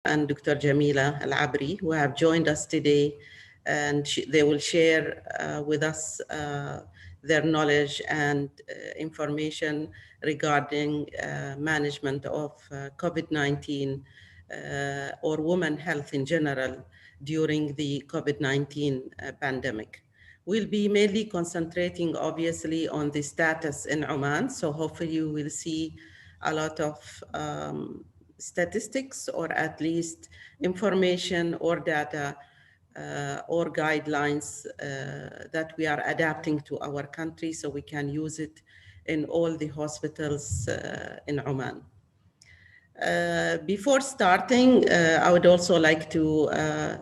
and Dr. Jamila Al-Abri, who have joined us today, and they will share with us their knowledge and information regarding management of COVID-19 or women health in general during the COVID-19 pandemic. We'll be mainly concentrating, obviously, on the status in Oman. So hopefully you will see a lot of statistics, or at least information or data or guidelines that we are adapting to our country so we can use it in all the hospitals in Oman. Before starting, I would also like to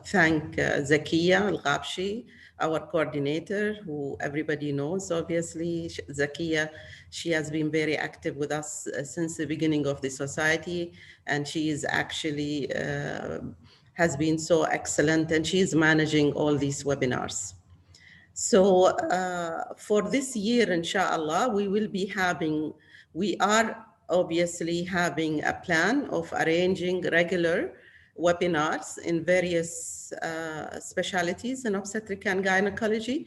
thank Zakia Al-Ghabshi, our coordinator, who everybody knows, obviously. Zakia, she has been very active with us since the beginning of the society, and she is actually has been so excellent, and she is managing all these webinars. So for this year, inshallah, we are obviously having a plan of arranging regular webinars in various specialties in obstetric and gynecology.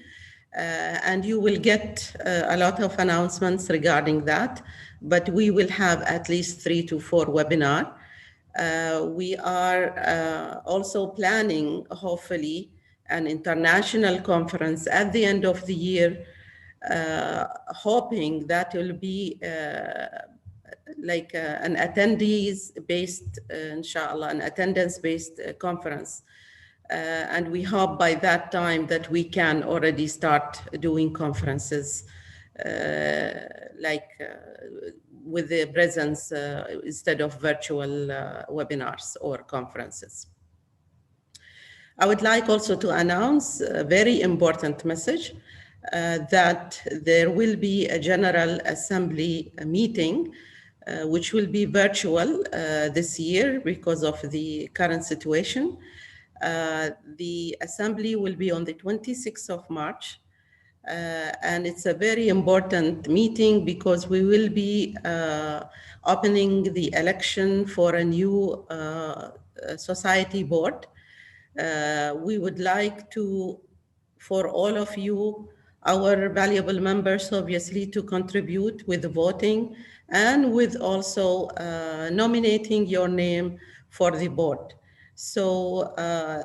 And you will get a lot of announcements regarding that, but we will have at least 3 to 4 webinars. We are also planning, hopefully, an international conference at the end of the year, hoping that will be like an attendees-based, inshallah, an attendance-based conference. And we hope by that time that we can already start doing conferences with the presence instead of virtual webinars or conferences. I would like also to announce a very important message that there will be a General Assembly meeting which will be virtual this year because of the current situation. The assembly will be on the 26th of March. And it's a very important meeting because we will be opening the election for a new society board. We would like to, for all of you, our valuable members, obviously, to contribute with voting and with also nominating your name for the board. So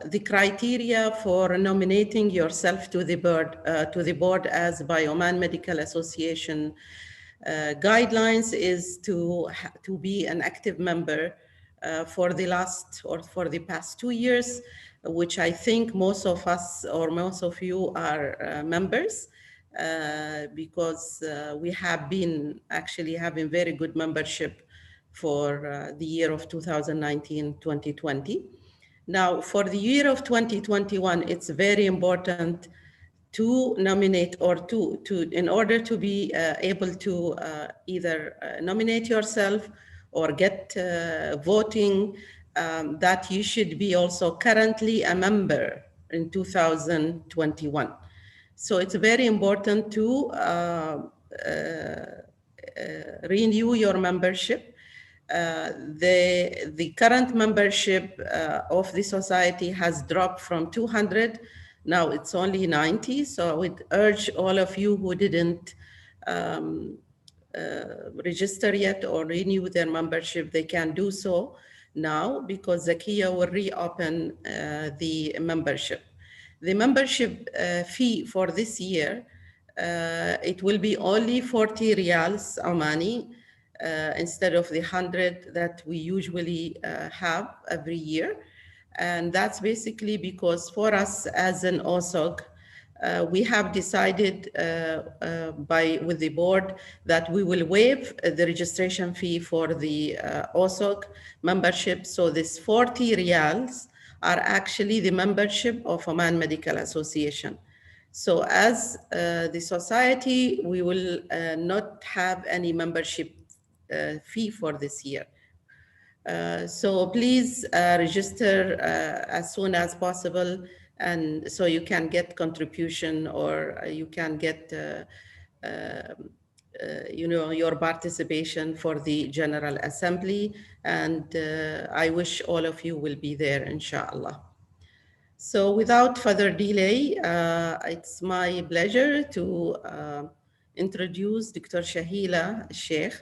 the criteria for nominating yourself to the board as by Oman Medical Association guidelines is to be an active member for the past 2 years, which I think most of us or most of you are members, because we have been actually having very good membership for the year of 2019-2020. Now, for the year of 2021, it's very important to nominate or in order to be able to either nominate yourself or get voting, that you should be also currently a member in 2021. So it's very important to renew your membership. The current membership of the society has dropped from 200, now it's only 90. So I would urge all of you who didn't register yet or renew their membership, they can do so now because Zakia will reopen the membership. The membership fee for this year, it will be only 40 riyals Omani, instead of the 100 that we usually have every year. And that's basically because for us as an OSOG, we have decided with the board that we will waive the registration fee for the OSOG membership. So this 40 riyals are actually the membership of Oman Medical Association. So as the society, we will not have any membership fee for this year. So please register as soon as possible, and so you can get contribution or you can get your participation for the General Assembly, and I wish all of you will be there, inshallah. So without further delay, it's my pleasure to introduce Dr. Shahila Sheikh.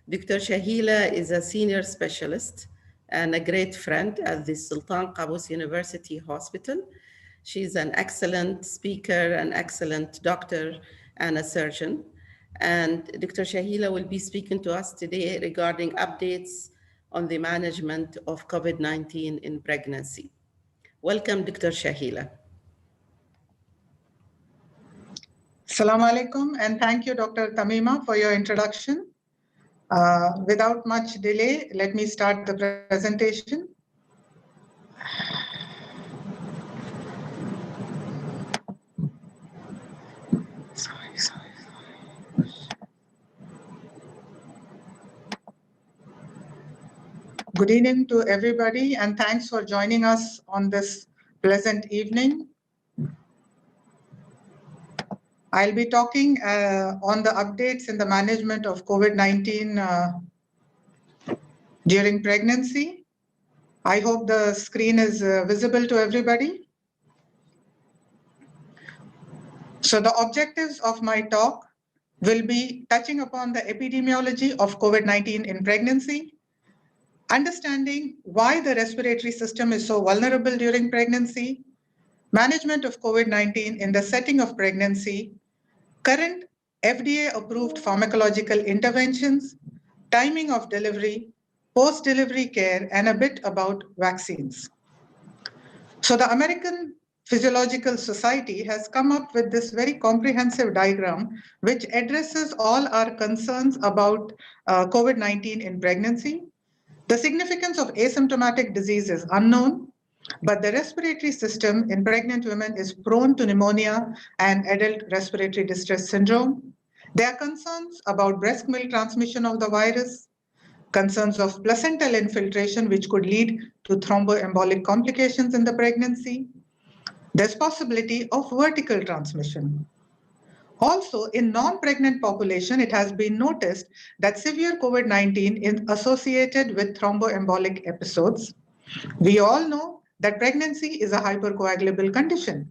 Dr. Shahila is a senior specialist and a great friend at the Sultan Qaboos University Hospital. She's an excellent speaker, an excellent doctor, and a surgeon. And Dr. Shahila will be speaking to us today regarding updates on the management of COVID-19 in pregnancy. Welcome, Dr. Shahila. Assalamu alaikum, and thank you, Dr. Tamima, for your introduction. Without much delay, let me start the presentation. Good evening to everybody, and thanks for joining us on this pleasant evening. I'll be talking on the updates in the management of COVID-19 during pregnancy. I hope the screen is visible to everybody. So the objectives of my talk will be touching upon the epidemiology of COVID-19 in pregnancy, understanding why the respiratory system is so vulnerable during pregnancy, management of COVID-19 in the setting of pregnancy, current FDA-approved pharmacological interventions, timing of delivery, post-delivery care, and a bit about vaccines. So the American Physiological Society has come up with this very comprehensive diagram which addresses all our concerns about COVID-19 in pregnancy. The significance of asymptomatic disease is unknown, but the respiratory system in pregnant women is prone to pneumonia and adult respiratory distress syndrome. There are concerns about breast milk transmission of the virus, concerns of placental infiltration, which could lead to thromboembolic complications in the pregnancy. There's possibility of vertical transmission. Also, in non-pregnant population, it has been noticed that severe COVID-19 is associated with thromboembolic episodes. We all know that pregnancy is a hypercoagulable condition.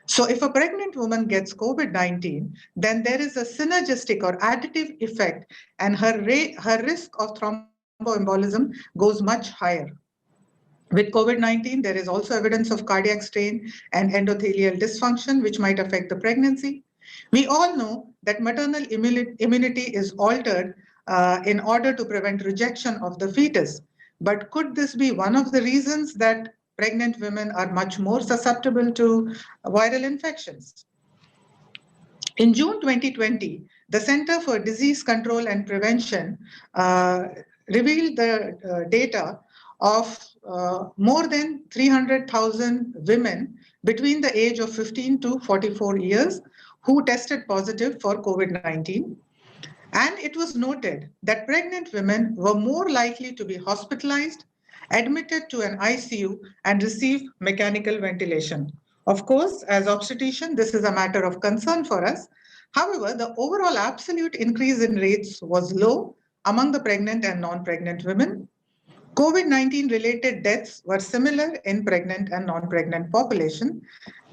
So if a pregnant woman gets COVID-19, then there is a synergistic or additive effect, and her risk of thromboembolism goes much higher. With COVID-19, there is also evidence of cardiac strain and endothelial dysfunction, which might affect the pregnancy. We all know that maternal immunity is altered in order to prevent rejection of the fetus. But could this be one of the reasons that pregnant women are much more susceptible to viral infections? In June 2020, the Center for Disease Control and Prevention revealed the data of more than 300,000 women between the age of 15 to 44 years who tested positive for COVID-19. And it was noted that pregnant women were more likely to be hospitalized, admitted to an ICU, and receive mechanical ventilation. Of course, as obstetrician, this is a matter of concern for us. However, the overall absolute increase in rates was low among the pregnant and non-pregnant women. COVID-19 related deaths were similar in pregnant and non-pregnant population.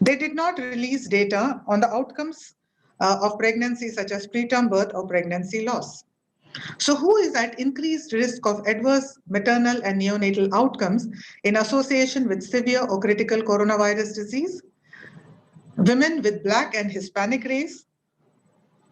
They did not release data on the outcomes of pregnancy, such as preterm birth or pregnancy loss. So who is at increased risk of adverse maternal and neonatal outcomes in association with severe or critical coronavirus disease? Women with Black and Hispanic race,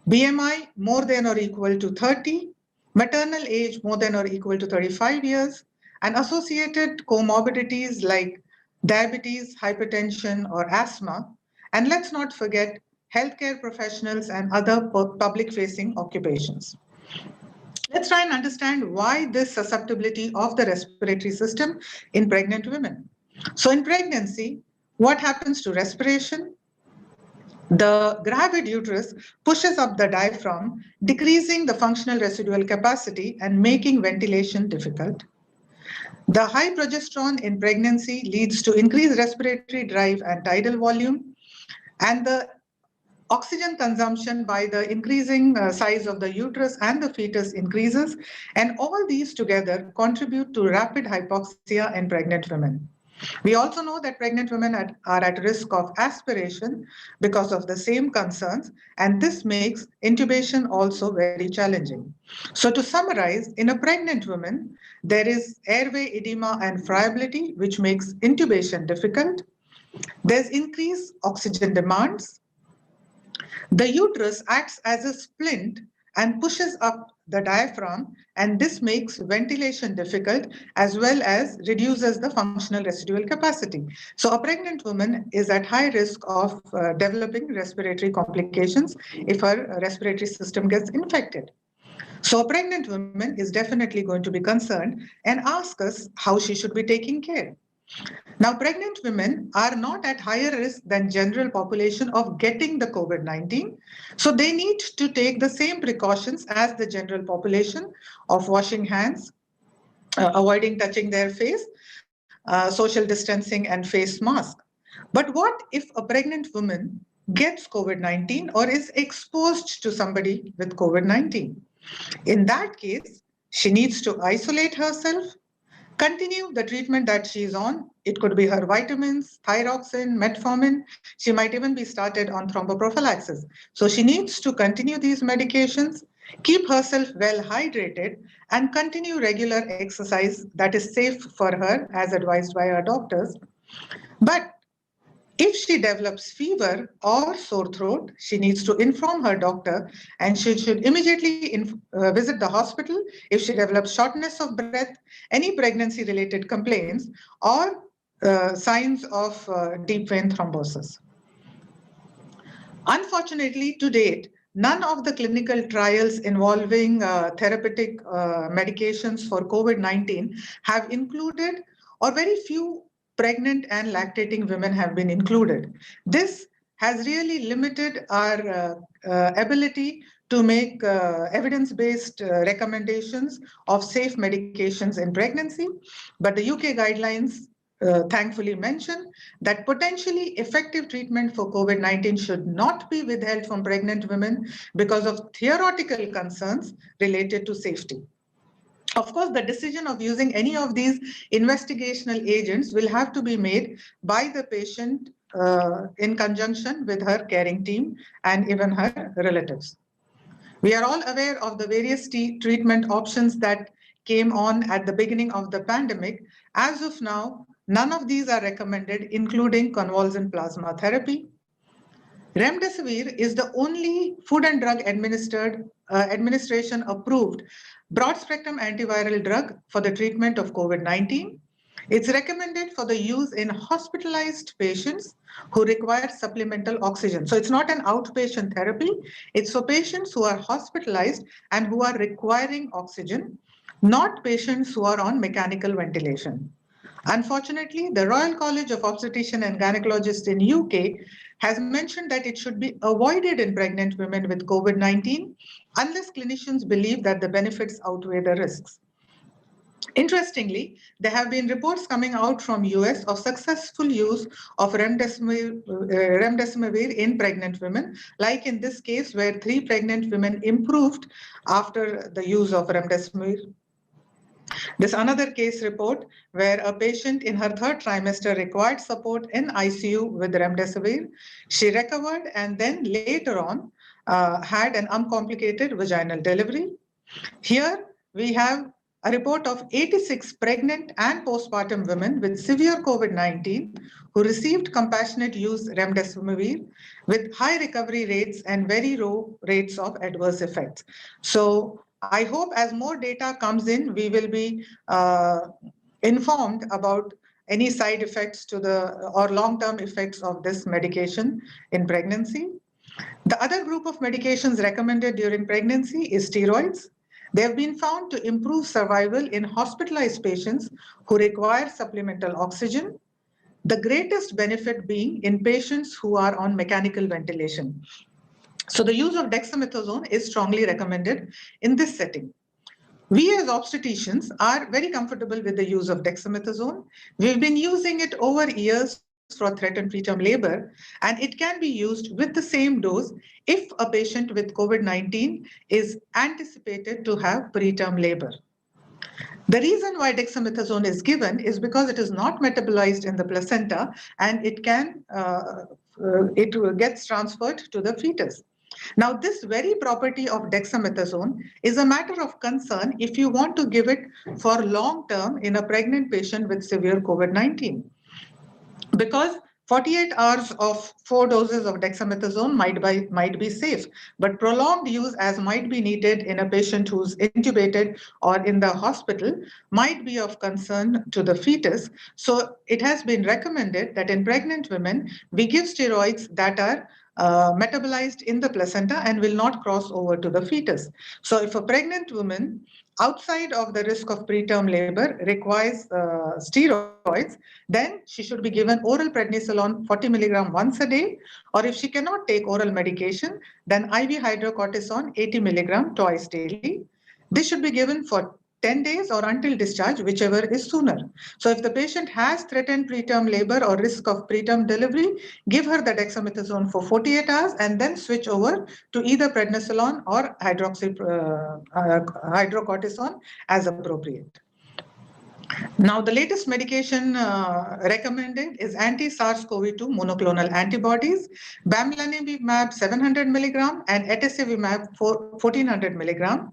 BMI more than or equal to 30, maternal age more than or equal to 35 years, and associated comorbidities like diabetes, hypertension, or asthma. And let's not forget healthcare professionals and other public-facing occupations. Let's try and understand why this susceptibility of the respiratory system in pregnant women. So in pregnancy, what happens to respiration? The gravid uterus pushes up the diaphragm, decreasing the functional residual capacity and making ventilation difficult. The high progesterone in pregnancy leads to increased respiratory drive and tidal volume, and the Oxygen consumption by the increasing size of the uterus and the fetus increases, and all these together contribute to rapid hypoxia in pregnant women. We also know that pregnant women are at risk of aspiration because of the same concerns, and this makes intubation also very challenging. So to summarize, in a pregnant woman, there is airway edema and friability, which makes intubation difficult. There's increased oxygen demands. The uterus acts as a splint and pushes up the diaphragm, and this makes ventilation difficult as well as reduces the functional residual capacity. So a pregnant woman is at high risk of developing respiratory complications if her respiratory system gets infected. So a pregnant woman is definitely going to be concerned and ask us how she should be taking care. Now, pregnant women are not at higher risk than general population of getting the COVID-19. So they need to take the same precautions as the general population of washing hands, avoiding touching their face, social distancing and face mask. But what if a pregnant woman gets COVID-19 or is exposed to somebody with COVID-19? In that case, she needs to isolate herself, continue the treatment that she's on. It could be her vitamins, thyroxine, metformin. She might even be started on thromboprophylaxis. So she needs to continue these medications, keep herself well hydrated, and continue regular exercise that is safe for her as advised by her doctors. But if she develops fever or sore throat, she needs to inform her doctor, and she should immediately visit the hospital if she develops shortness of breath, any pregnancy-related complaints, or signs of deep vein thrombosis. Unfortunately, to date, none of the clinical trials involving therapeutic medications for COVID-19 have included, or very few pregnant and lactating women have been included. This has really limited our ability to make evidence-based recommendations of safe medications in pregnancy. But the UK guidelines thankfully mention that potentially effective treatment for COVID-19 should not be withheld from pregnant women because of theoretical concerns related to safety. Of course, the decision of using any of these investigational agents will have to be made by the patient in conjunction with her caring team and even her relatives. We are all aware of the various treatment options that came on at the beginning of the pandemic. As of now, none of these are recommended, including convalescent plasma therapy. Remdesivir is the only Food and Drug Administration approved broad-spectrum antiviral drug for the treatment of COVID-19. It's recommended for the use in hospitalized patients who require supplemental oxygen. So it's not an outpatient therapy. It's for patients who are hospitalized and who are requiring oxygen, not patients who are on mechanical ventilation. Unfortunately, the Royal College of Obstetricians and Gynecologists in UK has mentioned that it should be avoided in pregnant women with COVID-19 unless clinicians believe that the benefits outweigh the risks. Interestingly, there have been reports coming out from US of successful use of remdesivir in pregnant women, like in this case where 3 pregnant women improved after the use of remdesivir. This another case report where a patient in her 3rd trimester required support in ICU with remdesivir. She recovered and then later on had an uncomplicated vaginal delivery. Here we have a report of 86 pregnant and postpartum women with severe COVID-19 who received compassionate use remdesivir with high recovery rates and very low rates of adverse effects. So I hope as more data comes in, we will be informed about any side effects to or long-term effects of this medication in pregnancy. The other group of medications recommended during pregnancy is steroids. They have been found to improve survival in hospitalized patients who require supplemental oxygen, the greatest benefit being in patients who are on mechanical ventilation. So the use of dexamethasone is strongly recommended in this setting. We as obstetricians are very comfortable with the use of dexamethasone. We've been using it over years for threatened preterm labor, and it can be used with the same dose if a patient with COVID-19 is anticipated to have preterm labor. The reason why dexamethasone is given is because it is not metabolized in the placenta, and it gets transferred to the fetus. Now, this very property of dexamethasone is a matter of concern if you want to give it for long term in a pregnant patient with severe COVID-19. Because 48 hours of 4 doses of dexamethasone might be safe, but prolonged use, as might be needed in a patient who's intubated or in the hospital, might be of concern to the fetus. So it has been recommended that in pregnant women, we give steroids that are metabolized in the placenta and will not cross over to the fetus. So if a pregnant woman outside of the risk of preterm labor requires steroids, then she should be given oral prednisolone 40 milligram once a day, or if she cannot take oral medication, then IV hydrocortisone 80 milligram twice daily. This should be given for 10 days or until discharge, whichever is sooner. So if the patient has threatened preterm labor or risk of preterm delivery, give her the dexamethasone for 48 hours and then switch over to either prednisolone or hydrocortisone as appropriate. Now, the latest medication recommended is anti-SARS-CoV-2 monoclonal antibodies, bamlanivimab 700 milligram and etesevimab 1400 milligram.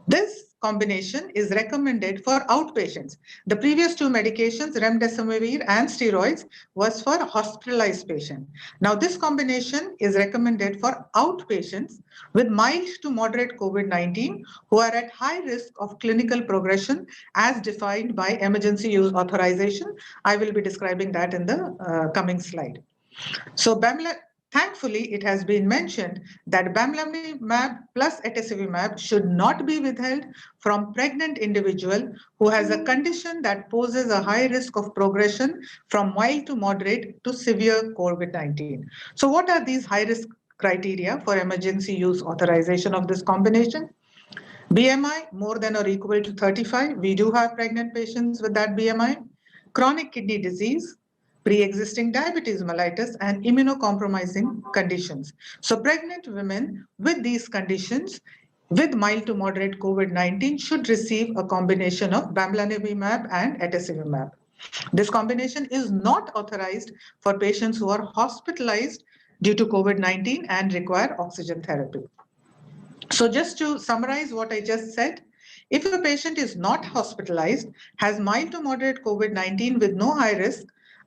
This combination is recommended for outpatients. The previous two medications, remdesivir and steroids, was for hospitalized patients. Now, this combination is recommended for outpatients with mild to moderate COVID-19 who are at high risk of clinical progression as defined by emergency use authorization. I will be describing that in the coming slide. So, thankfully, it has been mentioned that bamlanivimab plus etesevimab should not be withheld from pregnant individual who has a condition that poses a high risk of progression from mild to moderate to severe COVID-19. So what are these high-risk criteria for emergency use authorization of this combination? BMI more than or equal to 35. We do have pregnant patients with that BMI. Chronic kidney disease, pre-existing diabetes mellitus, and immunocompromising conditions. So pregnant women with these conditions with mild to moderate COVID-19 should receive a combination of bamlanivimab and etesevimab. This combination is not authorized for patients who are hospitalized due to COVID-19 and require oxygen therapy. So just to summarize what I just said, if a patient is not hospitalized, has mild to moderate COVID-19 with no high risk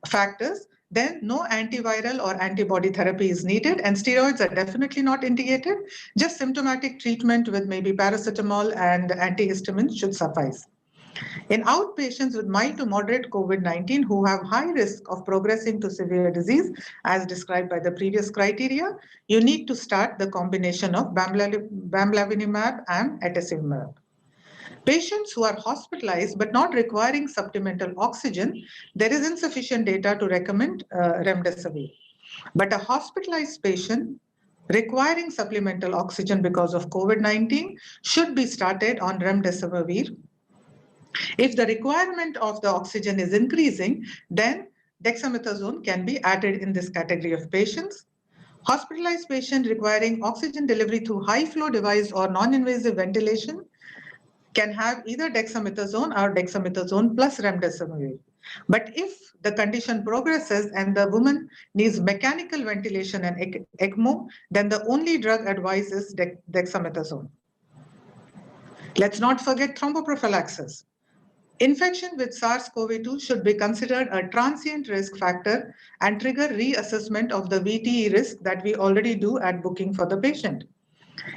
factors, then no antiviral or antibody therapy is needed, and steroids are definitely not indicated. Just symptomatic treatment with maybe paracetamol and antihistamines should suffice. In outpatients with mild to moderate COVID-19 who have high risk of progressing to severe disease, as described by the previous criteria, you need to start the combination of bamlanivimab and etesevimab. Patients who are hospitalized but not requiring supplemental oxygen, there is insufficient data to recommend remdesivir. But a hospitalized patient requiring supplemental oxygen because of COVID-19 should be started on remdesivir. If the requirement of the oxygen is increasing, then dexamethasone can be added in this category of patients. Hospitalized patient requiring oxygen delivery through high flow device or non-invasive ventilation can have either dexamethasone or dexamethasone plus remdesivir. But if the condition progresses and the woman needs mechanical ventilation and ECMO, then the only drug advised is dexamethasone. Let's not forget thromboprophylaxis. Infection with SARS-CoV-2 should be considered a transient risk factor and trigger reassessment of the VTE risk that we already do at booking for the patient.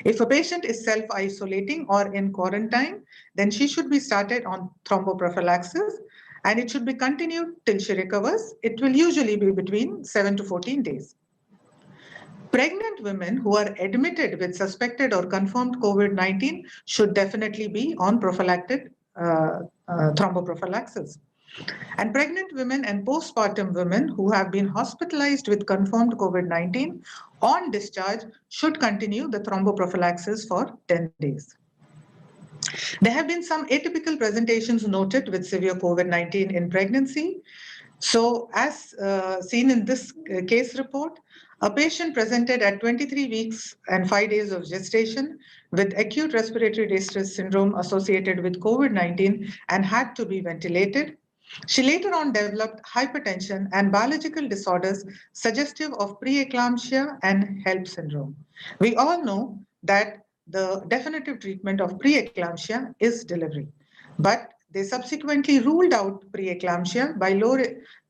If a patient is self-isolating or in quarantine, then she should be started on thromboprophylaxis, and it should be continued till she recovers. It will usually be between 7 to 14 days. Pregnant women who are admitted with suspected or confirmed COVID-19 should definitely be on prophylactic thromboprophylaxis. And pregnant women and postpartum women who have been hospitalized with confirmed COVID-19 on discharge should continue the thromboprophylaxis for 10 days. There have been some atypical presentations noted with severe COVID-19 in pregnancy. So as seen in this case report, a patient presented at 23 weeks and 5 days of gestation with acute respiratory distress syndrome associated with COVID-19 and had to be ventilated. She later on developed hypertension and biological disorders suggestive of preeclampsia and HELP syndrome. We all know that the definitive treatment of preeclampsia is delivery, but they subsequently ruled out preeclampsia by low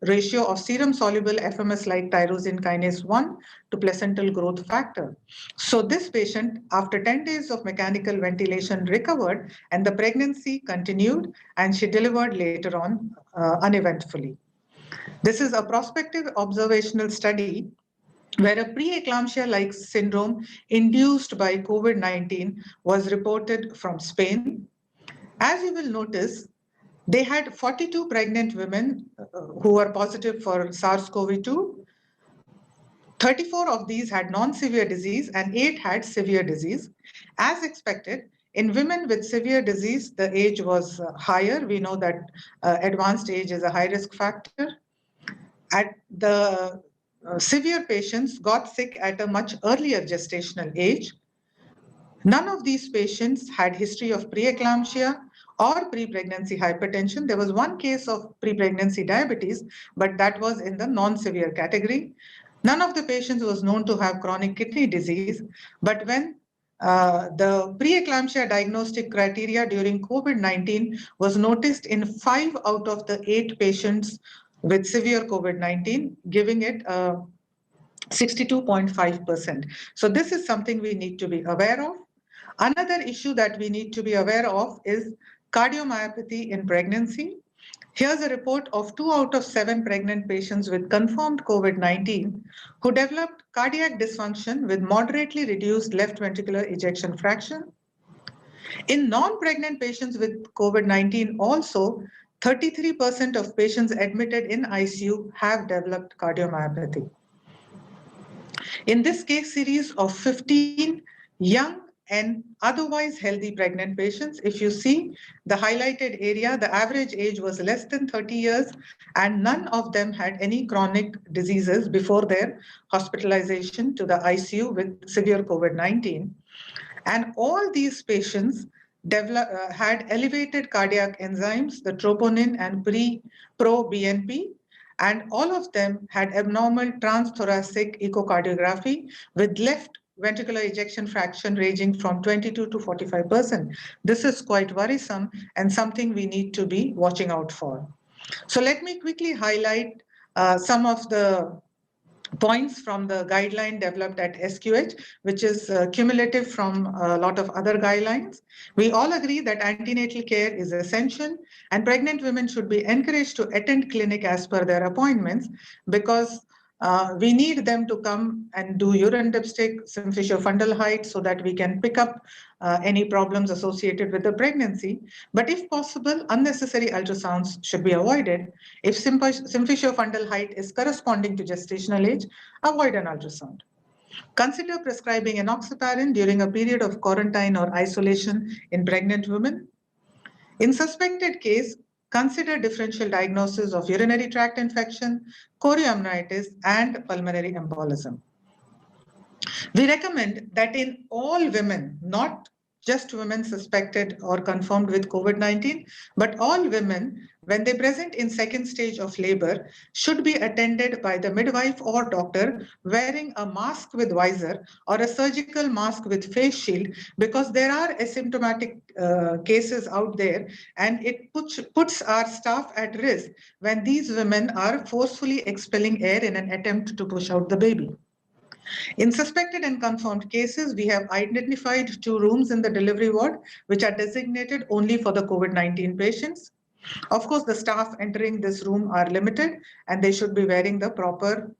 ratio of serum soluble FMS like tyrosine kinase 1 to placental growth factor. So this patient, after 10 days of mechanical ventilation, recovered and the pregnancy continued and she delivered later on uneventfully. This is a prospective observational study where a preeclampsia-like syndrome induced by COVID-19 was reported from Spain. As you will notice, they had 42 pregnant women who were positive for SARS-CoV-2. 34 of these had non-severe disease and 8 had severe disease. As expected, in women with severe disease, the age was higher. We know that advanced age is a high-risk factor. At the severe patients got sick at a much earlier gestational age. None of these patients had history of preeclampsia or pre-pregnancy hypertension. There was one case of pre-pregnancy diabetes, but that was in the non-severe category. None of the patients was known to have chronic kidney disease, but when the preeclampsia diagnostic criteria during COVID-19 was noticed in 5 out of the 8 patients with severe COVID-19, giving it 62.5%. So this is something we need to be aware of. Another issue that we need to be aware of is cardiomyopathy in pregnancy. Here's a report of 2 out of 7 pregnant patients with confirmed COVID-19 who developed cardiac dysfunction with moderately reduced left ventricular ejection fraction. In non-pregnant patients with COVID-19 also, 33% of patients admitted in ICU have developed cardiomyopathy. In this case series of 15 young and otherwise healthy pregnant patients, if you see the highlighted area, the average age was less than 30 years and none of them had any chronic diseases before their hospitalization to the ICU with severe COVID-19. And all these patients had elevated cardiac enzymes, the troponin and pro-BNP, and all of them had abnormal transthoracic echocardiography with left ventricular ejection fraction ranging from 22 to 45%. This is quite worrisome and something we need to be watching out for. So let me quickly highlight some of the points from the guideline developed at SQH, which is cumulative from a lot of other guidelines. We all agree that antenatal care is essential and pregnant women should be encouraged to attend clinic as per their appointments because we need them to come and do urine dipstick, symphysiofundal height so that we can pick up any problems associated with the pregnancy. But if possible, unnecessary ultrasounds should be avoided. If symphysiofundal height is corresponding to gestational age, avoid an ultrasound. Consider prescribing enoxaparin during a period of quarantine or isolation in pregnant women. In suspected case, consider differential diagnosis of urinary tract infection, chorioamnitis, and pulmonary embolism. We recommend that in all women, not just women suspected or confirmed with COVID-19, but all women, when they present in second stage of labor, should be attended by the midwife or doctor wearing a mask with visor or a surgical mask with face shield, because there are asymptomatic cases out there, and it puts our staff at risk when these women are forcefully expelling air in an attempt to push out the baby. In suspected and confirmed cases, we have identified 2 rooms in the delivery ward, which are designated only for the COVID-19 patients. Of course, the staff entering this room are limited and they should be wearing the proper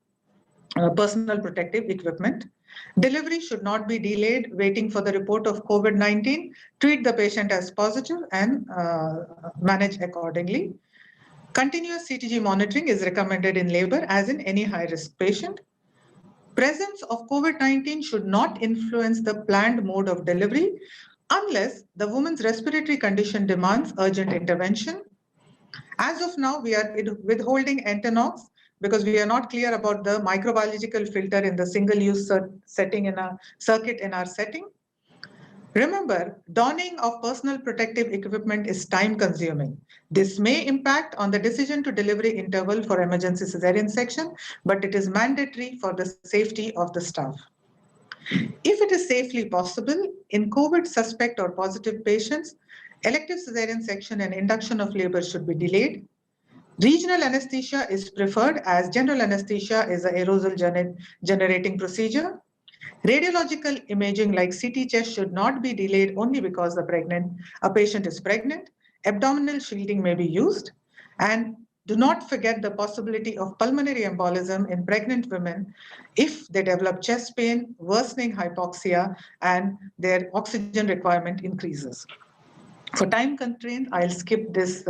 personal protective equipment. Delivery should not be delayed waiting for the report of COVID-19. Treat the patient as positive and manage accordingly. Continuous CTG monitoring is recommended in labor as in any high-risk patient. Presence of COVID-19 should not influence the planned mode of delivery unless the woman's respiratory condition demands urgent intervention. As of now, we are withholding Antenatal because we are not clear about the microbiological filter in the single-use setting in a circuit in our setting. Remember, donning of personal protective equipment is time-consuming. This may impact on the decision to delivery interval for emergency cesarean section, but it is mandatory for the safety of the staff. If it is safely possible, in COVID suspect or positive patients, elective cesarean section and induction of labor should be delayed. Regional anesthesia is preferred as general anesthesia is an aerosol generating procedure. Radiological imaging like CT chest should not be delayed only because a patient is pregnant. Abdominal shielding may be used. And do not forget the possibility of pulmonary embolism in pregnant women if they develop chest pain, worsening hypoxia, and their oxygen requirement increases. For time constraint, I'll skip this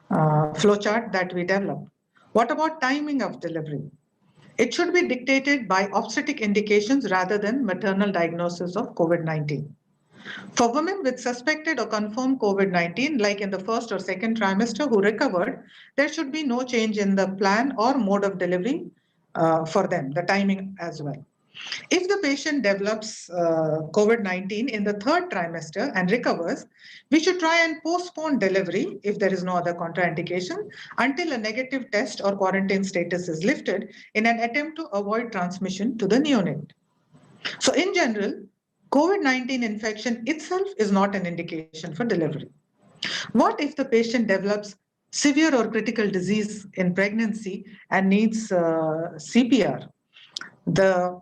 flowchart that we developed. What about timing of delivery? It should be dictated by obstetric indications rather than maternal diagnosis of COVID-19. For women with suspected or confirmed COVID-19, like in the first or second trimester who recovered, there should be no change in the plan or mode of delivery for them, the timing as well. If the patient develops COVID-19 in the third trimester and recovers, we should try and postpone delivery if there is no other contraindication until a negative test or quarantine status is lifted in an attempt to avoid transmission to the neonate. So in general, COVID-19 infection itself is not an indication for delivery. What if the patient develops severe or critical disease in pregnancy and needs CPR? The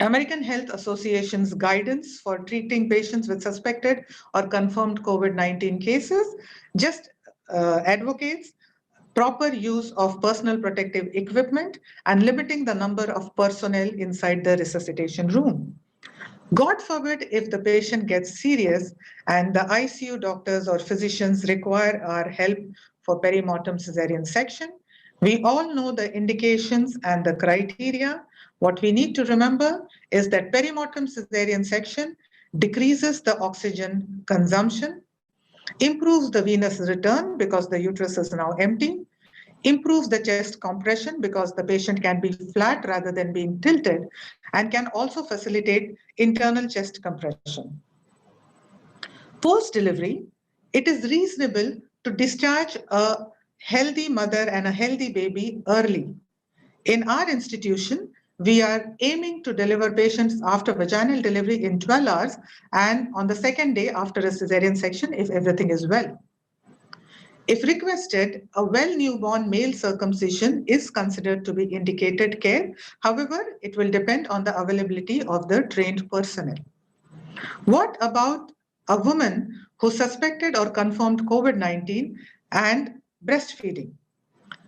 American Health Association's guidance for treating patients with suspected or confirmed COVID-19 cases just advocates proper use of personal protective equipment and limiting the number of personnel inside the resuscitation room. God forbid if the patient gets serious and the ICU doctors or physicians require our help for perimortem cesarean section. We all know the indications and the criteria. What we need to remember is that perimortem cesarean section decreases the oxygen consumption, improves the venous return because the uterus is now empty, improves the chest compression because the patient can be flat rather than being tilted, and can also facilitate internal chest compression. Post-delivery, it is reasonable to discharge a healthy mother and a healthy baby early. In our institution, we are aiming to deliver patients after vaginal delivery in 12 hours and on the second day after a cesarean section if everything is well. If requested, a well newborn male circumcision is considered to be indicated care. However, it will depend on the availability of the trained personnel. What about a woman who suspected or confirmed COVID-19 and breastfeeding?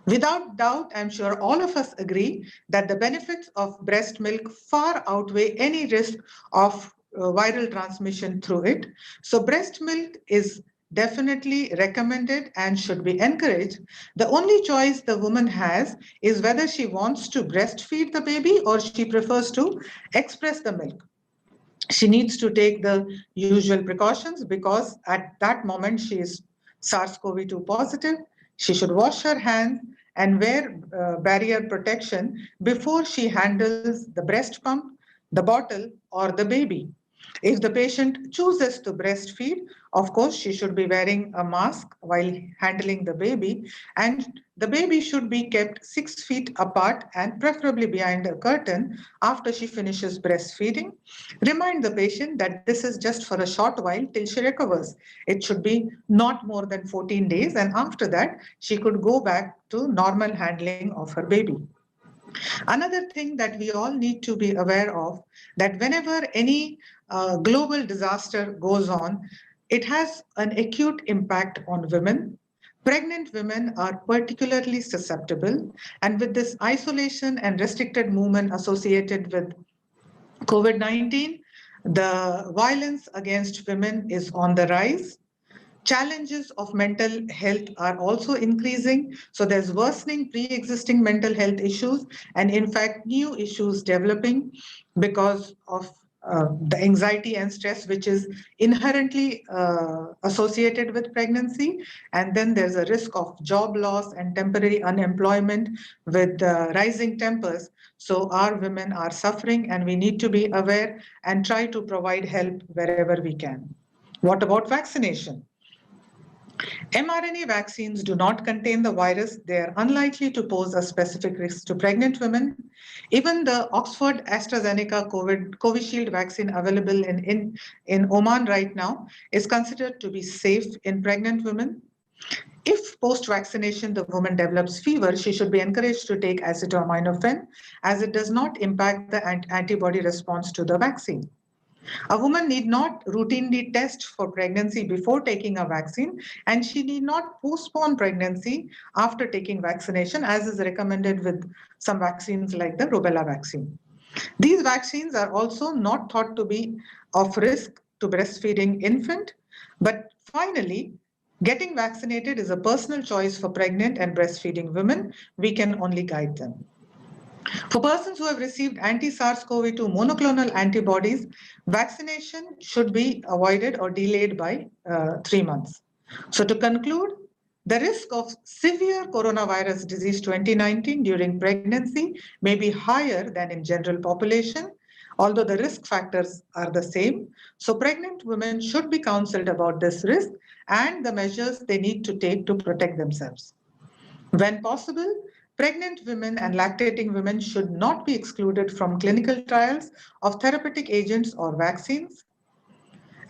Without doubt, I'm sure all of us agree that the benefits of breast milk far outweigh any risk of viral transmission through it. So breast milk is definitely recommended and should be encouraged. The only choice the woman has is whether she wants to breastfeed the baby or she prefers to express the milk. She needs to take the usual precautions because at that moment she is SARS-CoV-2 positive. She should wash her hands and wear barrier protection before she handles the breast pump, the bottle, or the baby. If the patient chooses to breastfeed, of course, she should be wearing a mask while handling the baby, and the baby should be kept 6 feet apart and preferably behind a curtain after she finishes breastfeeding. Remind the patient that this is just for a short while till she recovers. It should be not more than 14 days, and after that, she could go back to normal handling of her baby. Another thing that we all need to be aware of, that whenever any global disaster goes on, it has an acute impact on women. Pregnant women are particularly susceptible, and with this isolation and restricted movement associated with COVID-19, the violence against women is on the rise. Challenges of mental health are also increasing. So there's worsening pre-existing mental health issues and in fact new issues developing because of the anxiety and stress which is inherently associated with pregnancy. And then there's a risk of job loss and temporary unemployment with rising tempers. So our women are suffering, and we need to be aware and try to provide help wherever we can. What about vaccination? mRNA vaccines do not contain the virus. They are unlikely to pose a specific risk to pregnant women. Even the Oxford AstraZeneca Covishield vaccine available in Oman right now is considered to be safe in pregnant women. If post-vaccination the woman develops fever, she should be encouraged to take acetaminophen, as it does not impact the antibody response to the vaccine. A woman need not routinely test for pregnancy before taking a vaccine, and she need not postpone pregnancy after taking vaccination, as is recommended with some vaccines like the rubella vaccine. These vaccines are also not thought to be of risk to breastfeeding infant, but finally, getting vaccinated is a personal choice for pregnant and breastfeeding women. We can only guide them. For persons who have received anti-SARS-CoV-2 monoclonal antibodies, vaccination should be avoided or delayed by 3 months. So to conclude, the risk of severe coronavirus disease 2019 during pregnancy may be higher than in general population, although the risk factors are the same. So pregnant women should be counseled about this risk and the measures they need to take to protect themselves. When possible, pregnant women and lactating women should not be excluded from clinical trials of therapeutic agents or vaccines.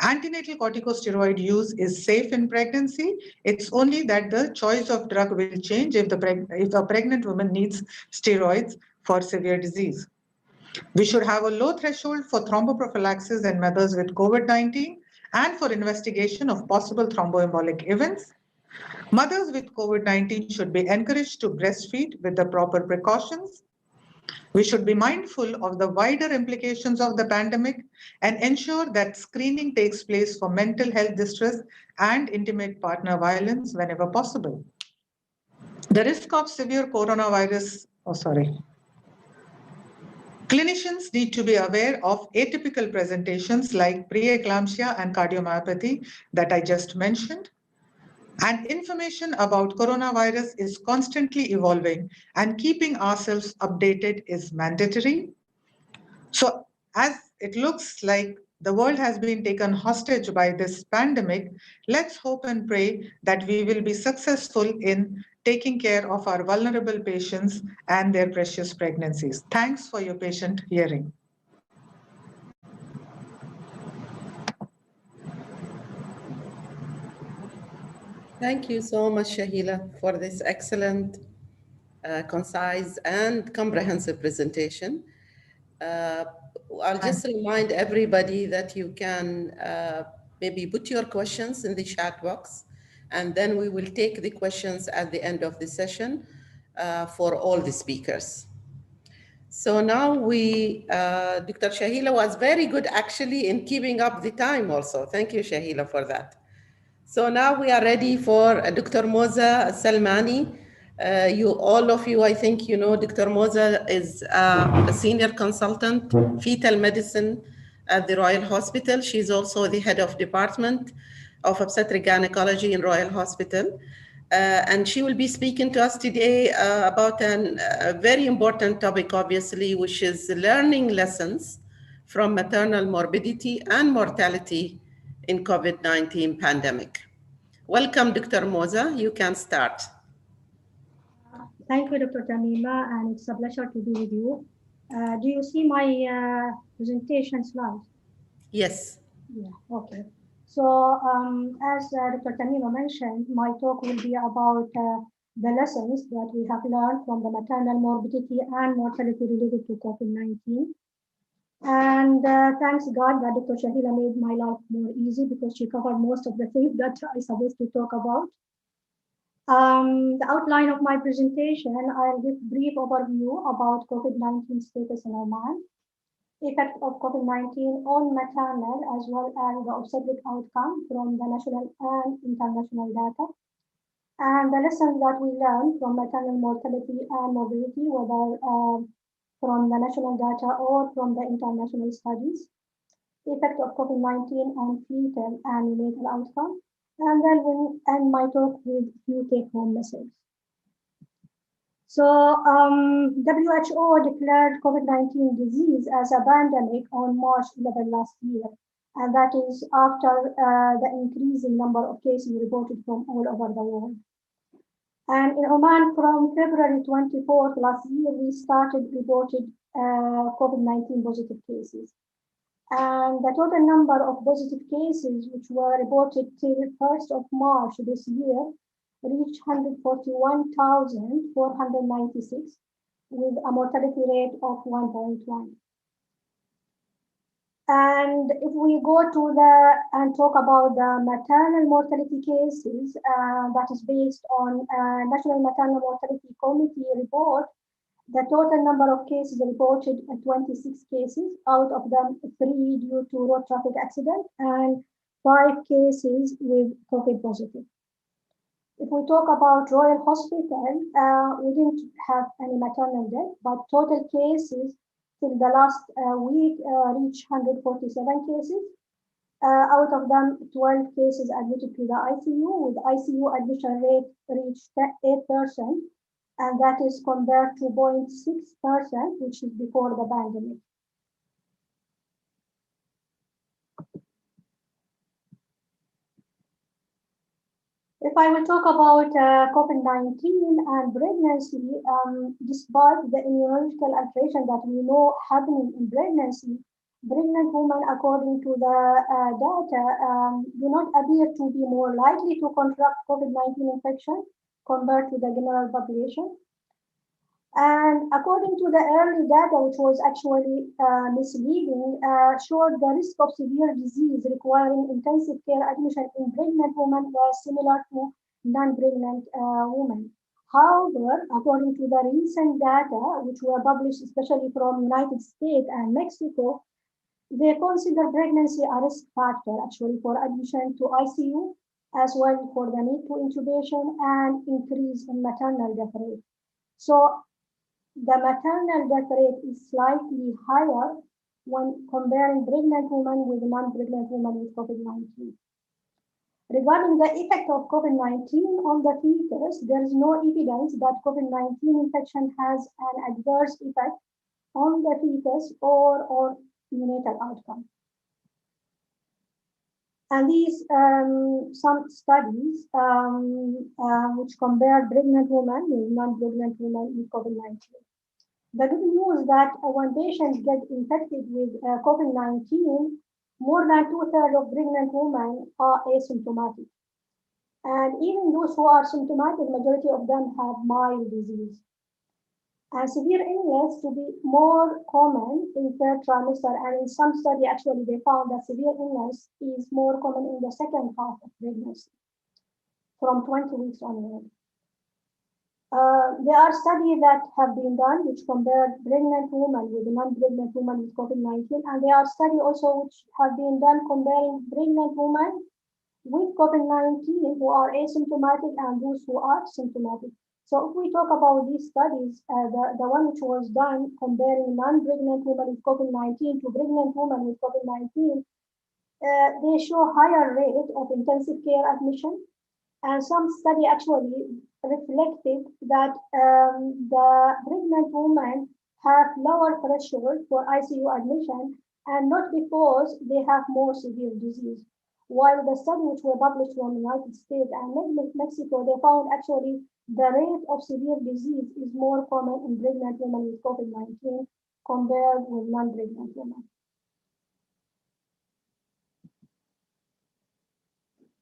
Antenatal corticosteroid use is safe in pregnancy. It's only that the choice of drug will change if a pregnant woman needs steroids for severe disease. We should have a low threshold for thromboprophylaxis in mothers with COVID-19 and for investigation of possible thromboembolic events. Mothers with COVID-19 should be encouraged to breastfeed with the proper precautions. We should be mindful of the wider implications of the pandemic and ensure that screening takes place for mental health distress and intimate partner violence whenever possible. The risk of severe coronavirus, Clinicians need to be aware of atypical presentations like preeclampsia and cardiomyopathy that I just mentioned. And information about coronavirus is constantly evolving, and keeping ourselves updated is mandatory. So as it looks like the world has been taken hostage by this pandemic, let's hope and pray that we will be successful in taking care of our vulnerable patients and their precious pregnancies. Thanks for your patient hearing. Thank you so much, Shahila, for this excellent, concise, and comprehensive presentation. I'll just remind everybody that you can maybe put your questions in the chat box, and then we will take the questions at the end of the session for all the speakers. So now Dr. Shahila was very good actually in keeping up the time also. Thank you, Shahila, for that. So now we are ready for Dr. Moza Salmani. All of you, I think you know Dr. Moza is a senior consultant, fetal medicine at the Royal Hospital. She's also the head of department of obstetric gynecology in Royal Hospital. And she will be speaking to us today about a very important topic, obviously, which is learning lessons from maternal morbidity and mortality in COVID-19 pandemic. Welcome, Dr. Moza. You can start. Thank you, Dr. Tamima, and it's a pleasure to be with you. Do you see my presentation slides? Yes. Yeah, okay. So as Dr. Tamima mentioned, my talk will be about the lessons that we have learned from the maternal morbidity and mortality related to COVID-19. And thanks God that Dr. Shahila made my life more easy because she covered most of the things that I supposed to talk about. The outline of my presentation, I'll give a brief overview about COVID-19 status in Oman, effect of COVID-19 on maternal as well as the obstetric outcome from the national and international data, and the lessons that we learned from maternal mortality and morbidity, whether from the national data or from the international studies. effect of COVID-19 on fetal and neonatal outcome, and then we'll end my talk with few take-home messages. So WHO declared COVID-19 disease as a pandemic on March 11 last year, and that is after the increasing number of cases reported from all over the world. And in Oman, from February 24th last year, we started reported COVID-19 positive cases. And the total number of positive cases which were reported till 1st of March this year reached 141,496 with a mortality rate of 1.1. And if we go to and talk about the maternal mortality cases, that is based on National Maternal Mortality Committee report, the total number of cases reported 26 cases, out of them 3 due to road traffic accident and 5 cases with COVID positive. If we talk about Royal Hospital, we didn't have any maternal death, but total cases till the last week reached 147 cases. Out of them, 12 cases admitted to the ICU, with ICU admission rate reached 8%, and that is compared to 0.6%, which is before the pandemic. If I will talk about COVID-19 and pregnancy, despite the immunological alteration that we know happening in pregnancy, pregnant women, according to the data, do not appear to be more likely to contract COVID-19 infection compared to the general population. And according to the early data, which was actually misleading, showed the risk of severe disease requiring intensive care admission in pregnant women was similar to non-pregnant women. However, according to the recent data, which were published especially from United States and Mexico, they consider pregnancy a risk factor actually for admission to ICU, as well for the need to intubation and increase in maternal death rate. So the maternal death rate is slightly higher when comparing pregnant women with non-pregnant women with COVID-19. Regarding the effect of COVID-19 on the fetus, there is no evidence that COVID-19 infection has an adverse effect on the fetus or neonatal outcome. And these some studies which compare pregnant women with non-pregnant women with COVID-19. The good news is that when patients get infected with COVID-19, more than 2/3 of pregnant women are asymptomatic. And even those who are symptomatic, majority of them have mild disease. And severe illness to be more common in third trimester, and in some study actually they found that severe illness is more common in the second half of pregnancy, from 20 weeks onward. There are studies that have been done which compare pregnant women with non-pregnant women with COVID-19, and there are studies also which have been done comparing pregnant women with COVID-19 who are asymptomatic and those who are symptomatic. So if we talk about these studies, the one which was done comparing non-pregnant women with COVID-19 to pregnant women with COVID-19, they show higher rate of intensive care admission. And some study actually reflected that the pregnant women have lower threshold for ICU admission, and not because they have more severe disease. While the study which were published from the United States and Mexico, they found actually the rate of severe disease is more common in pregnant women with COVID-19 compared with non-pregnant women.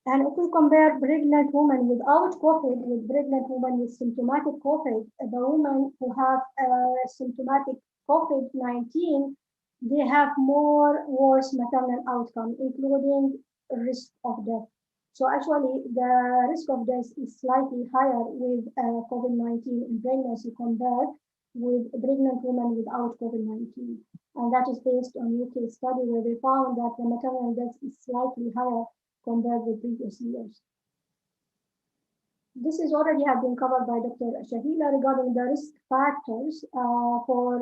And if we compare pregnant women without COVID with pregnant women with symptomatic COVID, the women who have symptomatic COVID-19, they have more worse maternal outcome, including risk of death. So actually, the risk of death is slightly higher with COVID-19 in pregnancy compared with pregnant women without COVID-19. And that is based on UK study where they found that the maternal death is slightly higher compared with previous years. This is already have been covered by Dr. Shahila regarding the risk factors for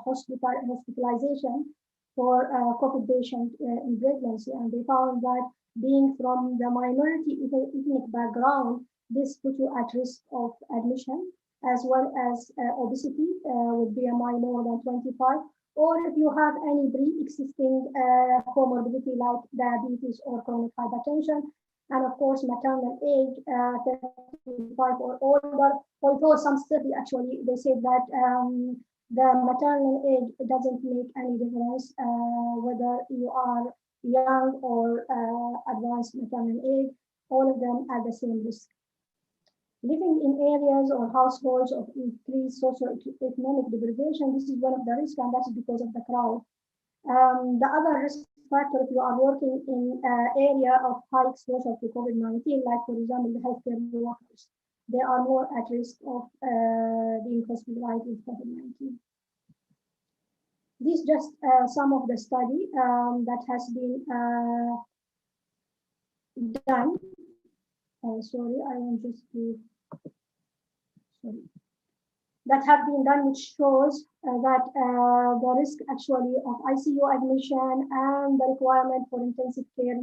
hospitalization. for COVID patient in pregnancy, and they found that being from the minority ethnic background, this put you at risk of admission, as well as obesity with BMI more than 25, or if you have any pre-existing comorbidity like diabetes or chronic hypertension, and of course maternal age, 35 or older. Although some study actually they say that the maternal age doesn't make any difference whether you are young or advanced maternal age. All of them are the same risk. Living in areas or households of increased socio-economic deprivation, this is one of the risks, and that's because of the crowd. The other risk factor, if you are working in an area of high exposure to COVID-19, like for example, the healthcare workers, they are more at risk of being hospitalized with COVID-19. This is just some of the study that has been done. Sorry, I want just to, sorry. That have been done, which shows that the risk actually of ICU admission and the requirement for intensive care,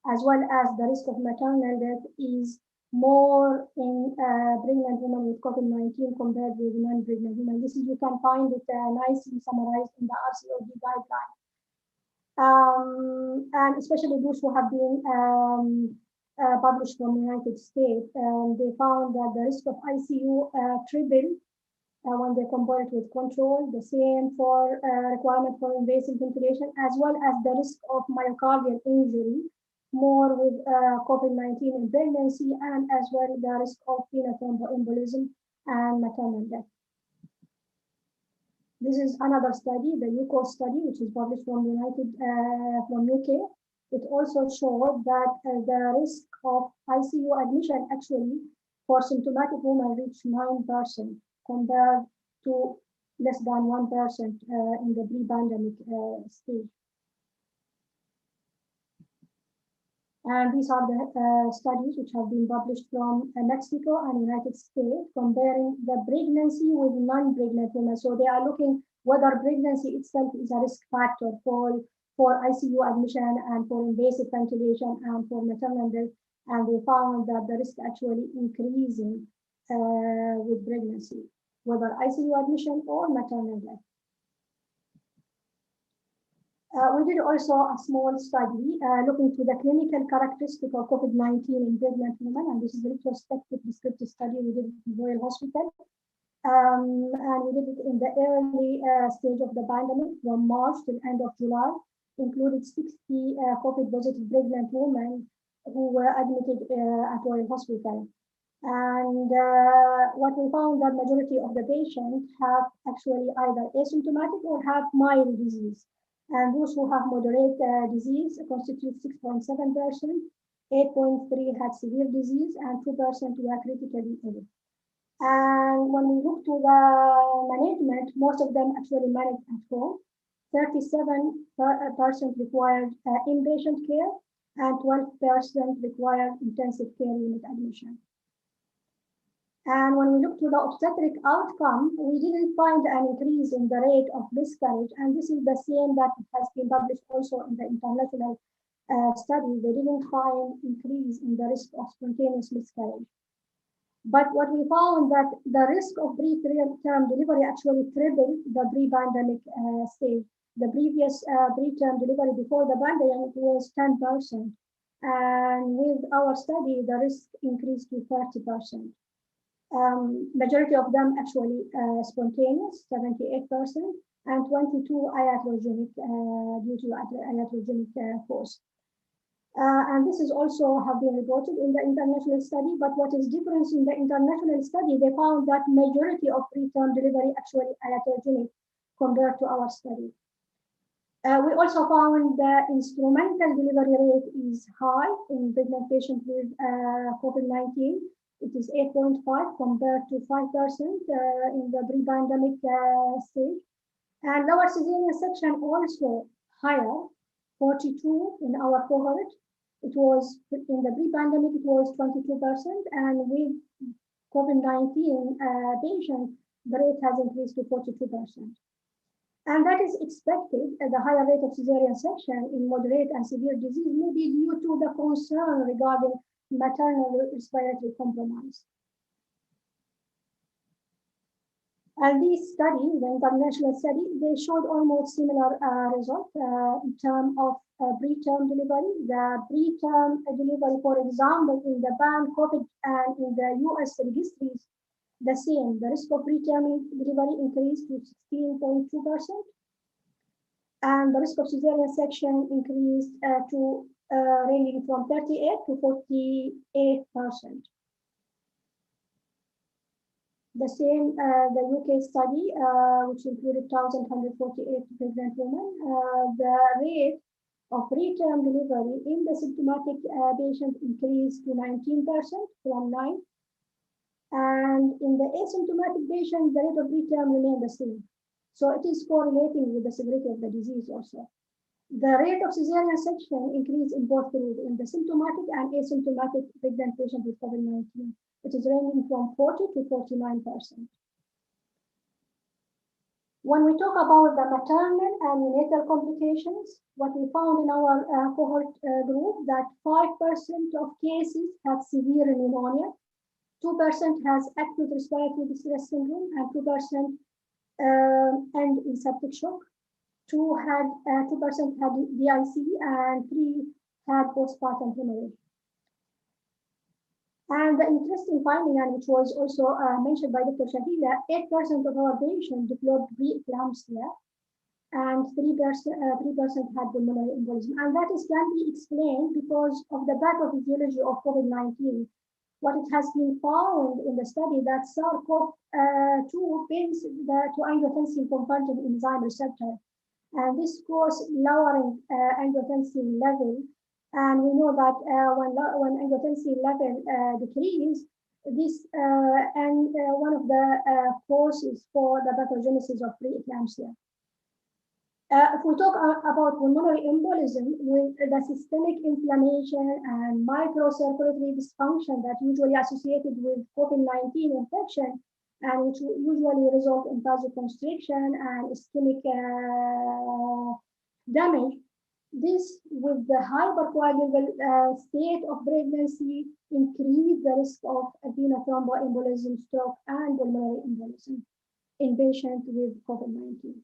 as well as the risk of maternal death, is more in pregnant women with COVID-19 compared with non-pregnant women. This is, you can find it nicely summarized in the RCOG guideline. And especially those who have been published from the United States, they found that the risk of ICU triple when they compare it with control, the same for requirement for invasive ventilation, as well as the risk of myocardial injury, more with COVID-19 in pregnancy, and as well the risk of thromboembolism and maternal death. This is another study, the UCO study, which is published from from UK. It also showed that the risk of ICU admission actually for symptomatic women reached 9% compared to less than 1% in the pre-pandemic stage. And these are the studies which have been published from Mexico and United States comparing the pregnancy with non-pregnant women. So they are looking whether pregnancy itself is a risk factor for ICU admission and for invasive ventilation and for maternal death, and they found that the risk actually increasing with pregnancy, whether ICU admission or maternal death. We did also a small study looking to the clinical characteristic of COVID-19 in pregnant women, and this is a retrospective descriptive study we did in Royal Hospital. And we did it in the early stage of the pandemic from March till end of July. Included 60 COVID-positive pregnant women who were admitted at Royal Hospital. And what we found that majority of the patients have actually either asymptomatic or have mild disease. And those who have moderate disease constitute 6.7%, 8.3% had severe disease, and 2% were critically ill. And when we look to the management, most of them actually managed at home. 37% required inpatient care, and 12% required intensive care unit admission. And when we look to the obstetric outcome, we didn't find an increase in the rate of miscarriage, and this is the same that has been published also in the international study. They didn't find increase in the risk of spontaneous miscarriage. But what we found that the risk of preterm delivery actually tripled the pre-pandemic stage. The previous preterm delivery before the pandemic was 10%. And with our study, the risk increased to 30%. Majority of them actually spontaneous, 78%, and 22 iatrogenic due to iatrogenic cause. And this is also have been reported in the international study, but what is different in the international study, they found that majority of preterm delivery actually iatrogenic compared to our study. We also found that instrumental delivery rate is high in pregnant patients with COVID-19. It is 8.5 compared to 5% in the pre-pandemic stage. And lower cesarean section also higher, 42 in our cohort. It was in the pre-pandemic, it was 22%, and with COVID-19 patients, the rate has increased to 42%. And that is expected. The higher rate of cesarean section in moderate and severe disease may be due to the concern regarding maternal respiratory compromise. And this study, the international study, they showed almost similar results in terms of preterm delivery. The preterm delivery, for example, in the banned COVID and in the US registries, the same. The risk of preterm delivery increased to 16.2%. And the risk of cesarean section increased to ranging from 38 to 48%. The same, the UK study, which included 1,148 pregnant women, the rate of preterm delivery in the symptomatic patient increased to 19% from 9%. And in the asymptomatic patient, the rate of preterm remained the same. So it is correlating with the severity of the disease also. The rate of cesarean section increased in both groups, in the symptomatic and asymptomatic pregnant patient with COVID-19. It is ranging from 40 to 49%. When we talk about the maternal and neonatal complications, what we found in our cohort group that 5% of cases had severe pneumonia, 2% has acute respiratory distress syndrome, and 2% end in septic shock. 2% had DIC, and 3 had postpartum hemorrhage. And the interesting finding, and which was also mentioned by Dr. Shahila, 8% of our patients developed preeclampsia, and 3% had pulmonary embolism. And that can be explained because of the pathophysiology of COVID-19. What it has been found in the study that SARS-CoV-2 binds to angiotensin-converting enzyme receptor, and this causes lowering angiotensin level. And we know that when angiotensin level decreases, this and one of the causes for the pathogenesis of preeclampsia. If we talk about pulmonary embolism, with the systemic inflammation and microcirculatory dysfunction that usually associated with COVID-19 infection, and which usually result in vasoconstriction and ischemic damage, this, with the hypercoagulable state of pregnancy, increase the risk of venous thromboembolism, stroke, and pulmonary embolism in patients with COVID-19.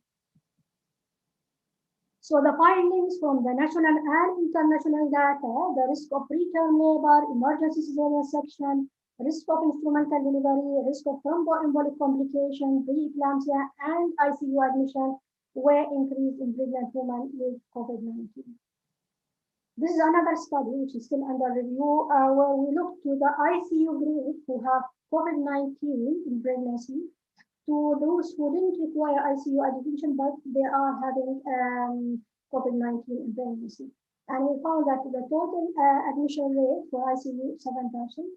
So the findings from the national and international data, the risk of preterm labor, emergency cesarean section, risk of instrumental delivery, risk of thromboembolic complication, preeclampsia, and ICU admission were increased in pregnant women with COVID-19. This is another study which is still under review, where we looked to the ICU group who have COVID-19 in pregnancy, to those who didn't require ICU admission, but they are having COVID-19 in pregnancy. And we found that the total admission rate for ICU, 7%.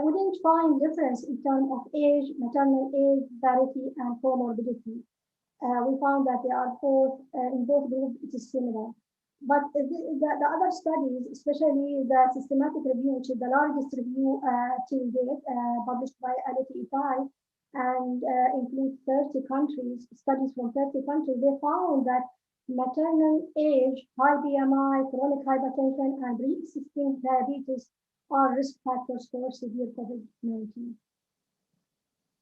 We didn't find difference in terms of age, maternal age, parity, and comorbidity. We found that they are both, in both groups, it is similar. But the other studies, especially the systematic review, which is the largest review till date, published by Atypical, and include 30 countries, studies from 30 countries, they found that maternal age, high BMI, chronic hypertension, and pre-existing diabetes are risk factors for severe COVID-19.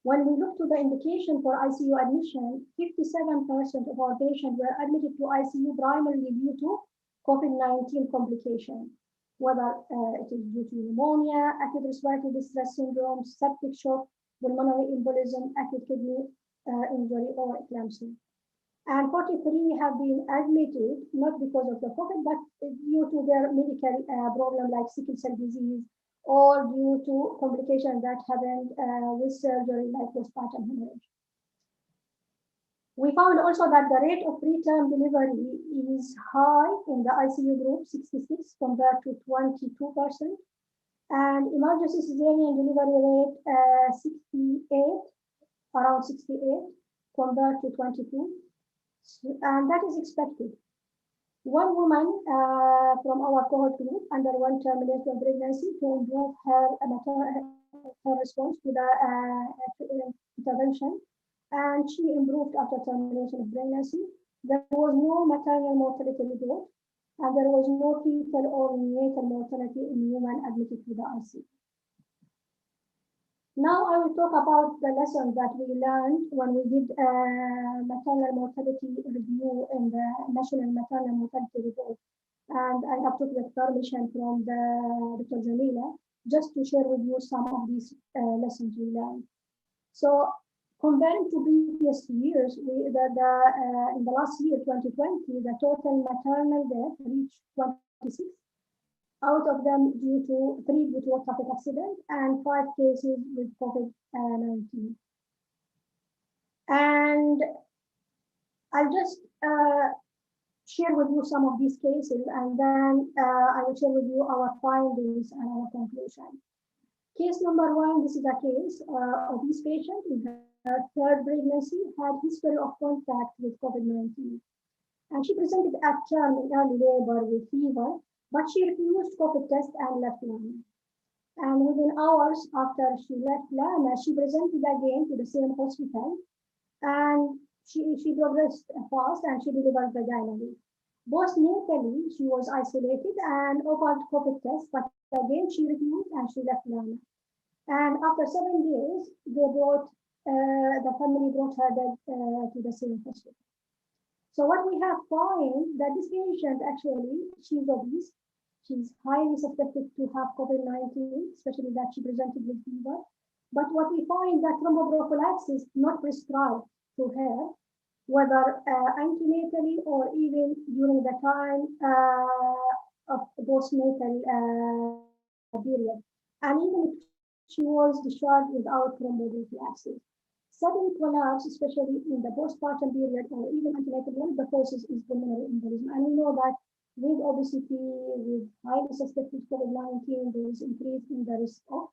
When we look to the indication for ICU admission, 57% of our patients were admitted to ICU primarily due to COVID-19 complication, whether it is due to pneumonia, acute respiratory distress syndrome, septic shock, pulmonary embolism, acute kidney injury, or eclampsia. And 43 have been admitted, not because of the COVID, but due to their medical problem like sickle cell disease, or due to complications that happened with surgery like postpartum hemorrhage. We found also that the rate of preterm delivery is high in the ICU group, 66 compared to 22%. And emergency cesarean delivery rate, 68, around 68, compared to 22. And that is expected. One woman from our cohort group underwent termination pregnancy to improve her response to the intervention. and she improved after termination of pregnancy. There was no maternal mortality report, and there was no fetal or neonatal mortality in women admitted to the ICU. Now I will talk about the lessons that we learned when we did a maternal mortality review in the National Maternal Mortality Report. And I have took the permission from Dr. Jamila just to share with you some of these lessons we learned. So comparing to previous years, in the last year, 2020, the total maternal death reached 26. Out of them, 3 due to traffic accident and 5 cases with COVID-19. And I'll just share with you some of these cases, and then I will share with you our findings and our conclusion. Case number 1, this is a case of this patient in her 3rd pregnancy, had history of contact with COVID-19. And she presented at term in early labor with fever, but she refused COVID test and left Lana. And within hours after she left Lana, she presented again to the same hospital, and she progressed fast and she delivered vaginally. Postnatally, she was isolated and offered COVID test, but again she refused and she left Lana. And after 7 days, the family brought her to the same hospital. So what we have found that this patient actually, she's obese, she's highly suspected to have COVID-19, especially that she presented with fever. But what we find that thromboprophylaxis not prescribed to her, whether antenatally or even during the time of postnatal period. And even if she was discharged without thromboprophylaxis. Sudden collapse, especially in the postpartum period or even antenatal, one of the causes is pulmonary embolism. And we know that with obesity, with highly suspected COVID-19, there is increase in the risk of.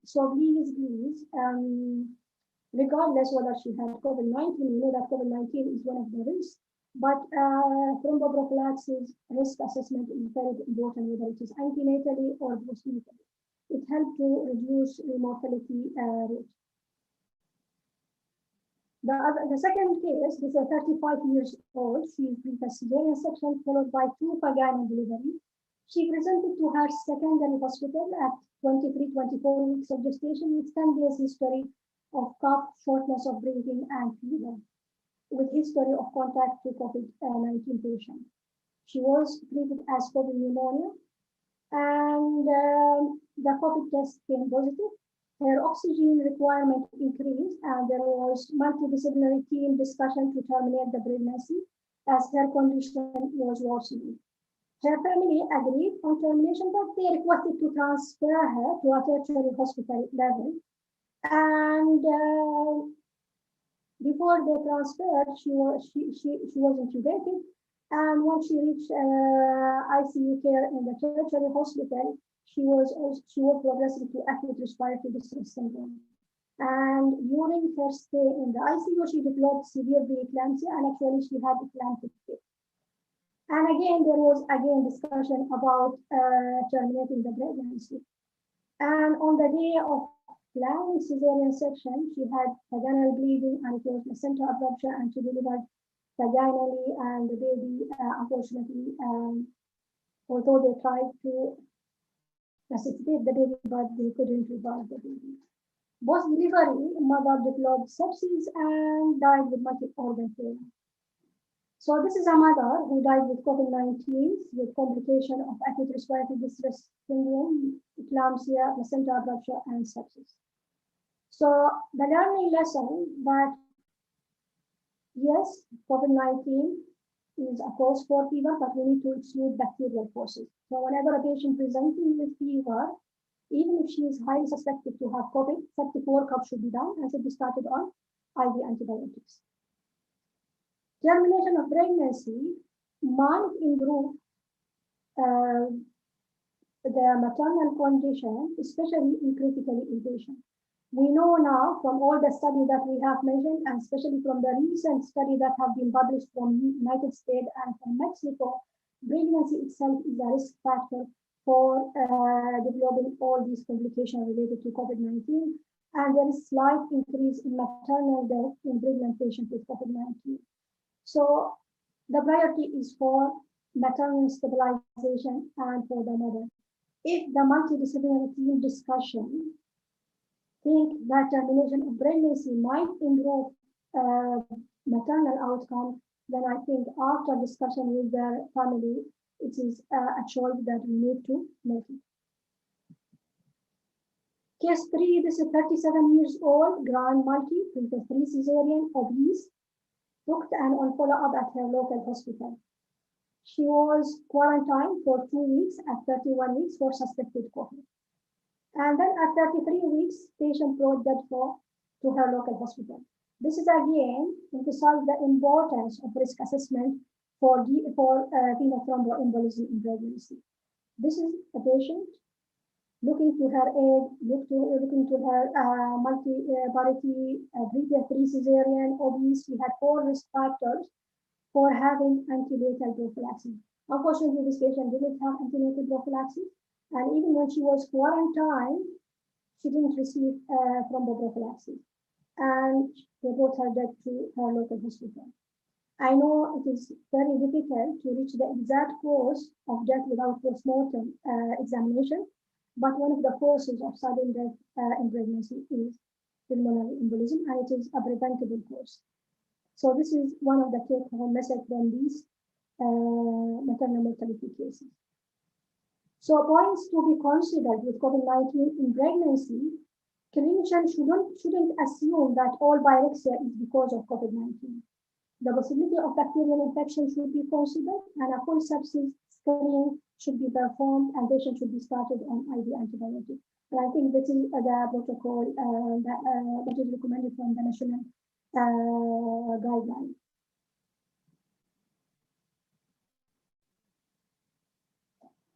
So please, regardless whether she had COVID-19, we know that COVID-19 is one of the risks, but thromboprophylaxis risk assessment is very important, whether it is antenatally or postnatally. It helps to reduce the mortality rate. The second case is a 35 years old. She is a cesarean section followed by 2 vaginal delivery. She presented to her secondary hospital at 23-24 weeks of gestation with 10 days history of cough, shortness of breathing, and fever, with history of contact to COVID-19 patient. She was treated as COVID pneumonia, and the COVID test came positive. Her oxygen requirement increased, and there was multidisciplinary team discussion to terminate the pregnancy as her condition was worsening. Her family agreed on termination, but they requested to transfer her to a tertiary hospital level. And before they transferred, she was intubated. And when she reached ICU care in the tertiary hospital, she was progressing to acute respiratory distress syndrome. And during her stay in the ICU, she developed severe preeclampsia, and actually she had eclamptic fit. And again, there was discussion about terminating the pregnancy. And on the day of planned cesarean section, she had vaginal bleeding, and it was placenta abruption, and she delivered vaginally, and the baby, unfortunately, although they tried to resuscitate the baby, but they couldn't revive the baby. Post-delivery, mother developed sepsis and died with multi-organ failure. So this is a mother who died with COVID-19 with complication of acute respiratory distress syndrome, eclampsia, placenta abruption, and sepsis. So the learning lesson that yes, COVID-19 is a cause for fever, but we need to exclude bacterial causes. So whenever a patient presenting with fever, even if she is highly suspected to have COVID, septic workup should be done and should be started on IV antibiotics. Termination of pregnancy might improve the maternal condition, especially in critically ill patients. We know now from all the studies that we have mentioned, and especially from the recent study that have been published from United States and from Mexico, pregnancy itself is a risk factor for developing all these complications related to COVID-19. and there is slight increase in maternal death in pregnant patients with COVID-19. So the priority is for maternal stabilization and for the mother. If the multidisciplinary team discussion think that termination of pregnancy might improve maternal outcome, then I think after discussion with their family, it is a choice that we need to make it. Case 3, this is 37 years old, grand multi, with a 3 cesarean, obese, booked and on follow-up at her local hospital. She was quarantined for 2 weeks at 31 weeks for suspected COVID. And then at 33 weeks, patient brought dead to her local hospital. This is again emphasizes the importance of risk assessment for venous thromboembolism in pregnancy. This is a patient looking to her age, looking to her multi-parity, previous 3 cesarean, obese. She had 4 risk factors for having antenatal prophylaxis. Unfortunately, this patient didn't have antenatal prophylaxis, and even when she was quarantined, she didn't receive thromboprophylaxis, and they brought her dead to her local hospital. I know it is very difficult to reach the exact cause of death without postmortem examination, but one of the causes of sudden death in pregnancy is pulmonary embolism, and it is a preventable cause. So this is one of the take-home messages from these maternal mortality cases. So points to be considered with COVID-19 in pregnancy, clinicians shouldn't assume that all pyrexia is because of COVID-19. The possibility of bacterial infection should be considered, and a full sepsis screening should be performed, and patients should be started on IV antibiotic. And I think this is the protocol that is recommended from the national guideline.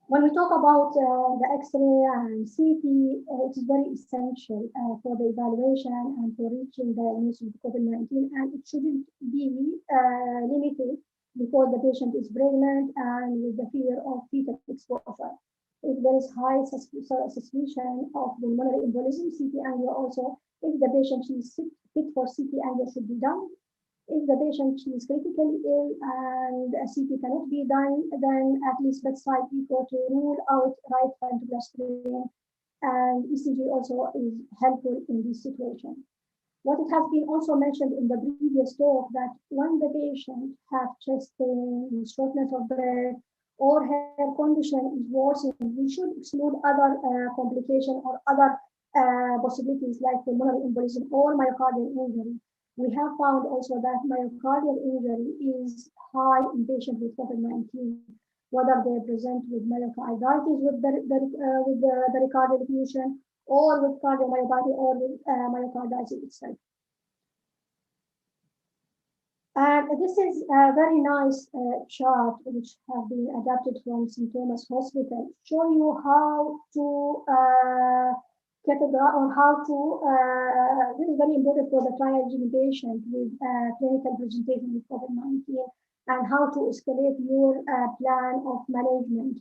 When we talk about the X-ray and CT, it is very essential for the evaluation and for reaching the diagnosis of COVID-19, and it shouldn't be limited because the patient is pregnant and with the fear of fetal exposure. If there is high suspicion of pulmonary embolism, CT angio also, if the patient is fit for CT angio should be done. If the patient is critically ill and a CT cannot be done, then at least bedside echo to rule out right ventricular strain, and ECG also is helpful in this situation. What it has been also mentioned in the previous talk that when the patient has chest pain, shortness of breath, or her condition is worsening, we should exclude other complications or other possibilities like pulmonary embolism or myocardial injury. We have found also that myocardial injury is high in patients with COVID-19, whether they present with myocarditis with the ricardial effusion, or with cardiomyopathy, or with myocarditis itself. And this is a very nice chart which have been adapted from St. Thomas Hospital, show you how to categorize or how to, this is very important for the triaging patient with clinical presentation with COVID-19 and how to escalate your plan of management.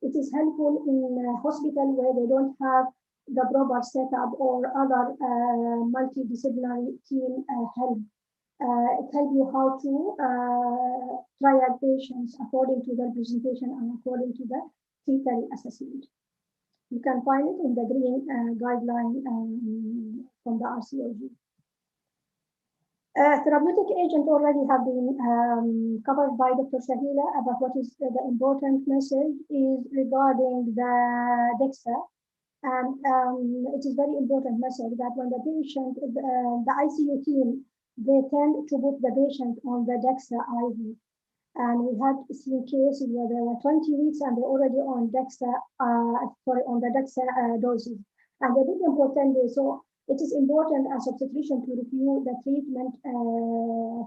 It is helpful in a hospital where they don't have the proper setup or other multidisciplinary team help. It helps you how to triage patients according to their presentation and according to the fetal assessment. You can find it in the green guideline from the RCOG. Therapeutic agents already have been covered by Dr. Sahila, but what is the important message is regarding the DEXA. And it is very important message that when the patient, the ICU team, they tend to put the patient on the DEXA IV. And we had seen cases where they were 20 weeks and they're already on DEXA, on the DEXA doses. And they did them for 10 days. So it is important as obstetrician to review the treatment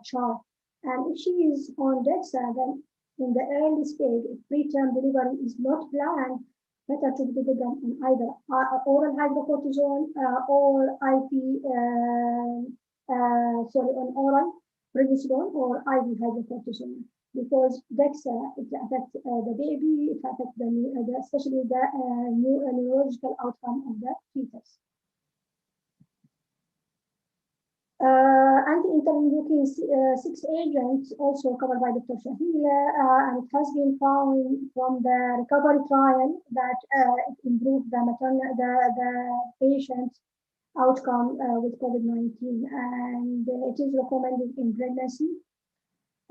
chart. And if she is on DEXA, then in the early stage, if preterm delivery is not planned, better to put them on either oral hydrocortisone or IP, on oral prednisolone or IV hydrocortisone. Because DEXA, it affects the baby, it affects especially the neurological outcome of the fetus. interleukin 6 agents also covered by Dr. Shahila, and it has been found from the recovery trial that it improved the patient's outcome with COVID-19, and it is recommended in pregnancy.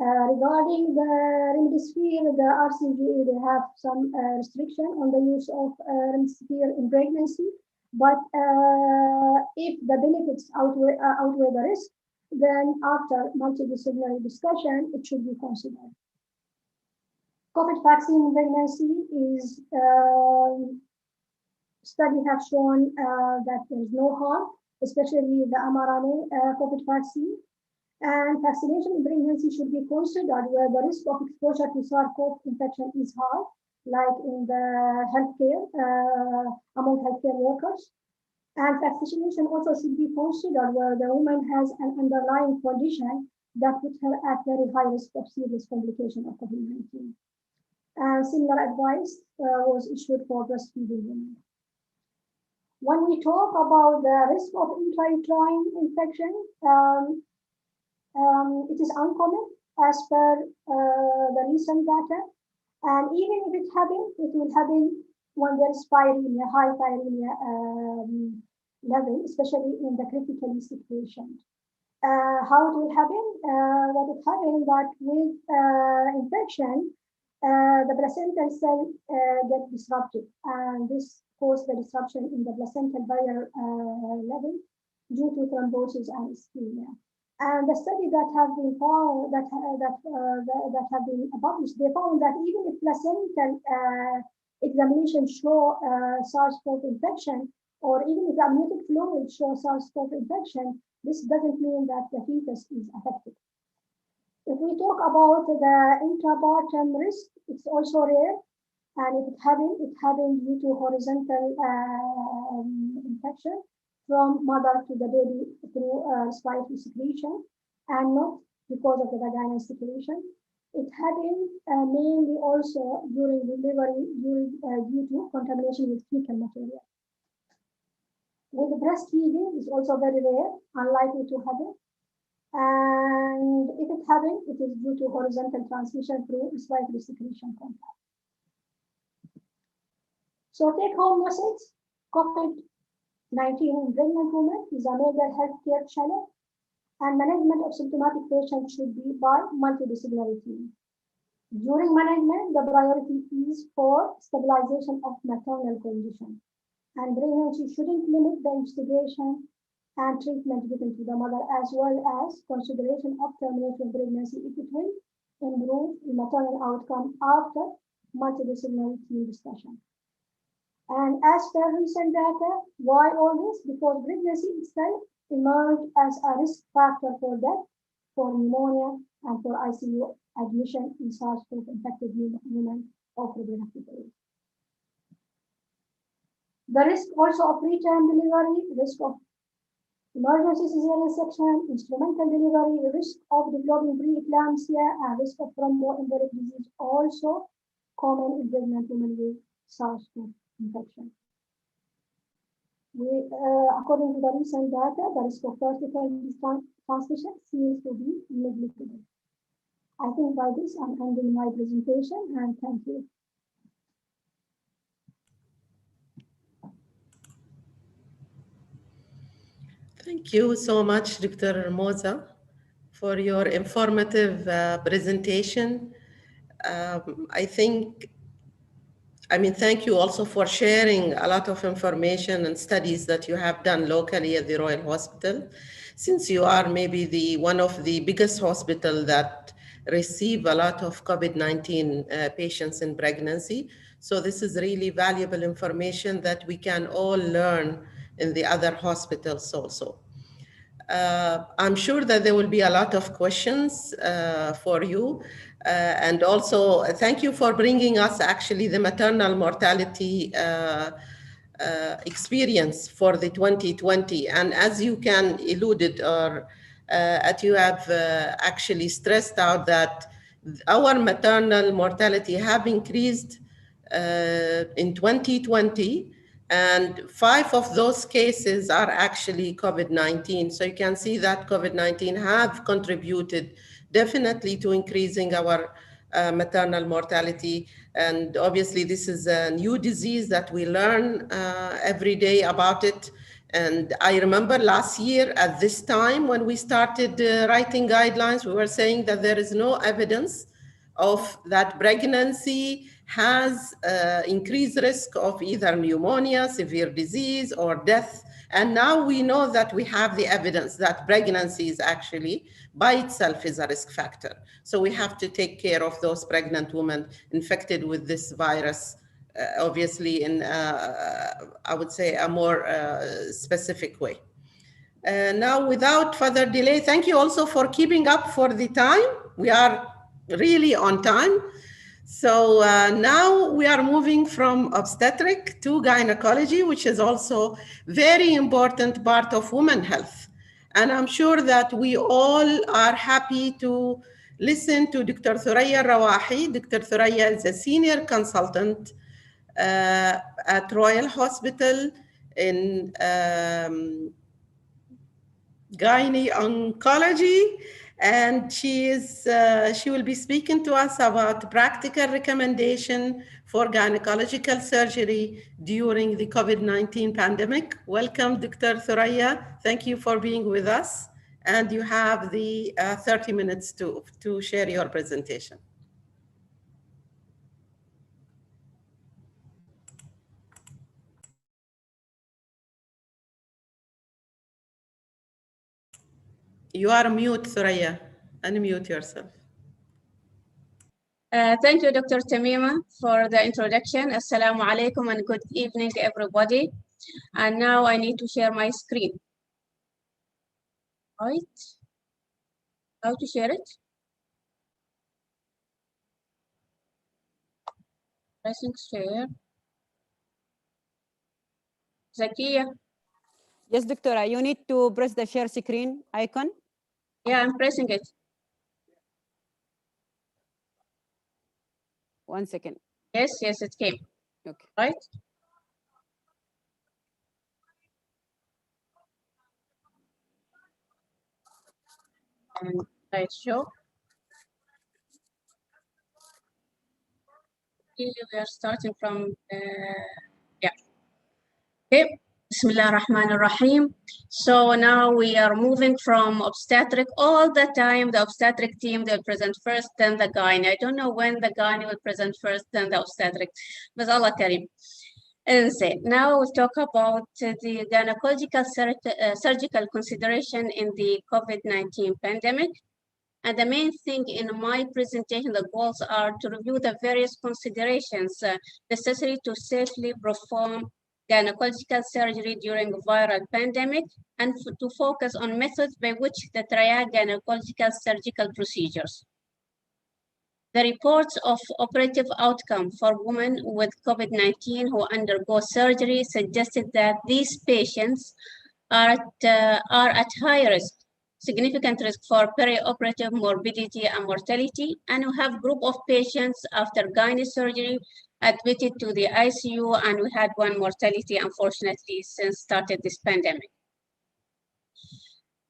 Regarding the remdesivir, the RCGA, they have some restriction on the use of remdesivir in pregnancy, but if the benefits outweigh the risk, then after multidisciplinary discussion, it should be considered. COVID vaccine in pregnancy is, study have shown that there is no harm, especially the mRNA COVID vaccine. And vaccination in pregnancy should be considered where the risk of exposure to SARS-CoV infection is high, like in the healthcare, among healthcare workers. And vaccination also should be considered where the woman has an underlying condition that puts her at very high risk of serious complication of COVID-19. And similar advice was issued for breastfeeding women. When we talk about the risk of intrauterine infection, it is uncommon as per the recent data, and even if it happens, it will happen when there is pyremia, high pyremia level, especially in the critically sick patient. How it will happen? What will happen that with infection, the placental cell get disrupted, and this causes the disruption in the placental barrier level due to thrombosis and ischemia. And the study that have been found that have been published, they found that even if placental examination show SARS-CoV infection, or even if the amniotic fluid shows SARS-CoV infection, this doesn't mean that the fetus is affected. If we talk about the intrapartum risk, it's also rare, and if it happens due to horizontal infection from mother to the baby through respiratory secretion, and not because of the vaginal secretion. It happens mainly also during delivery due to contamination with fecal material. With breastfeeding, it's also very rare, unlikely to happen. And if it happens, it is due to horizontal transmission through respiratory secretion contact. So take home message, COVID-19 in pregnant women is a major healthcare challenge, and management of symptomatic patients should be by multidisciplinary team. During management, the priority is for stabilization of maternal condition, and pregnancy shouldn't limit the investigation and treatment given to the mother, as well as consideration of termination pregnancy if it will improve the maternal outcome after multidisciplinary team discussion. And as per recent data, why all this? Because pregnancy itself emerged as a risk factor for death, for pneumonia, and for ICU admission in SARS-CoV infected women of reproductive age. The risk also of preterm delivery, risk of emergency cesarean section, instrumental delivery, risk of developing preeclampsia, and risk of thromboembolic disease also common in pregnant women with SARS-CoV infection. According to the recent data, the risk of vertical transmission seems to be negligible. I think by this I'm ending my presentation, and thank you. Thank you so much, Dr. Moza, for your informative presentation. Thank you also for sharing a lot of information and studies that you have done locally at the Royal Hospital, since you are maybe one of the biggest hospitals that receive a lot of COVID-19 patients in pregnancy. So this is really valuable information that we can all learn in the other hospitals also. I'm sure that there will be a lot of questions for you. And also, thank you for bringing us actually the maternal mortality experience for the 2020. And as you can alluded, or you have actually stressed out that our maternal mortality have increased in 2020, And 5 of those cases are actually COVID-19. So you can see that COVID-19 have contributed definitely to increasing our maternal mortality. And obviously this is a new disease that we learn every day about it. And I remember last year at this time when we started writing guidelines, we were saying that there is no evidence of that pregnancy has increased risk of either pneumonia, severe disease, or death. And now we know that we have the evidence that pregnancy is actually by itself is a risk factor. So we have to take care of those pregnant women infected with this virus, obviously in, I would say, a more specific way. Now, without further delay, thank you also for keeping up for the time. We are really on time. So now we are moving from obstetric to gynecology, which is also very important part of women health. And I'm sure that we all are happy to listen to Dr. Thuraya Rawahi. Dr. Thuraya is a senior consultant at Royal Hospital in gynae oncology, and she will be speaking to us about practical recommendation for gynecological surgery during the COVID-19 pandemic. Welcome, Dr. Thuraya. Thank you for being with us, and you have the 30 minutes to share your presentation. You are mute, Thuraya. Unmute yourself. Thank you, Dr. Tamima, for the introduction. Assalamu alaikum and good evening, everybody. And now I need to share my screen. Right? How to share it? Pressing share. Zakia? Yes, Doctora, you need to press the share screen icon. Yeah, I'm pressing it. 1 second. Yes, it came. Okay. Right? And right show. We are starting from, yeah. Okay. Bismillah ar-Rahman ar-Rahim. So now we are moving from obstetric all the time. The obstetric team, they'll present first, then the gynae. I don't know when the gynae will present first, then the obstetric. But Allah Karim. Now we'll talk about the gynecological surgical consideration in the COVID-19 pandemic. And the main thing in my presentation, the goals are to review the various considerations necessary to safely perform gynecological surgery during a viral pandemic, and to focus on methods by which the triage gynecological surgical procedures. The reports of operative outcome for women with COVID-19 who undergo surgery suggested that these patients are at high risk, significant risk for perioperative morbidity and mortality, and we have group of patients after gynae surgery admitted to the ICU, and we had one mortality, unfortunately, since started this pandemic.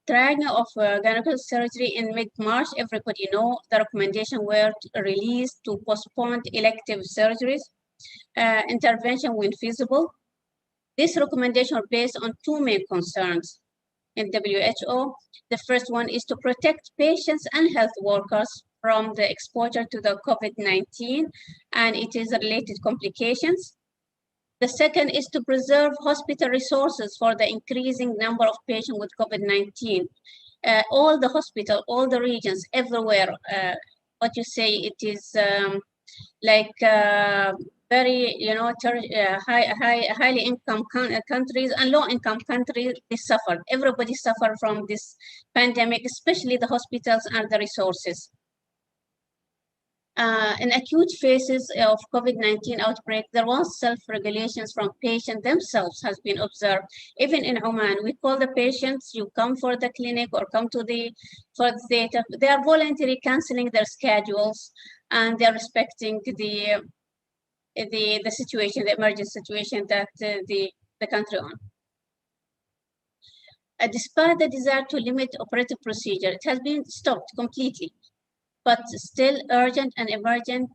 Triage of gynecological surgery in mid-March, everybody know the recommendation were released to postpone elective surgeries, intervention when feasible. This recommendation are based on two main concerns in WHO. The first one is to protect patients and health workers from the exposure to the COVID-19 and it is related complications. The second is to preserve hospital resources for the increasing number of patients with COVID-19. All the hospitals, all the regions, everywhere, what you say, it is very, highly income countries and low income countries, they suffered. Everybody suffered from this pandemic, especially the hospitals and the resources. In acute phases of COVID-19 outbreak, there was self-regulations from patients themselves has been observed. Even in Oman, we call the patients, you come for the clinic or come to for the theater. They are voluntarily canceling their schedules and they're respecting the the situation, the emergency situation that the country on. Despite the desire to limit operative procedure, it has been stopped completely, but still urgent and emergent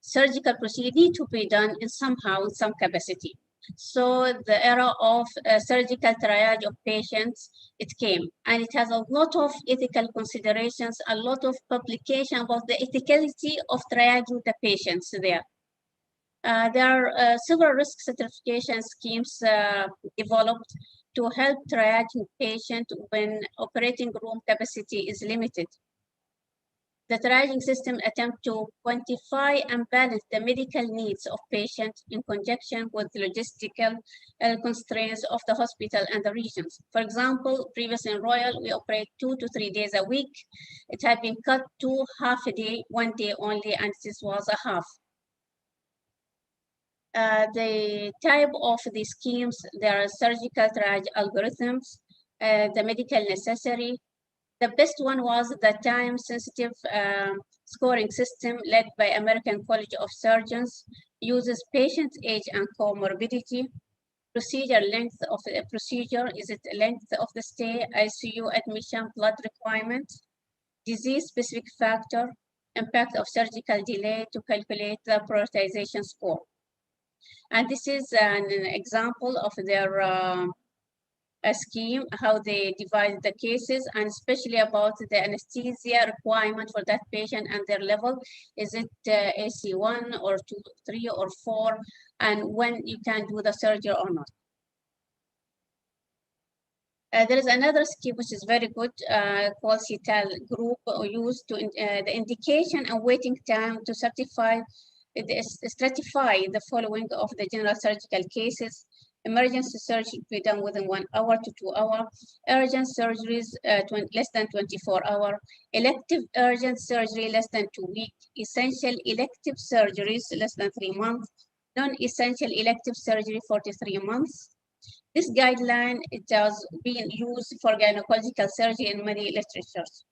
surgical procedure need to be done in somehow, in some capacity. So the era of surgical triage of patients, it came, and it has a lot of ethical considerations, a lot of publication about the ethicality of triaging the patients there. There are several risk stratification schemes developed to help triaging patients when operating room capacity is limited. The triaging system attempts to quantify and balance the medical needs of patients in conjunction with the logistical constraints of the hospital and the regions. For example, previously in Royal, we operate 2 to 3 days a week. It had been cut to half a day, 1 day only, and this was a half. The type of the schemes, there are surgical triage algorithms, the medical necessary. The best one was the time-sensitive scoring system led by American College of Surgeons, uses patient age and comorbidity, procedure length of the procedure, is it length of the stay, ICU admission, blood requirements, disease-specific factor, impact of surgical delay to calculate the prioritization score. And this is an example of their a scheme, how they divide the cases, and especially about the anesthesia requirement for that patient and their level. Is it AC1 or 2, 3 or 4, and when you can do the surgery or not. There is another scheme which is very good called CETAL group, used to the indication and waiting time to stratify the following of the general surgical cases. Emergency surgery to be done within 1 hour to 2 hours. Urgent surgeries less than 24 hours. Elective urgent surgery less than 2 weeks. Essential elective surgeries less than 3 months. Non-essential elective surgery 43 months. This guideline, it has been used for gynecological surgery in many literatures.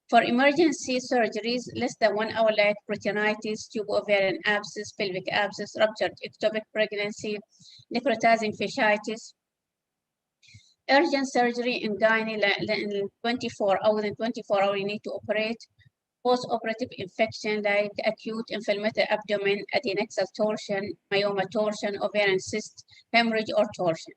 For emergency surgeries, less than 1 hour, like peritonitis, tube-ovarian abscess, pelvic abscess, ruptured ectopic pregnancy, necrotizing fasciitis. Urgent surgery in gynae in 24 hours, within 24 hours, you need to operate. Post-operative infection like acute inflammatory abdomen, adnexal torsion, myoma torsion, ovarian cyst, hemorrhage, or torsion.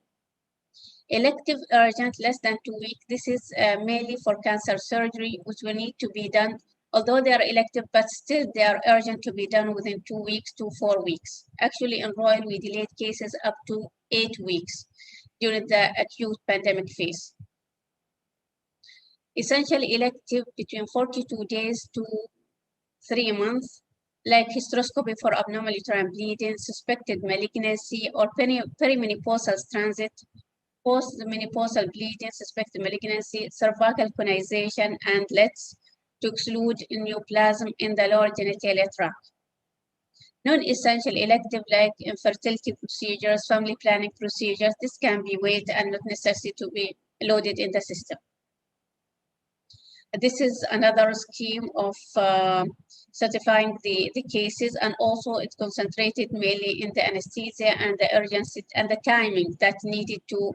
Elective urgent less than 2 weeks. This is mainly for cancer surgery, which will need to be done, although they are elective, but still they are urgent to be done within 2 weeks to 4 weeks. Actually, in Royal, we delayed cases up to 8 weeks during the acute pandemic phase. Essential elective between 42 days to 3 months, like hysteroscopy for abnormal uterine bleeding, suspected malignancy, or perimenopausal transit, post-menopausal bleeding, suspected malignancy, cervical conization, and LETs to exclude neoplasm in the lower genitalia tract. Non-essential elective like infertility procedures, family planning procedures, this can be waived and not necessary to be loaded in the system. This is another scheme of certifying the cases, and also it's concentrated mainly in the anesthesia and the urgency and the timing that needed to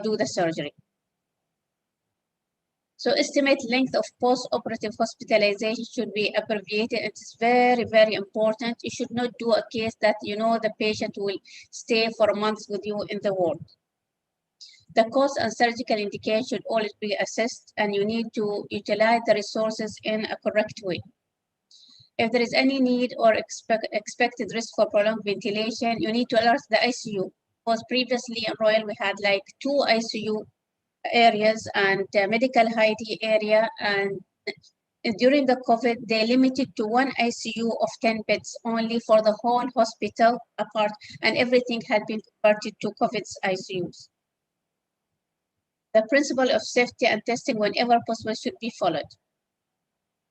do the surgery. So estimate length of post-operative hospitalization should be abbreviated. It is very, very important. You should not do a case that you know the patient will stay for months with you in the ward. The cost and surgical indication should always be assessed, and you need to utilize the resources in a correct way. If there is any need or expected risk for prolonged ventilation, you need to alert the ICU. Because previously in Royal, we had like 2 ICU areas and medical hygiene area, and during the COVID, they limited to 1 ICU of 10 beds only for the whole hospital apart, and everything had been converted to COVID's ICUs. The principle of safety and testing whenever possible should be followed.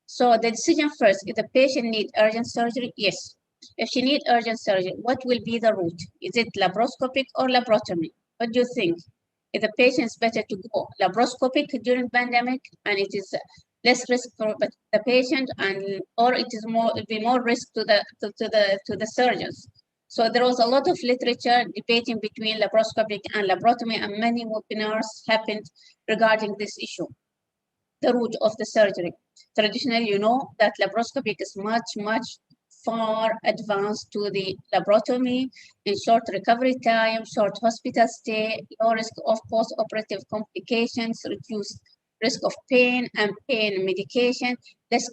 So the decision first, if the patient needs urgent surgery, yes. If she needs urgent surgery, what will be the route? Is it laparoscopic or laparotomy? What do you think? If the patient is better to go laparoscopic during pandemic, and it is less risk for the patient, and or it will be more risk to the surgeons. So there was a lot of literature debating between laparoscopic and laparotomy, and many webinars happened regarding this issue, the route of the surgery. Traditionally, you know that laparoscopic is much far advanced to the laparotomy, in short recovery time, short hospital stay, low risk of post-operative complications, reduced risk of pain and pain medication, less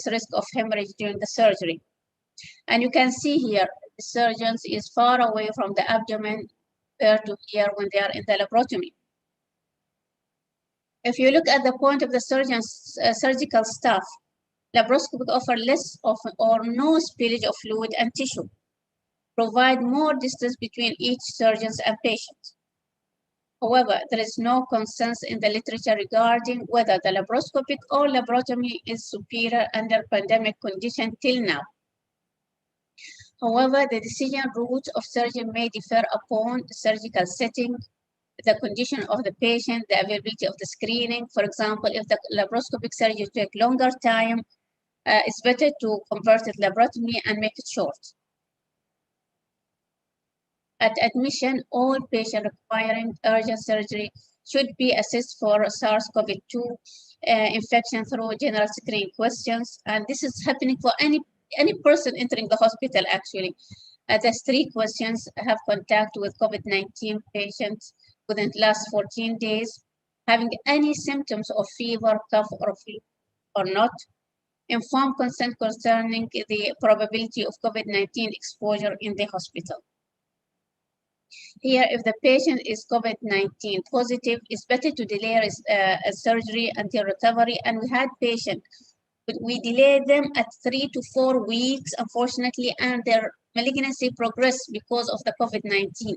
risk of hemorrhage during the surgery. And you can see here, the surgeons is far away from the abdomen compared to here when they are in the laparotomy. If you look at the point of the surgeon's surgical staff, laparoscopic offer less of or no spillage of fluid and tissue, provide more distance between each surgeon and patient. However, there is no consensus in the literature regarding whether the laparoscopic or laparotomy is superior under pandemic conditions till now. However, the decision route of surgeon may differ upon the surgical setting, the condition of the patient, the availability of the screening. For example, if the laparoscopic surgery takes longer time, it's better to convert it laparotomy and make it short. At admission, all patients requiring urgent surgery should be assessed for SARS-CoV-2 infection through general screening questions. And this is happening for any person entering the hospital, actually. There's 3 questions: have contact with COVID-19 patients within the last 14 days, having any symptoms of fever, cough, or flu or not, informed consent concerning the probability of COVID-19 exposure in the hospital. Here, if the patient is COVID-19 positive, it's better to delay a surgery until recovery. And we had patients, but we delayed them at 3 to 4 weeks, unfortunately, and their malignancy progressed because of the COVID-19.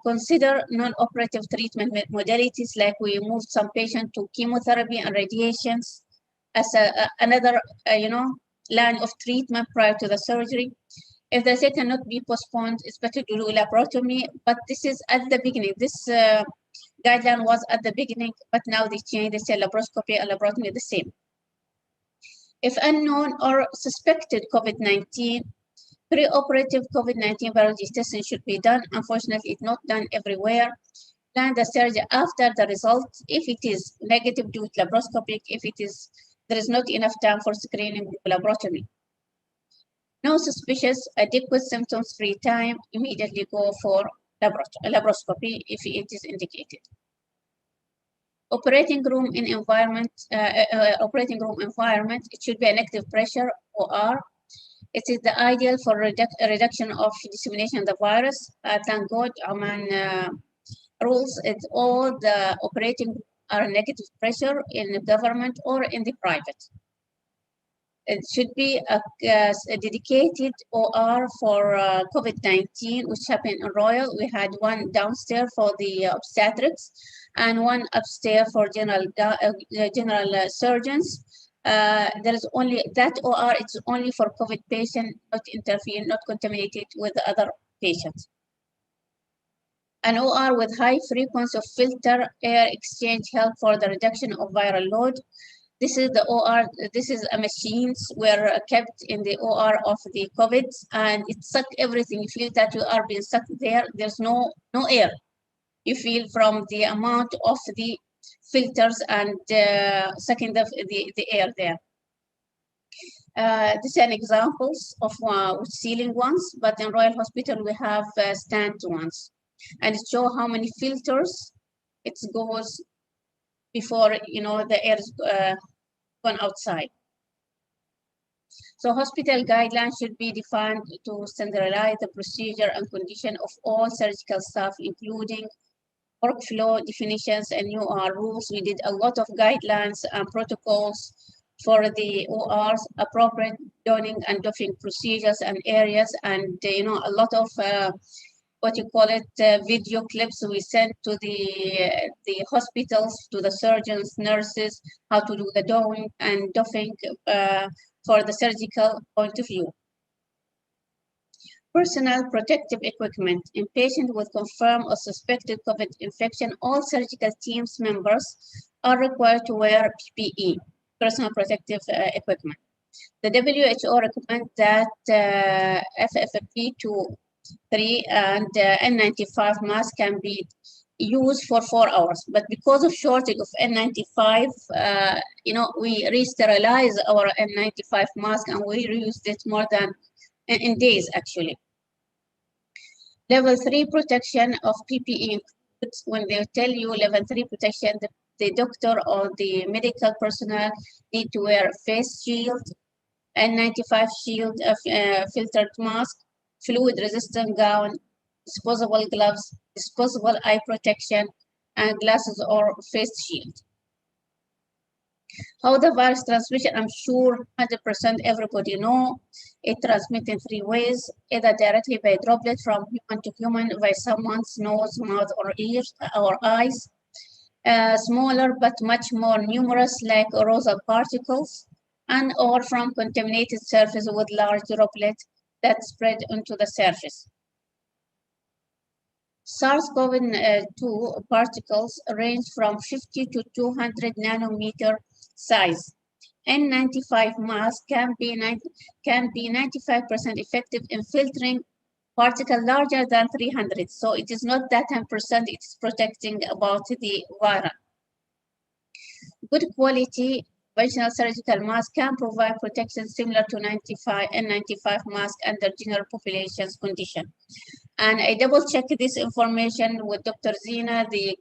Consider non-operative treatment modalities, like we moved some patients to chemotherapy and radiations as another line of treatment prior to the surgery. If the surgery cannot be postponed, it's better to do laparotomy, but this is at the beginning. This guideline was at the beginning, but now they changed. They say laparoscopy and laparotomy are the same. If unknown or suspected COVID-19, pre-operative COVID-19 virology testing should be done. Unfortunately, it's not done everywhere. Plan the surgery after the result. If it is negative, do it laparoscopic. If there is not enough time for screening, laparotomy. No suspicious, adequate symptoms-free time, immediately go for laparoscopy if it is indicated. Operating room environment, it should be an active pressure, OR. It is the ideal for reduction of dissemination of the virus. Thank God, Oman rules, all the operating are negative pressure in the government or in the private. It should be a dedicated OR for COVID-19, which happened in Royal. We had one downstairs for the obstetrics and one upstairs for general surgeons. There is only that OR, it's only for COVID patient, not interfere, not contaminated with the other patients. An OR with high frequency of filter air exchange help for the reduction of viral load. This is the OR, this is a machines were kept in the OR of the COVID, and it sucked everything. You feel that you are being sucked there. There's no air. You feel from the amount of the filters and sucking the air there. These are examples of ceiling ones, but in Royal Hospital we have stand ones. And it shows how many filters it goes before the air is gone outside. So hospital guidelines should be defined to standardize the procedure and condition of all surgical staff, including workflow definitions and UR rules. We did a lot of guidelines and protocols for the ORs, appropriate donning and doffing procedures and areas, and a lot of video clips we sent to the hospitals, to the surgeons, nurses, how to do the donning and doffing for the surgical point of view. Personal protective equipment. In patients with confirmed or suspected COVID infection, all surgical teams members are required to wear PPE, personal protective equipment. The WHO recommends that FFP2/3 and N95 masks can be used for 4 hours, but because of shortage of N95, we re-sterilize our N95 mask and we reused it more than in days actually. Level 3 protection of PPE includes, when they tell you level 3 protection, the doctor or the medical personnel need to wear a face shield, N95 shield, filtered mask, fluid-resistant gown, disposable gloves, disposable eye protection, and glasses or face shield. How the virus transmission, I'm sure 100% everybody know, it transmits in 3 ways, either directly by droplet from human to human, by someone's nose, mouth, or ears, or eyes, smaller but much more numerous like aerosol particles, and or from contaminated surface with large droplets that spread onto the surface. SARS-CoV-2 particles range from 50 to 200 nanometer size. N95 mask can be 95% effective in filtering particles larger than 300. So it is not that 10%, it's protecting about the virus. Good quality conventional surgical mask can provide protection similar to N95 mask under general population's condition. And I double checked this information with Dr. Zina, the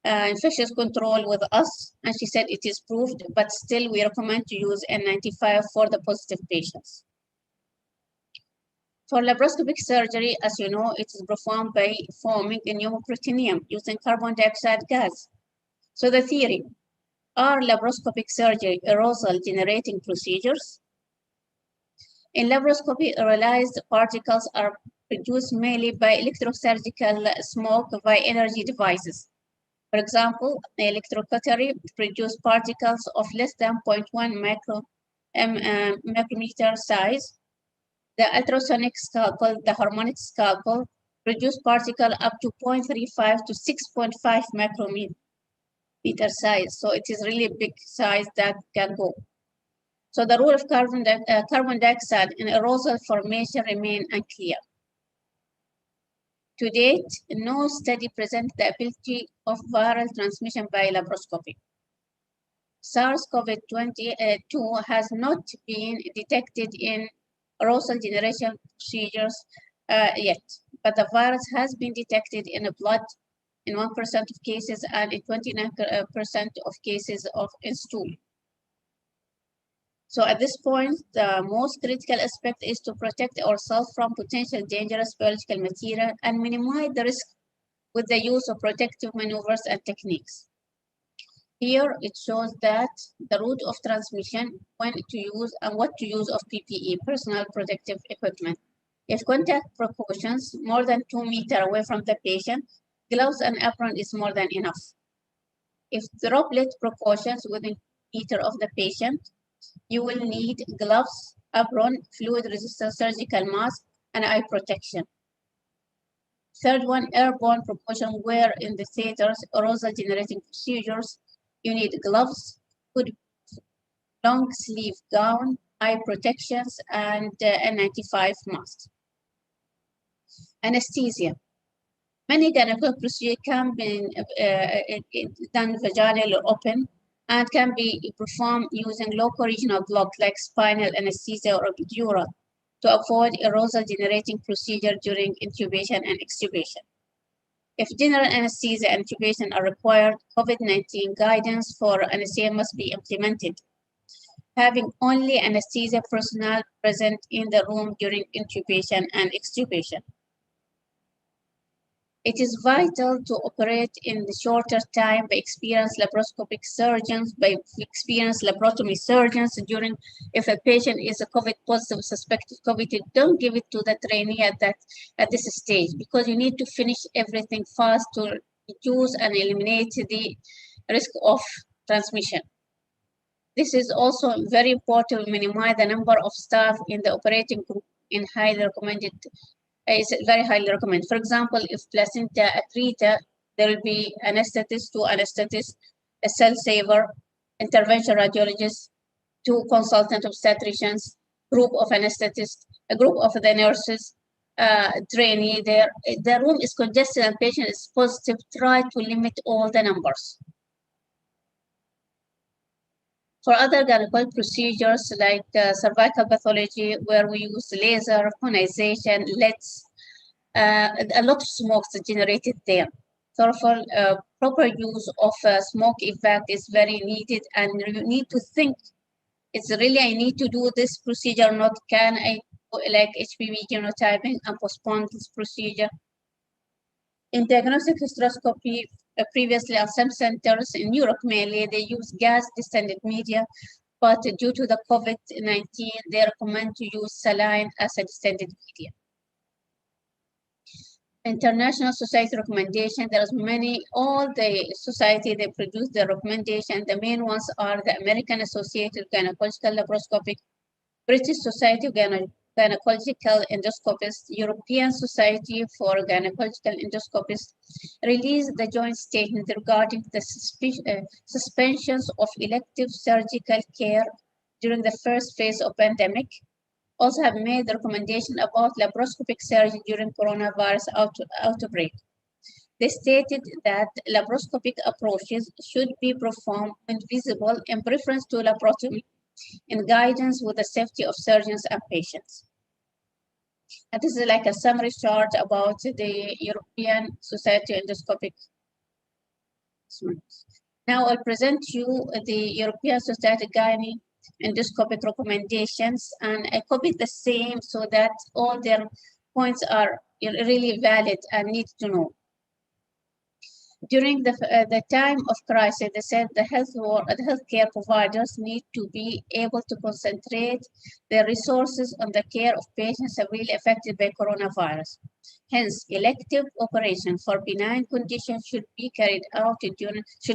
infectious control with us, and she said it is proved, but still we recommend to use N95 for the positive patients. For laparoscopic surgery, as you know, it is performed by forming a pneumoperitoneum using carbon dioxide gas. So the theory, are laparoscopic surgery aerosol generating procedures? In laparoscopy, aerolized particles are produced mainly by electrosurgical smoke via energy devices. For example, the electrocautery produces particles of less than 0.1 micrometer size. The ultrasonic scalpel, the harmonic scalpel, produce particles up to 0.35 to 6.5 micrometer size. So it is really a big size that can go. So the role of carbon dioxide in aerosol formation remain unclear. To date, no study presents the ability of viral transmission by laparoscopy. SARS-CoV-2 has not been detected in aerosol generation procedures yet, but the virus has been detected in the blood in 1% of cases and in 29% of cases in stool. So at this point, the most critical aspect is to protect ourselves from potential dangerous biological material and minimize the risk with the use of protective maneuvers and techniques. Here it shows that the route of transmission, when to use and what to use of PPE, personal protective equipment. If contact precautions more than 2 meters away from the patient, gloves and apron is more than enough. If droplet precautions within 1 meter of the patient, you will need gloves, apron, fluid-resistant surgical mask, and eye protection. Third one, airborne precaution where in the theaters, aerosol generating procedures, you need gloves, good long sleeve gown, eye protections, and N95 masks. Anesthesia. Many gynecological procedures can be done vaginal or open and can be performed using local regional block like spinal anesthesia or epidural to avoid aerosol generating procedure during intubation and extubation. If general anesthesia and intubation are required, COVID-19 guidance for anesthesia must be implemented. Having only anesthesia personnel present in the room during intubation and extubation. It is vital to operate in the shorter time by experienced laparoscopic surgeons, by experienced laparotomy surgeons during, if a patient is a COVID positive, suspected COVID, don't give it to the trainee at this stage, because you need to finish everything fast to reduce and eliminate the risk of transmission. This is also very important to minimize the number of staff in the operating group in highly recommended. Is very highly recommended. For example, if placenta atreta, there will be anesthetist, 2 anesthetists, a cell saver, intervention radiologist, 2 consultant obstetricians, group of anesthetists, a group of the nurses, trainee there. The room is congested and patient is positive. Try to limit all the numbers. For other gynecological procedures like cervical pathology, where we use laser, conization, LEDs, a lot of smoke is generated there. Therefore, proper use of smoke evac is very needed, and you need to think, it's really, I need to do this procedure, not can I, like HPV genotyping, and postpone this procedure. In diagnostic hysteroscopy, previously at some centers in Europe mainly, they use gas-distended media, but due to the COVID-19, they recommend to use saline as a distended media. International society recommendation, there's many, all the society, they produce the recommendation. The main ones are the American Associated Gynecological Laparoscopic, British Society of Gynecological Endoscopists, European Society for Gynecological Endoscopists released the joint statement regarding the suspensions of elective surgical care during the first phase of pandemic. Also have made the recommendation about laparoscopic surgery during coronavirus outbreak. They stated that laparoscopic approaches should be performed when visible, in preference to laparotomy, in guidance with the safety of surgeons and patients. And this is like a summary chart about the European Society of Endoscopic. Now I'll present you the European Society Gynae endoscopic recommendations, and I copied the same so that all their points are really valid and need to know. During the time of crisis, they said the healthcare providers need to be able to concentrate their resources on the care of patients severely affected by coronavirus. Hence, elective operations for benign conditions should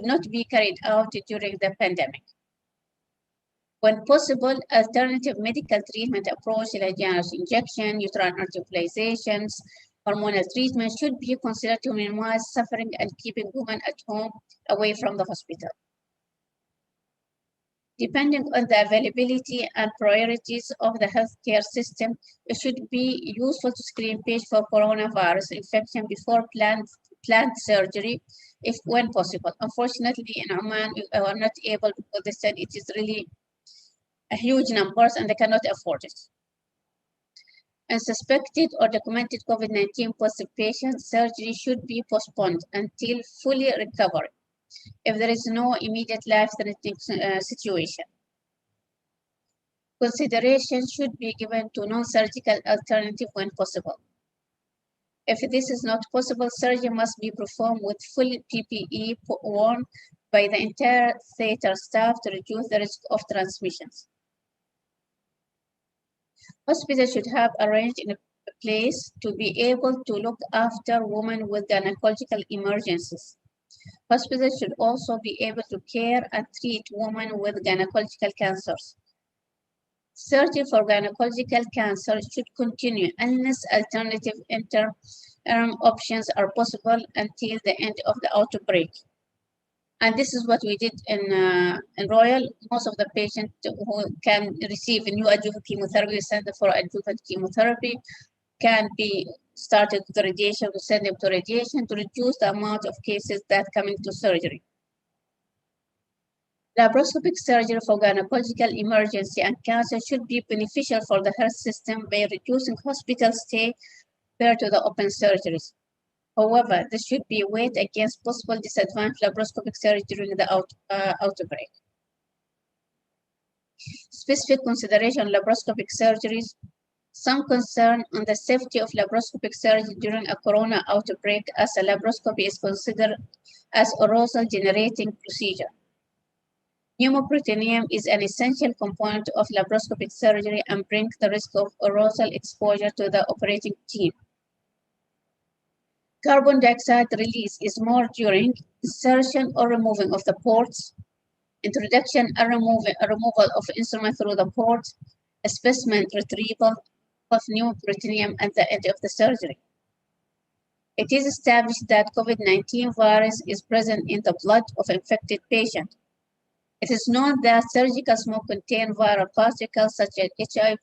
not be carried out during the pandemic. When possible, alternative medical treatment approach like injection, uterine artificializations, hormonal treatment should be considered to minimize suffering and keeping women at home away from the hospital. Depending on the availability and priorities of the healthcare system, it should be useful to screen patients for coronavirus infection before planned surgery, when possible. Unfortunately, in Oman, we are not able, because they said it is really a huge numbers and they cannot afford it. And suspected or documented COVID-19 positive patients, surgery should be postponed until fully recovered if there is no immediate life-threatening situation. Consideration should be given to non-surgical alternative when possible. If this is not possible, surgery must be performed with full PPE worn by the entire theater staff to reduce the risk of transmissions. Hospitals should have arranged in a place to be able to look after women with gynecological emergencies. Hospitals should also be able to care and treat women with gynecological cancers. Surgery for gynecological cancer should continue unless alternative interim options are possible until the end of the outbreak. And this is what we did in Royal. Most of the patients who can receive a new adjuvant chemotherapy center for adjuvant chemotherapy can be started with radiation, to send them to radiation to reduce the amount of cases that come into surgery. Laparoscopic surgery for gynecological emergency and cancer should be beneficial for the health system by reducing hospital stay compared to the open surgeries. However, this should be weighed against possible disadvantage of laparoscopic surgery during the outbreak. Specific consideration of laparoscopic surgeries. Some concern on the safety of laparoscopic surgery during a corona outbreak, as a laparoscopy is considered as aerosol generating procedure. Pneumoperitoneum is an essential component of laparoscopic surgery and brings the risk of aerosol exposure to the operating team. Carbon dioxide release is more during insertion or removing of the ports, introduction and removal of instrument through the port, a specimen retrieval of pneumoperitoneum at the end of the surgery. It is established that COVID-19 virus is present in the blood of infected patients. It is known that surgical smoke contains viral particles such as HIV,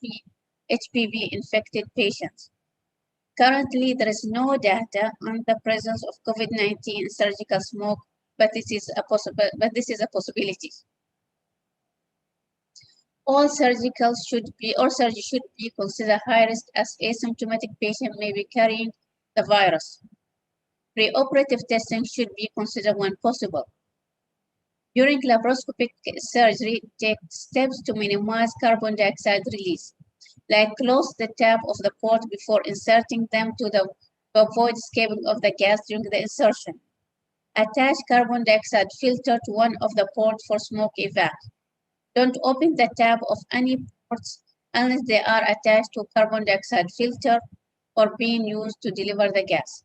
HPV-infected patients. Currently, there is no data on the presence of COVID-19 in surgical smoke, but this is a possibility. All surgery should be considered high risk as asymptomatic patient may be carrying the virus. Preoperative testing should be considered when possible. During laparoscopic surgery, take steps to minimize carbon dioxide release, like close the tab of the port before inserting them to avoid escaping of the gas during the insertion. Attach carbon dioxide filter to one of the ports for smoke evac. Don't open the tab of any ports unless they are attached to carbon dioxide filter or being used to deliver the gas.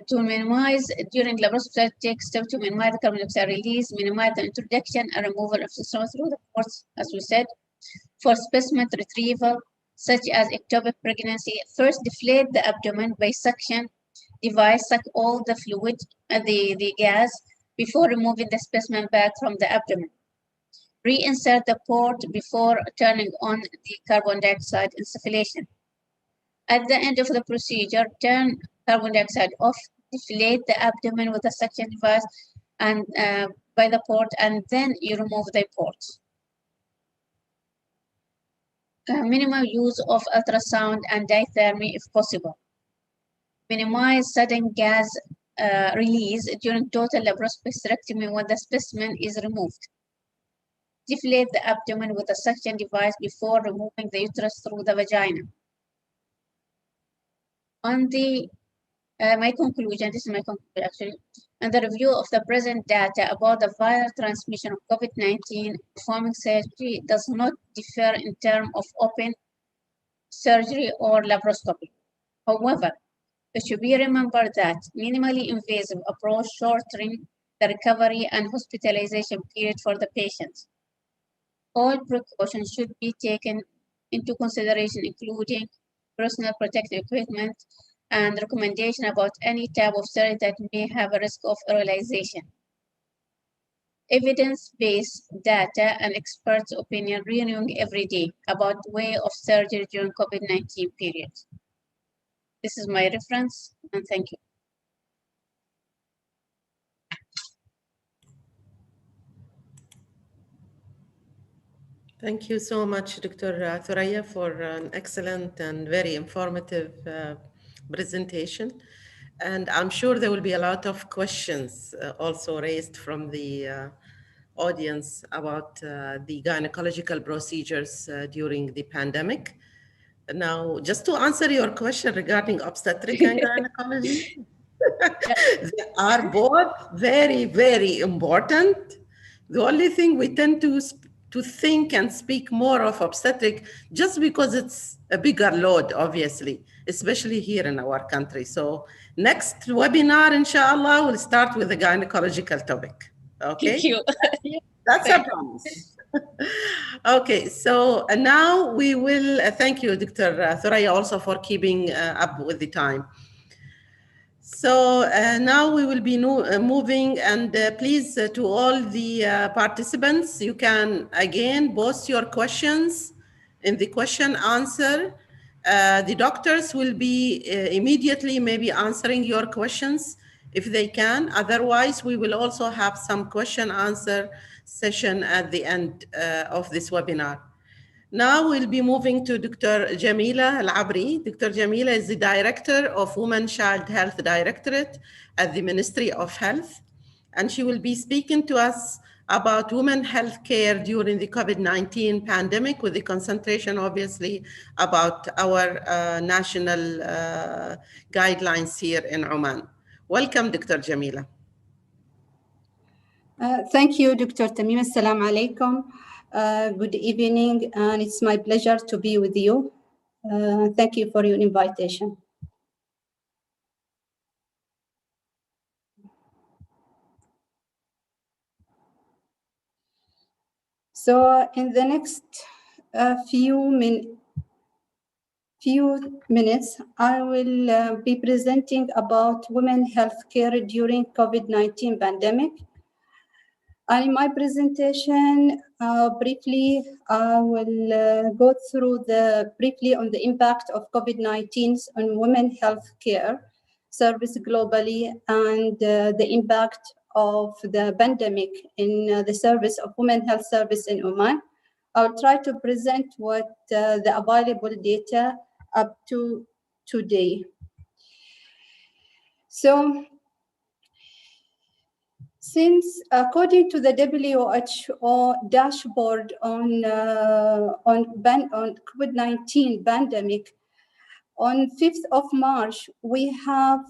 To minimize, during laparoscopy, take steps to minimize the carbon dioxide release, minimize the introduction and removal of steroids through the ports, as we said. For specimen retrieval, such as ectopic pregnancy, first deflate the abdomen by suction device, suck all the fluid, the gas, before removing the specimen back from the abdomen. Reinsert the port before turning on the carbon dioxide insufflation. At the end of the procedure, turn carbon dioxide off, deflate the abdomen with a suction device and by the port, and then you remove the ports. Minimum use of ultrasound and diathermy if possible. Minimize sudden gas release during total laparoscopic hysterectomy when the specimen is removed. Deflate the abdomen with a suction device before removing the uterus through the vagina. On the my conclusion, this is my conclusion actually, and the review of the present data about the viral transmission of COVID-19, performing surgery does not differ in terms of open surgery or laparoscopy. However, it should be remembered that minimally invasive approach shortening the recovery and hospitalization period for the patients. All precautions should be taken into consideration, including personal protective equipment and recommendation about any type of surgery that may have a risk of sterilization. Evidence-based data and experts' opinion renewing every day about the way of surgery during COVID-19 period. This is my reference, and thank you. Thank you so much, Dr. Thuraya, for an excellent and very informative presentation. And I'm sure there will be a lot of questions also raised from the audience about the gynecological procedures during the pandemic. Now, just to answer your question regarding obstetric and gynecology, they are both very, very important. The only thing we tend to think and speak more of obstetric just because it's a bigger load, obviously, especially here in our country. So next webinar, inshallah, we'll start with the gynecological topic. Okay? Thank you. That's a promise. Okay, so now we will, thank you, Dr. Thuraya, also for keeping up with the time. So now we will be moving, and please to all the participants, you can again post your questions in the question answer. The doctors will be immediately maybe answering your questions if they can. Otherwise, we will also have some question answer session at the end of this webinar. Now we'll be moving to Dr. Jamila Al-Abri. Dr. Jamila is the Director of Women-Child Health Directorate at the Ministry of Health, and she will be speaking to us about women health care during the COVID-19 pandemic, with the concentration, obviously, about our national guidelines here in Oman. Welcome, Dr. Jamila. Thank you, Dr. Tamim. Assalamu alaikum. Good evening, and it's my pleasure to be with you. Thank you for your invitation. So in the next few few minutes, I will be presenting about women health care during COVID-19 pandemic. And in my presentation, briefly, I will go through briefly on the impact of COVID-19 on women health care service globally and the impact of the pandemic in the service of women health service in Oman. I'll try to present what the available data up to today. So, since according to the WHO dashboard on COVID-19 pandemic, on 5th of March, we have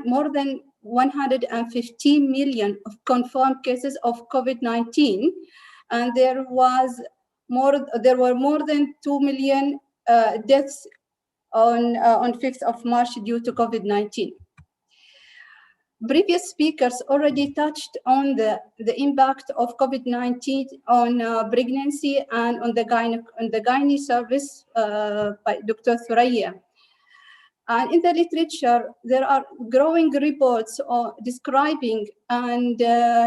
more than 115 million of confirmed cases of COVID-19, and there were more than 2 million deaths on 5th of March due to COVID-19. Previous speakers already touched on the impact of COVID-19 on pregnancy and on the gynae service by Dr. Thuraya. And in the literature, there are growing reports describing and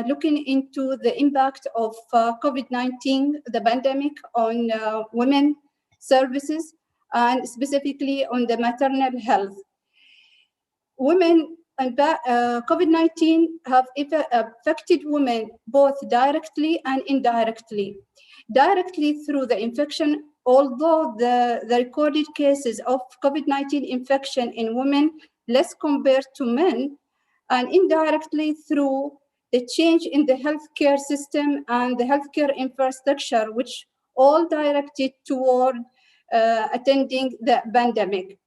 looking into the impact of COVID-19, the pandemic, on women services and specifically on the maternal health. Women and COVID-19 have affected women both directly and indirectly. Directly through the infection, although the recorded cases of COVID-19 infection in women less compared to men, and indirectly through the change in the healthcare system and the healthcare infrastructure, which all directed toward attending the pandemic.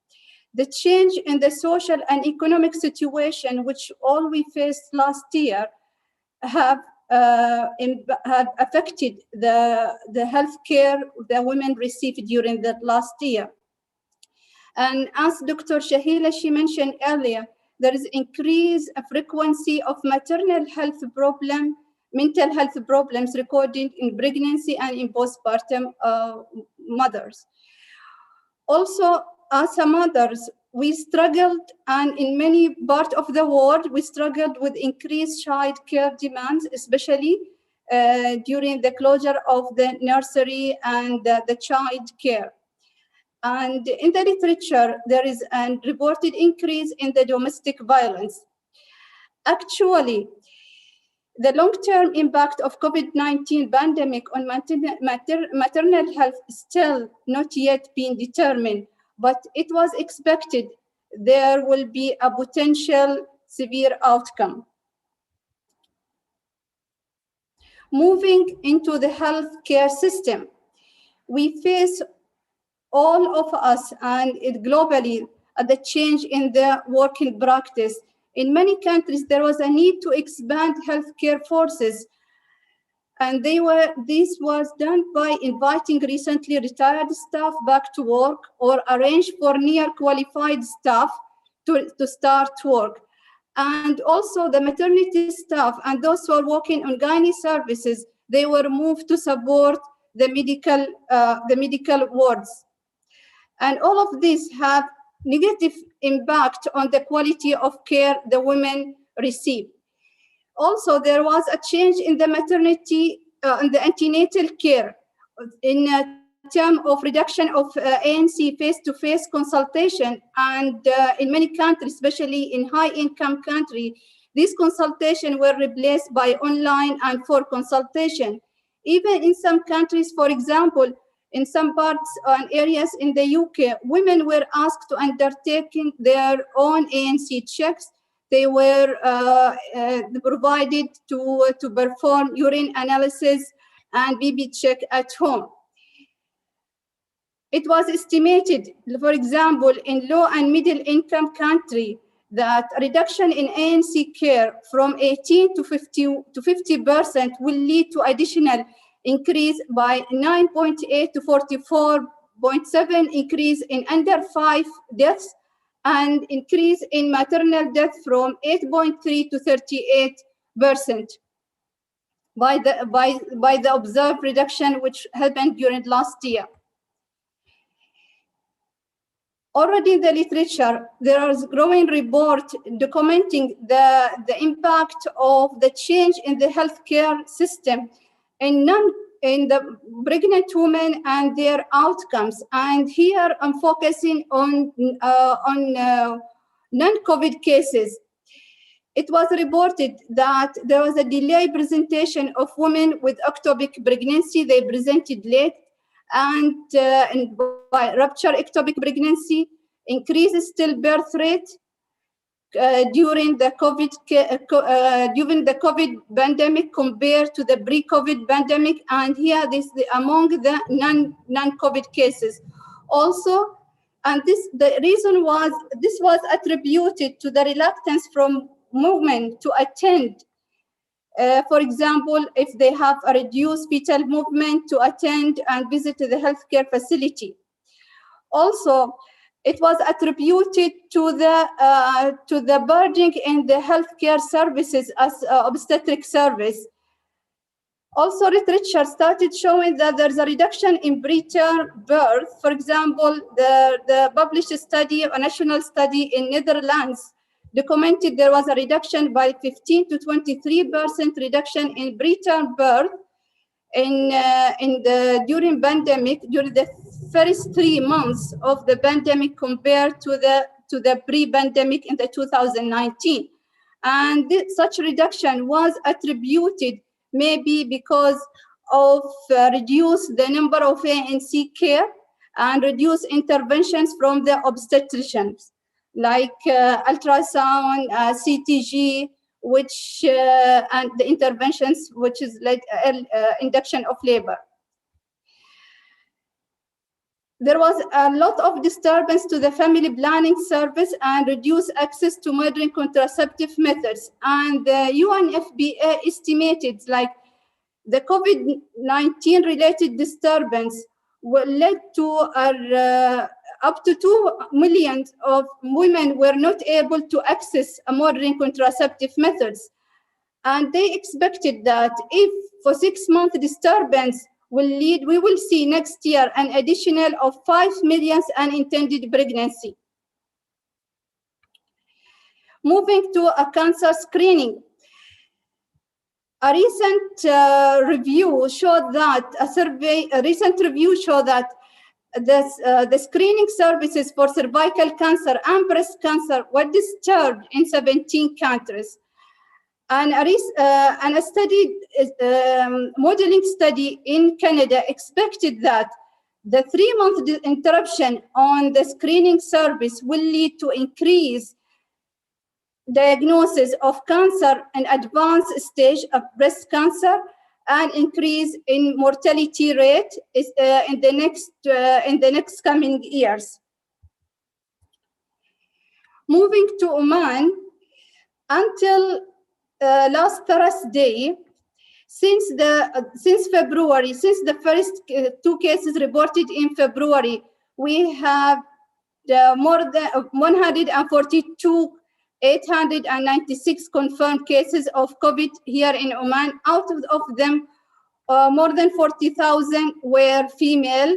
The change in the social and economic situation, which all we faced last year, have affected the healthcare the women received during that last year. And as Dr. Shahila, she mentioned earlier, there is increased frequency of maternal health problem, mental health problems recorded in pregnancy and in postpartum mothers. Also, as mothers, we struggled, and in many parts of the world, we struggled with increased child care demands, especially during the closure of the nursery and the child care. And in the literature, there is a reported increase in the domestic violence. Actually, the long-term impact of COVID-19 pandemic on maternal health is still not yet been determined, but it was expected there will be a potential severe outcome. Moving into the healthcare system, we face all of us and globally the change in the working practice. In many countries, there was a need to expand healthcare forces, and this was done by inviting recently retired staff back to work or arrange for near qualified staff to start work. And also the maternity staff and those who are working on gynae services, they were moved to support the medical wards. And all of these have negative impact on the quality of care the women receive. Also, there was a change in the maternity and the antenatal care in terms of reduction of ANC face-to-face consultation. And in many countries, especially in high-income countries, these consultations were replaced by online and phone consultation. Even in some countries, for example, in some parts and areas in the UK, women were asked to undertake their own ANC checks. They were provided to perform urine analysis and BB check at home. It was estimated, for example, in low and middle income countries, that a reduction in ANC care from 18 to 50% will lead to additional increase by 9.8 to 44.7 increase in under 5 deaths, and increase in maternal death from 8.3 to 38% by the observed reduction which happened during last year. Already in the literature, there is growing report documenting the impact of the change in the healthcare system in the pregnant women and their outcomes. And here I'm focusing on non-COVID cases. It was reported that there was a delayed presentation of women with ectopic pregnancy. They presented late, and by rupture ectopic pregnancy, increases stillbirth rate during the COVID pandemic compared to the pre-COVID pandemic, and here this among the non-COVID cases. Also, and the reason was this was attributed to the reluctance from women to attend. For example, if they have a reduced fetal movement, to attend and visit the healthcare facility. Also, it was attributed to the burden in the healthcare services as obstetric service. Also, literature started showing that there's a reduction in preterm birth. For example, the published study, a national study in Netherlands, documented there was a reduction by 15 to 23% reduction in preterm birth during pandemic, during the first 3 months of the pandemic compared to the pre-pandemic in the 2019. And such reduction was attributed maybe because of reduce the number of ANC care and reduce interventions from the obstetricians, like ultrasound, CTG, which and the interventions, which is like induction of labor. There was a lot of disturbance to the family planning service and reduced access to modern contraceptive methods. And the UNFPA estimated like the COVID-19 related disturbance led to up to 2 million of women were not able to access a modern contraceptive methods. And they expected that if for 6 month disturbance we will see next year an additional of 5 million unintended pregnancy. Moving to a cancer screening. A recent review showed that a recent review showed that the screening services for cervical cancer and breast cancer were disturbed in 17 countries. And a study, modeling study in Canada expected that the 3-month interruption on the screening service will lead to increase diagnosis of cancer and advanced stage of breast cancer and increase in mortality rate in the next coming years. Moving to Oman, until last Thursday, since the first 2 cases reported in February, we have more than 142,896 confirmed cases of COVID here in Oman. Out of them, more than 40,000 were female.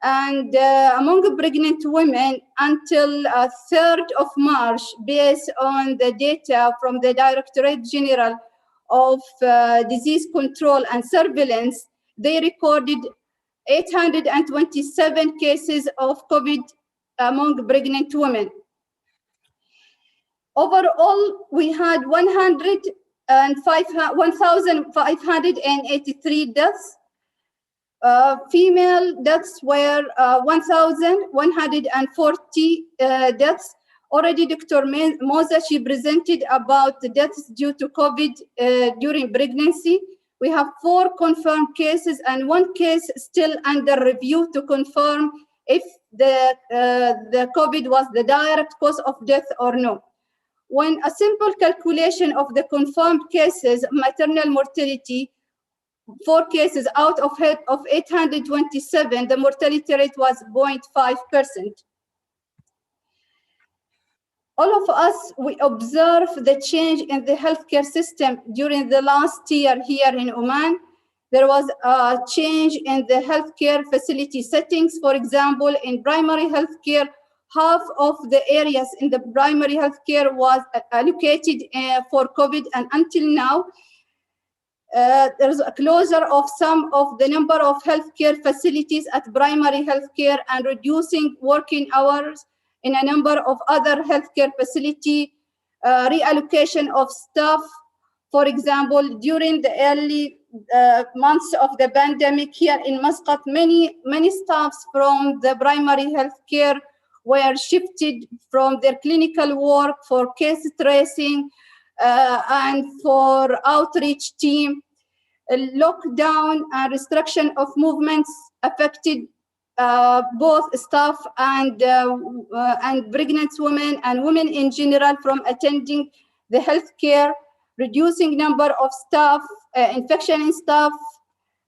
And among pregnant women, until 3rd of March, based on the data from the Directorate General of Disease Control and Surveillance, they recorded 827 cases of COVID among pregnant women. Overall, we had 1,583 deaths. Female deaths were 1,140 deaths. Already Dr. Moza, she presented about the deaths due to COVID during pregnancy. We have 4 confirmed cases and 1 case still under review to confirm if the COVID was the direct cause of death or no. When a simple calculation of the confirmed cases, maternal mortality, 4 cases out of 827, the mortality rate was 0.5%. All of us, we observe the change in the healthcare system during the last year here in Oman. There was a change in the healthcare facility settings. For example, in primary healthcare, half of the areas in the primary healthcare was allocated for COVID, and until now, there's a closure of some of the number of healthcare facilities at primary healthcare and reducing working hours in a number of other healthcare facility, reallocation of staff. For example, during the early months of the pandemic here in Muscat, many staffs from the primary healthcare were shifted from their clinical work for case tracing and for outreach team. Lockdown and restriction of movements affected both staff and pregnant women and women in general from attending the healthcare, reducing number of staff, infection in staff,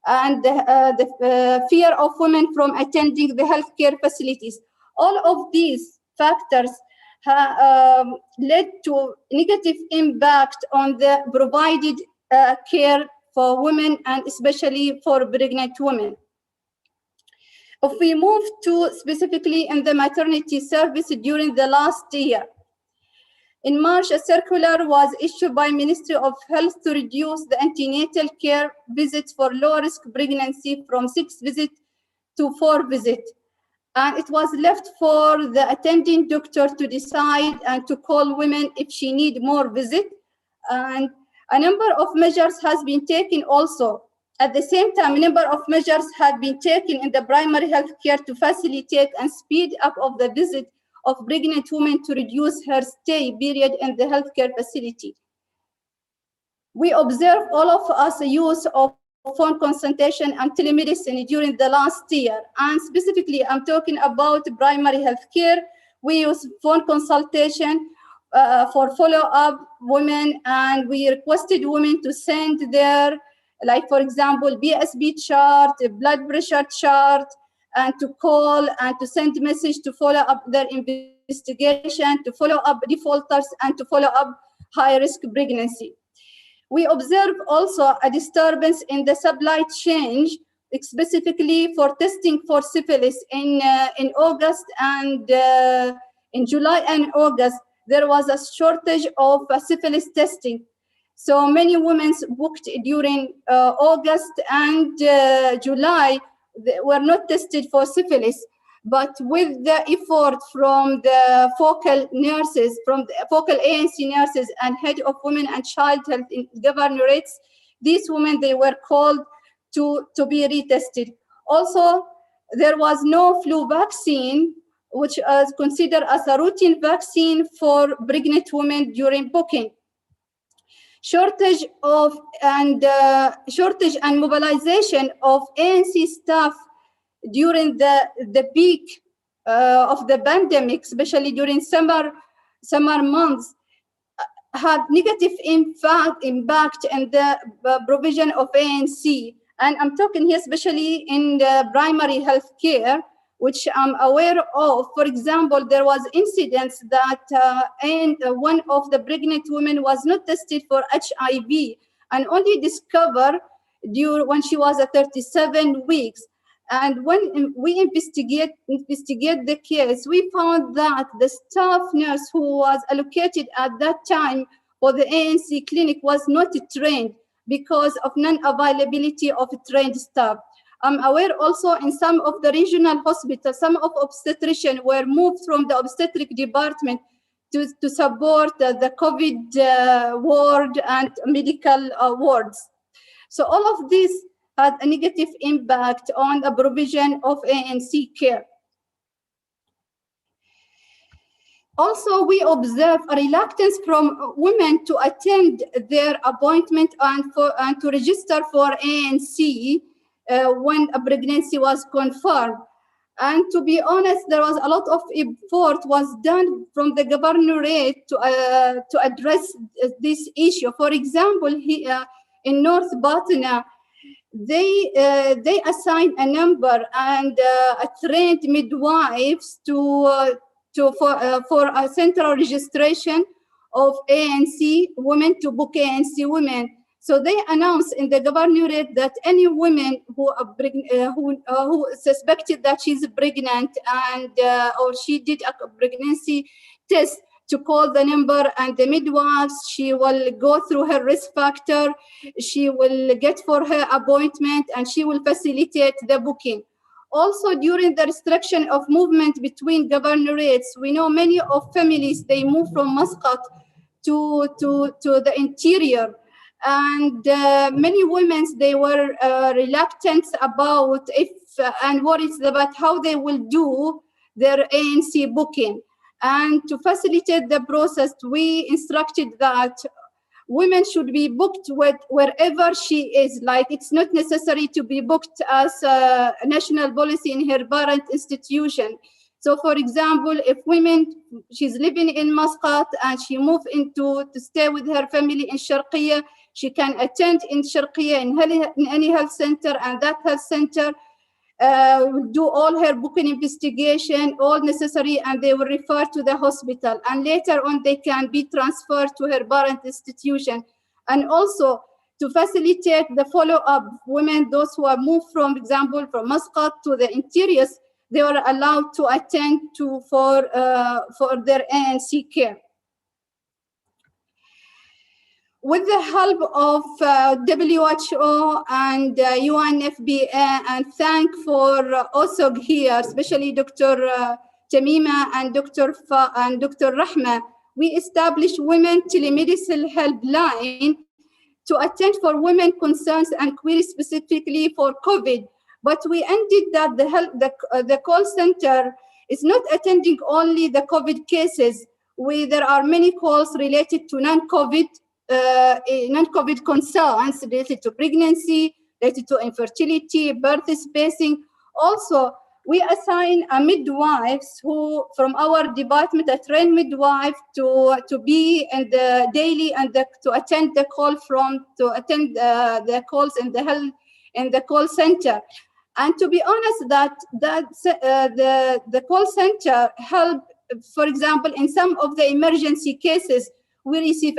and the fear of women from attending the healthcare facilities. All of these factors led to negative impact on the provided care for women and especially for pregnant women. If we move to specifically in the maternity service during the last year, in March, a circular was issued by Ministry of Health to reduce the antenatal care visits for low-risk pregnancy from 6 visits to 4 visits. And it was left for the attending doctor to decide and to call women if she need more visit. And a number of measures has been taken also. At the same time, a number of measures have been taken in the primary health care to facilitate and speed up of the visit of pregnant women to reduce her stay period in the healthcare facility. We observe all of us a use of phone consultation and telemedicine during the last year. And specifically, I'm talking about primary health care. We use phone consultation for follow-up women, and we requested women to send their, like for example, BSB chart, blood pressure chart, and to call and to send message to follow up their investigation, to follow up defaulters, and to follow up high-risk pregnancy. We observe also a disturbance in the supply chain, specifically for testing for syphilis in August and in July and August. There was a shortage of syphilis testing. So many women booked during August and July were not tested for syphilis. But with the effort from the focal nurses, from the focal ANC nurses and head of women and child health in governorates, these women, they were called to be retested. Also, there was no flu vaccine, which is considered as a routine vaccine for pregnant women during booking. Shortage and mobilization of ANC staff during the peak of the pandemic, especially during summer months, had negative impact in the provision of ANC. And I'm talking here especially in the primary health care, which I'm aware of. For example, there was incidents that one of the pregnant women was not tested for HIV and only discovered when she was at 37 weeks. And when we investigate the case, we found that the staff nurse who was allocated at that time for the ANC clinic was not trained because of non-availability of trained staff. I'm aware also in some of the regional hospitals, some of obstetricians were moved from the obstetric department to support the COVID ward and medical wards. So all of this had a negative impact on the provision of ANC care. Also, we observe a reluctance from women to attend their appointment and to register for ANC when a pregnancy was confirmed. And to be honest, there was a lot of effort was done from the governorate to address this issue. For example, in North Batna, they assign a number and a trained midwives for a central registration of ANC women to book ANC women. So they announced in the governorate that any woman who suspected that she's pregnant and or she did a pregnancy test, to call the number, and the midwives, she will go through her risk factor, she will get for her appointment, and she will facilitate the booking. Also, during the restriction of movement between governorates, we know many of families, they move from Muscat to the interior. And many women, they were reluctant about and worried about how they will do their ANC booking. And to facilitate the process, we instructed that women should be booked wherever she is. Like, it's not necessary to be booked as a national policy in her parent institution. So, for example, if she's living in Muscat and she moved to stay with her family in Sharqiya, she can attend in Sharqiya in any health center, and that health center will do all her booking investigation, all necessary, and they will refer to the hospital. And later on, they can be transferred to her parent institution. And also, to facilitate the follow-up, women, those who are moved, from example, from Muscat to the interiors, they were allowed to attend for their ANC care. With the help of WHO and UNFPA, and thank for OSOG here, especially Dr. Tamima and Dr. Rahma, we established Women Telemedicine Helpline to attend for women concerns and queries specifically for COVID. But we ended that the call center is not attending only the COVID cases. There are many calls related to non-COVID concerns related to pregnancy, related to infertility, birth spacing. Also, we assign a midwives who, from our department, a trained midwife to be in the daily and to attend the call the calls in the call center. And to be honest, the call center help. For example, in some of the emergency cases, we receive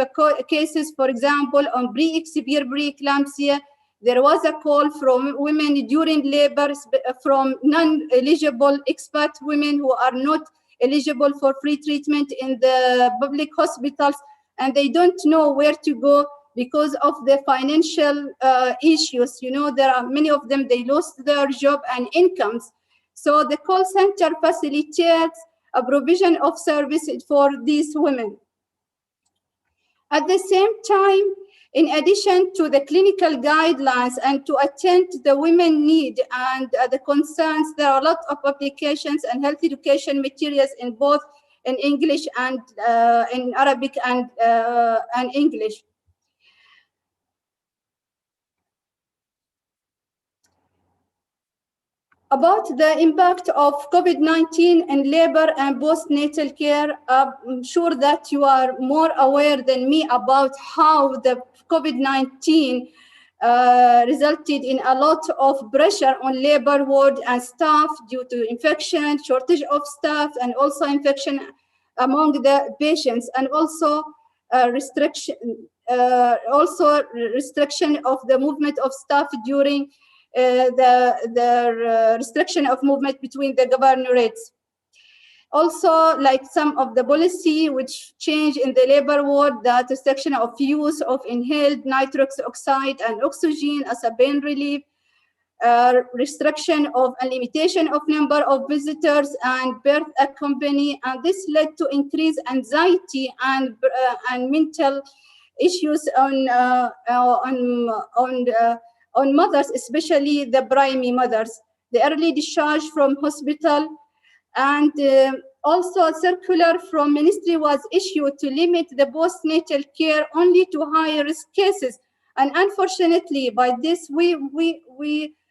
cases, for example, on severe preeclampsia. There was a call from women during labor, from non-eligible expat women who are not eligible for free treatment in the public hospitals, and they don't know where to go because of the financial issues. You know, there are many of them, they lost their job and incomes. So the call center facilitates a provision of services for these women. At the same time, in addition to the clinical guidelines and to attend to the women need and the concerns, there are a lot of publications and health education materials in both in English and in Arabic and English. About the impact of COVID-19 in labor and postnatal care, I'm sure that you are more aware than me about how the COVID-19 resulted in a lot of pressure on labor ward and staff due to infection, shortage of staff, and also infection among the patients, and also restriction of the movement of staff during the restriction of movement between the governorates. Also, like some of the policy which change in the labor ward, that restriction of use of inhaled nitrous oxide and oxygen as a pain relief, restriction of a limitation of number of visitors and birth accompany, and this led to increased anxiety and mental issues on mothers, especially the primary mothers. The early discharge from hospital, and also a circular from ministry was issued to limit the postnatal care only to high-risk cases. And unfortunately, by this, we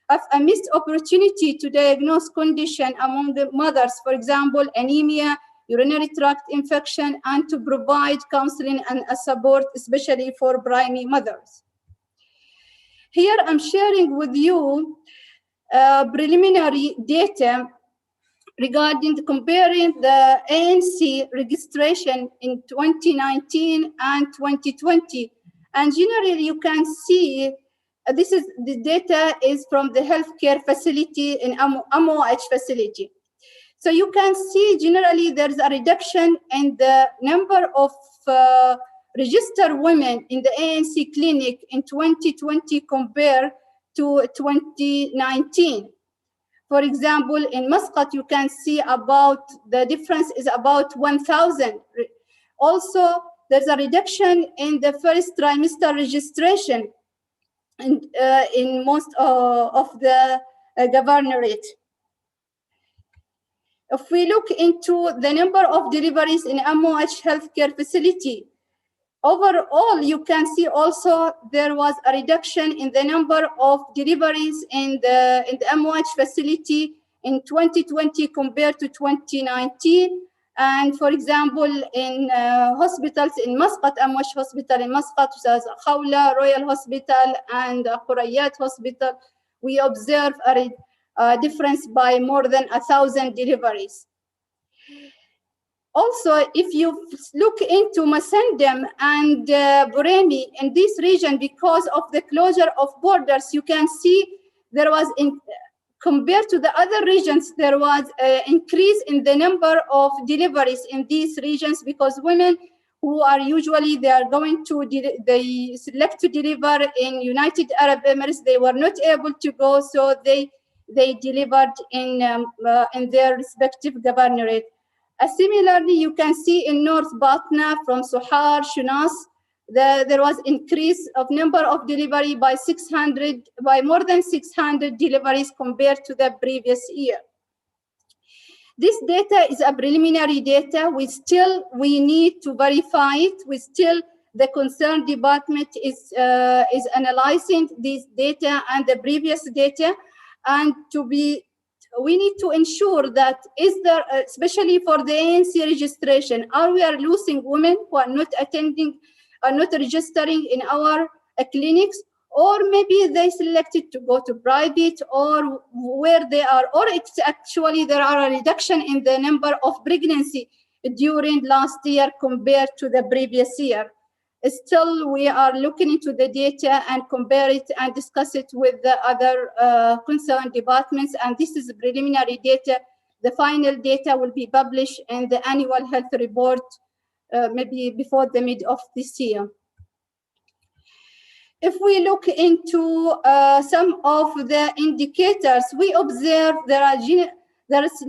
have a missed opportunity to diagnose condition among the mothers, for example, anemia, urinary tract infection, and to provide counseling and support, especially for primary mothers. Here I'm sharing with you preliminary data regarding comparing the ANC registration in 2019 and 2020. And generally, you can see the data is from the healthcare facility in MOH facility. So you can see generally there's a reduction in the number of registered women in the ANC clinic in 2020 compared to 2019. For example, in Muscat, you can see about the difference is about 1,000. Also, there's a reduction in the first trimester registration in most of the governorate. If we look into the number of deliveries in MOH healthcare facility, overall, you can see also there was a reduction in the number of deliveries in the MOH facility in 2020 compared to 2019. And for example, in hospitals in Muscat, MOH hospital in Muscat, such as Khawla Royal Hospital and Qurayat Hospital, we observe a difference by more than 1,000 deliveries. Also, if you look into Masandem and Buremi in this region, because of the closure of borders, you can see there was, compared to the other regions, there was an increase in the number of deliveries in these regions, because women who are usually, they are going to, they select to deliver in United Arab Emirates, they were not able to go, so they delivered in their respective governorate. Similarly, you can see in North Batna from Suhar, Shunas, there was increase of number of delivery by more than 600 deliveries compared to the previous year. This data is a preliminary data. We need to verify it. The concerned department is analyzing this data and the previous data, and we need to ensure that is there, especially for the ANC registration, are we losing women who are not attending, are not registering in our clinics, or maybe they selected to go to private, or where they are, or it's actually there are a reduction in the number of pregnancy during last year compared to the previous year. Still, we are looking into the data and compare it and discuss it with the other concerned departments. And this is preliminary data. The final data will be published in the annual health report, maybe before the mid of this year. If we look into some of the indicators, we observe there is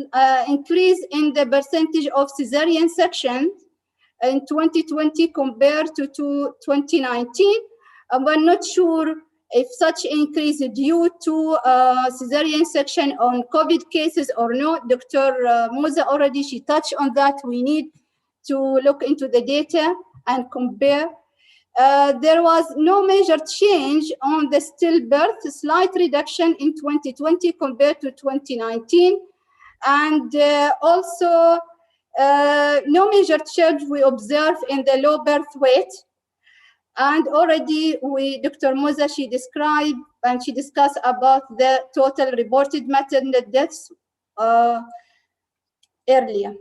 increase in the percentage of cesarean sections in 2020 compared to 2019. We're not sure if such increase is due to cesarean section on COVID cases or not. Dr. Musa already, she touched on that. We need to look into the data and compare. There was no major change on the stillbirth, slight reduction in 2020 compared to 2019. And also, no major change we observe in the low birth weight. And already Dr. Musa, she described and she discussed about the total reported maternal deaths earlier.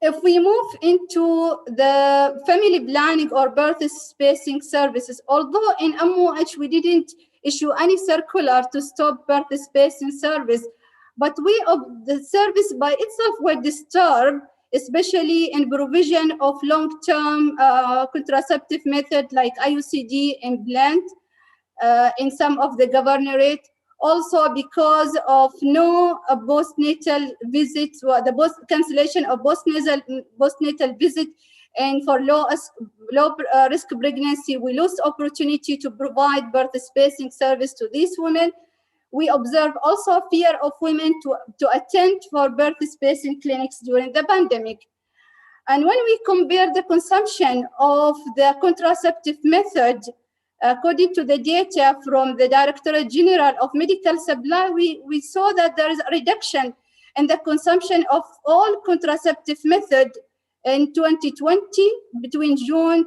If we move into the family planning or birth spacing services, although in MOH we didn't issue any circular to stop birth spacing service, but the service by itself were disturbed, especially in provision of long-term contraceptive method like IUCD implant in some of the governorate. Also because of no postnatal visits, the cancellation of postnatal visit, and for low risk pregnancy, we lose opportunity to provide birth spacing service to these women. We observe also fear of women to attend for birth spacing clinics during the pandemic. And when we compare the consumption of the contraceptive method, according to the data from the Directorate General of Medical Supply, we saw that there is a reduction in the consumption of all contraceptive method in 2020 between January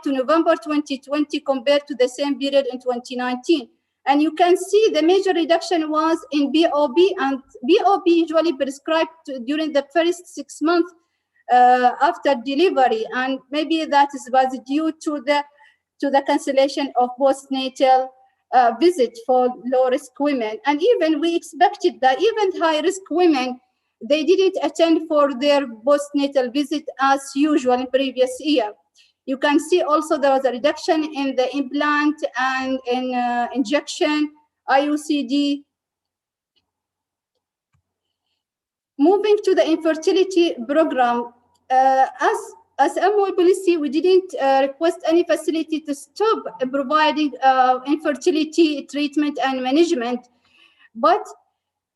to November 2020 compared to the same period in 2019. And you can see the major reduction was in BOB, and BOB usually prescribed during the first 6 months after delivery, and maybe that was due to the cancellation of postnatal visit for low-risk women. And even we expected that even high-risk women, they didn't attend for their postnatal visit as usual in previous year. You can see also there was a reduction in the implant and in injection, IUCD. Moving to the infertility program, as MOE policy, we didn't request any facility to stop providing infertility treatment and management, but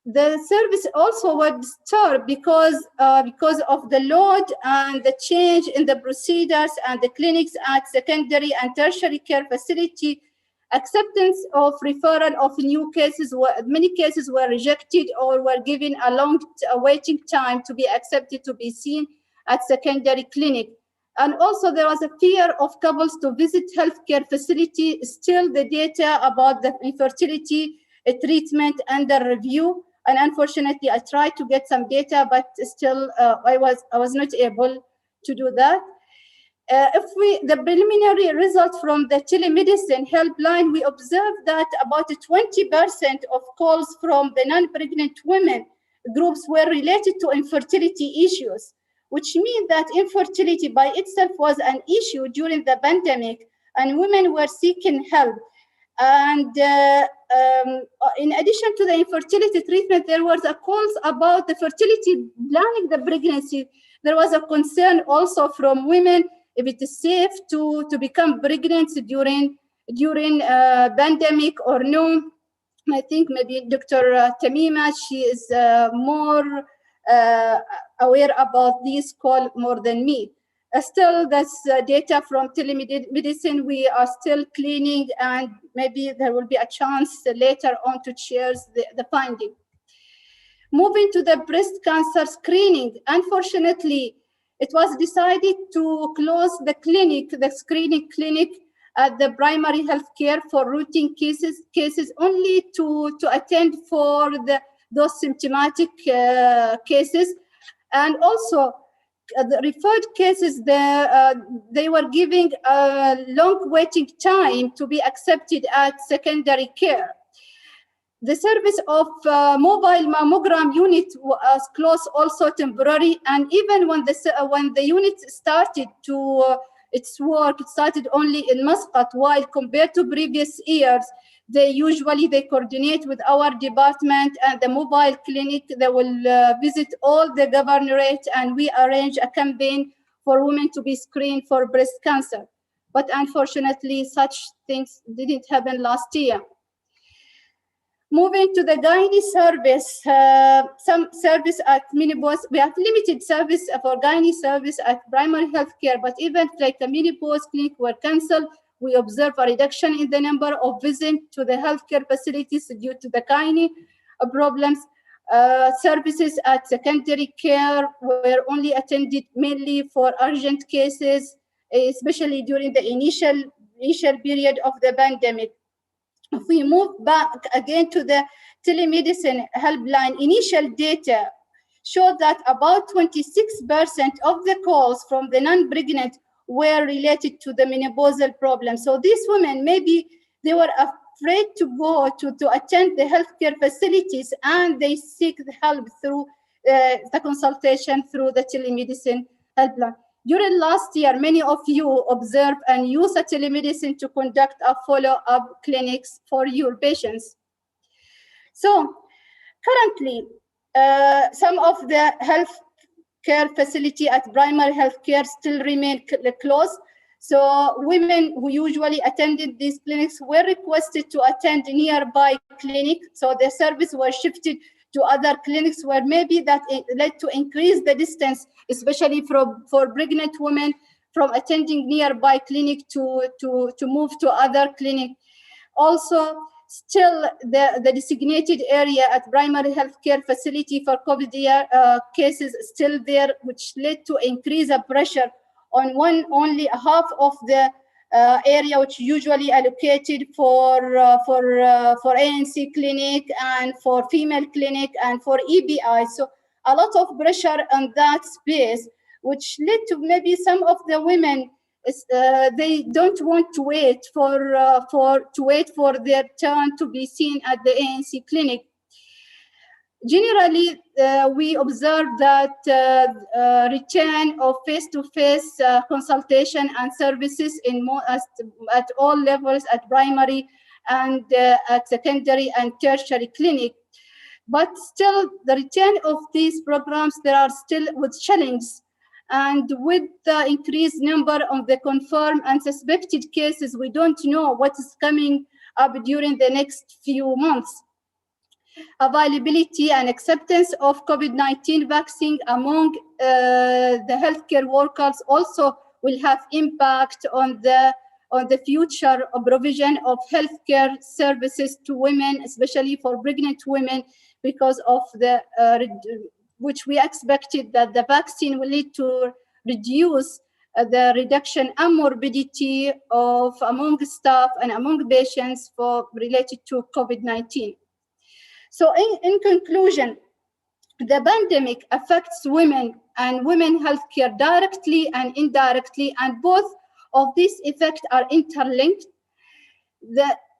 the service also was disturbed because of the load and the change in the procedures and the clinics at secondary and tertiary care facility. Acceptance of referral of new cases, many cases were rejected or were given a long waiting time to be accepted to be seen at secondary clinic. And also there was a fear of couples to visit healthcare facility. Still the data about the infertility treatment under review. And unfortunately, I tried to get some data, but still I was not able to do that. The preliminary results from the telemedicine helpline, we observed that about 20% of calls from the non-pregnant women groups were related to infertility issues, which means that infertility by itself was an issue during the pandemic, and women were seeking help. And in addition to the infertility treatment, there was a calls about the fertility planning the pregnancy. There was a concern also from women if it is safe to become pregnant during pandemic or no. I think maybe Dr. Tamima, she is more aware about this call more than me. Still, that's data from telemedicine we are still cleaning, and maybe there will be a chance later on to share the finding. Moving to the breast cancer screening, unfortunately, it was decided to close the clinic, the screening clinic at the primary health care for routine cases only to attend for those symptomatic cases. And also the referred cases, they were giving a long waiting time to be accepted at secondary care. The service of mobile mammogram unit was closed also temporary, and even when the unit started to its work, it started only in Muscat, while compared to previous years, they coordinate with our department and the mobile clinic. They will visit all the governorate, and we arrange a campaign for women to be screened for breast cancer. But unfortunately, such things didn't happen last year. Moving to the gynae service, some service at menopause. We have limited service for gynae service at primary health care, but even like the menopause clinic were canceled. We observe a reduction in the number of visits to the healthcare facilities due to the gynae problems. Services at secondary care were only attended mainly for urgent cases, especially during the initial period of the pandemic. If we move back again to the telemedicine helpline, initial data showed that about 26% of the calls from the non-pregnant were related to the menopausal problem. So these women, maybe they were afraid to go to attend the healthcare facilities, and they seek the help through the consultation through the telemedicine helpline. During last year, many of you observed and used telemedicine to conduct a follow-up clinics for your patients. So currently, some of the health care facility at primary health care still remain closed. So women who usually attended these clinics were requested to attend nearby clinic. So their service was shifted to other clinics, where maybe that led to increase the distance, especially for pregnant women, from attending nearby clinic to move to other clinic. Also, still the designated area at primary healthcare facility for COVID cases still there, which led to increase of pressure on only half of the area which usually allocated for ANC clinic and for female clinic and for EBI. So a lot of pressure on that space, which led to maybe some of the women they don't want to wait for their turn to be seen at the ANC clinic. Generally, we observe that return of face-to-face consultation and services at all levels, at primary and at secondary and tertiary clinic. But still, the return of these programs, there are still with challenges. And with the increased number of the confirmed and suspected cases, we don't know what is coming up during the next few months. Availability and acceptance of COVID-19 vaccine among the healthcare workers also will have impact on the future provision of healthcare services to women, especially for pregnant women, because of the which we expected that the vaccine will lead to reduce the reduction and morbidity of among staff and among patients related to COVID-19. So in conclusion, the pandemic affects women and women's healthcare directly and indirectly, and both of these effects are interlinked.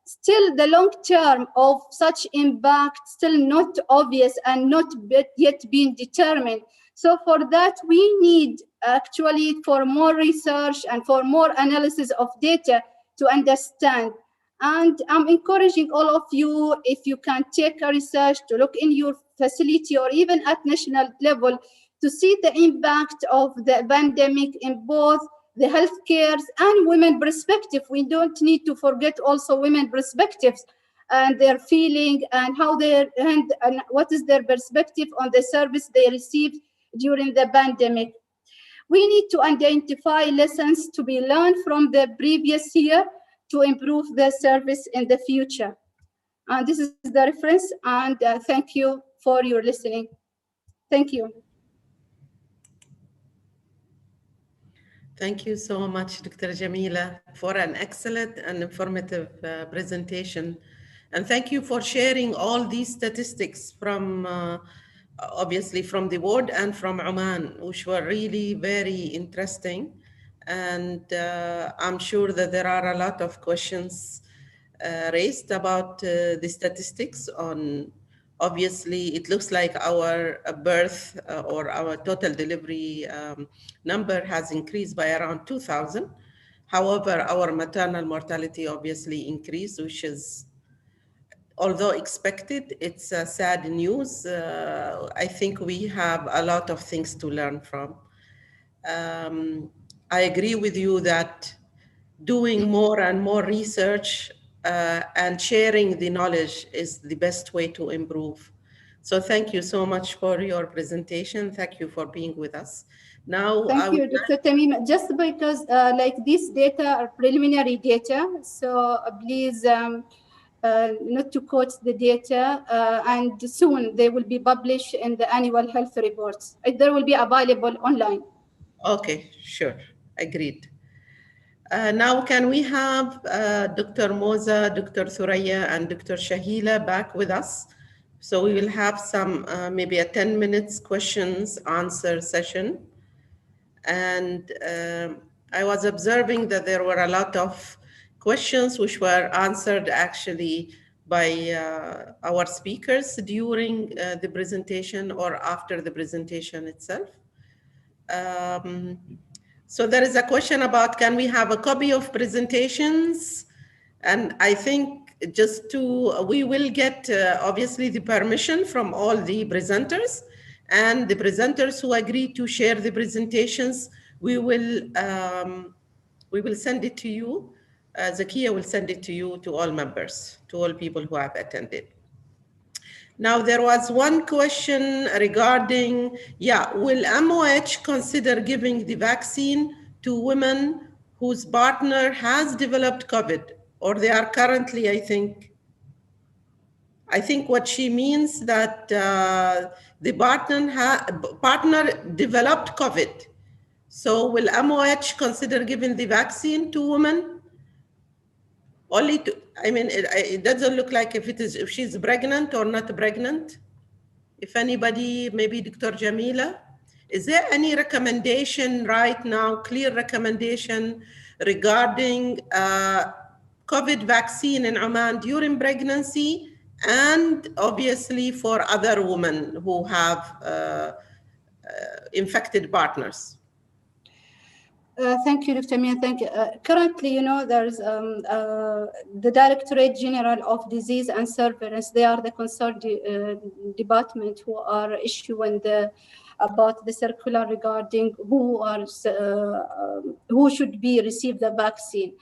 Still, the long term of such impact still not obvious and not yet been determined. So for that, we need actually for more research and for more analysis of data to understand. And I'm encouraging all of you, if you can take a research to look in your facility or even at national level to see the impact of the pandemic in both the healthcare and women perspective. We don't need to forget also women perspectives and their feeling and how and what is their perspective on the service they received during the pandemic. We need to identify lessons to be learned from the previous year to improve the service in the future. And this is the reference, and thank you for your listening. Thank you. Thank you so much, Dr. Jamila, for an excellent and informative presentation. And thank you for sharing all these statistics from, obviously from the ward and from Oman, which were really very interesting. And I'm sure that there are a lot of questions raised about the statistics on, obviously, it looks like our birth or our total delivery number has increased by around 2,000. However, our maternal mortality obviously increased, which is, although expected, it's sad news. I think we have a lot of things to learn from. I agree with you that doing more and more research and sharing the knowledge is the best way to improve. So thank you so much for your presentation. Thank you for being with us. Now, thank you, Dr. Tamim. Just because like these data are preliminary data, so please not to quote the data, and soon they will be published in the annual health reports. They will be available online. Okay, sure, agreed. Now, can we have Dr. Moza, Dr. Thuraya, and Dr. Shahila back with us? So we will have some, maybe a 10 minutes questions answer session. And I was observing that there were a lot of questions which were answered actually by our speakers during the presentation or after the presentation itself. So there is a question about, can we have a copy of presentations? And I think we will get obviously the permission from all the presenters, and the presenters who agree to share the presentations, we will send it to you. Zakia will send it to you, to all members, to all people who have attended. Now, there was one question regarding, will MOH consider giving the vaccine to women whose partner has developed COVID, or they are currently, I think what she means that the partner developed COVID. So will MOH consider giving the vaccine to women? Only to, I mean, it doesn't look like if she's pregnant or not pregnant. If anybody, maybe Dr. Jamila, Is there any recommendation right now, clear recommendation regarding COVID vaccine in Oman during pregnancy and obviously for other women who have infected partners? Thank you, Dr. Mia. Thank you. Currently, you know, there's the Directorate General of Disease and Surveillance. They are the concerned department who are issuing about the circular regarding who should be receive the vaccine,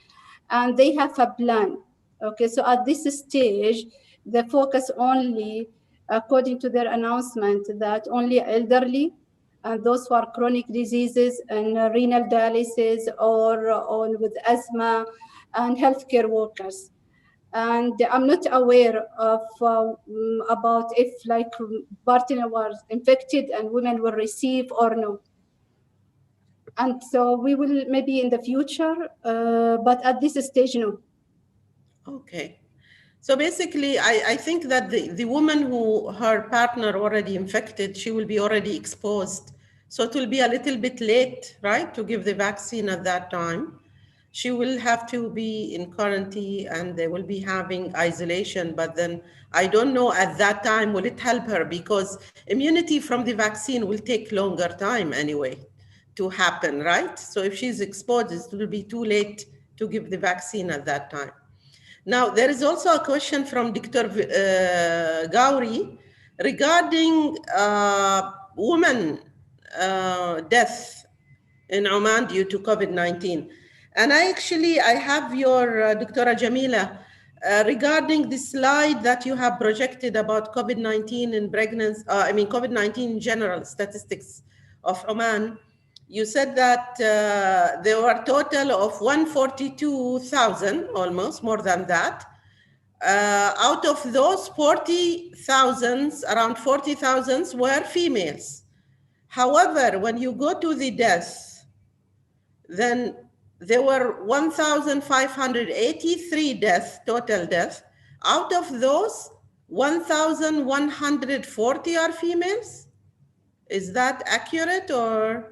and they have a plan. Okay, so at this stage, they focus only, according to their announcement, that only elderly and those who are chronic diseases and renal dialysis or with asthma and healthcare workers. And I'm not aware of about if like partner was infected and women will receive or no. And so we will maybe in the future, but at this stage, no. Okay. So basically, I think that the woman who her partner already infected, she will be already exposed. So it will be a little bit late, right, to give the vaccine at that time. She will have to be in quarantine and they will be having isolation. But then I don't know at that time, will it help her? Because immunity from the vaccine will take longer time anyway to happen, right? So if she's exposed, it will be too late to give the vaccine at that time. Now, there is also a question from Dr. Gauri regarding women death in Oman due to COVID-19. And I have your, Dr. Jamila, regarding the slide that you have projected about COVID-19 in pregnancy, COVID-19 in general, statistics of Oman. You said that there were a total of 142,000, almost more than that. Out of those 40,000, around 40,000 were females. However, when you go to the deaths, then there were 1,583 deaths, total deaths. Out of those, 1,140 are females. Is that accurate or?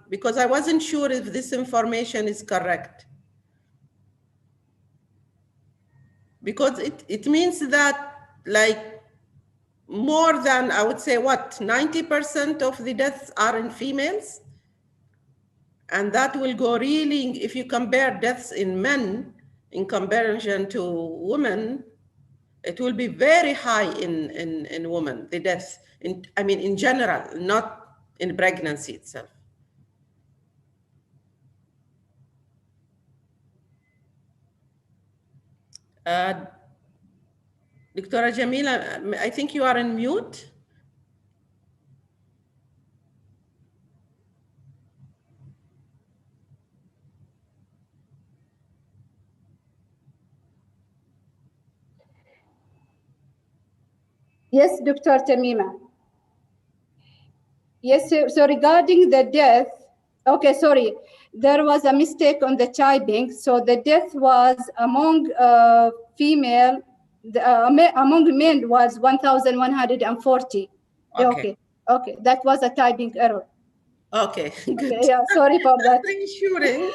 Because I wasn't sure if this information is correct. Because it means that like more than, I would say, what, 90% of the deaths are in females? And that will go really, if you compare deaths in men in comparison to women, it will be very high in women, the deaths, in general, not in pregnancy itself. Dr. Jamila, I think you are on mute. Yes, Dr. Tamima. Yes, so regarding the death, okay, sorry, there was a mistake on the typing. So the death was among female, among men was 1,140. Okay. Okay, that was a typing error. Okay, good. Okay, yeah, sorry for that. Reassuring.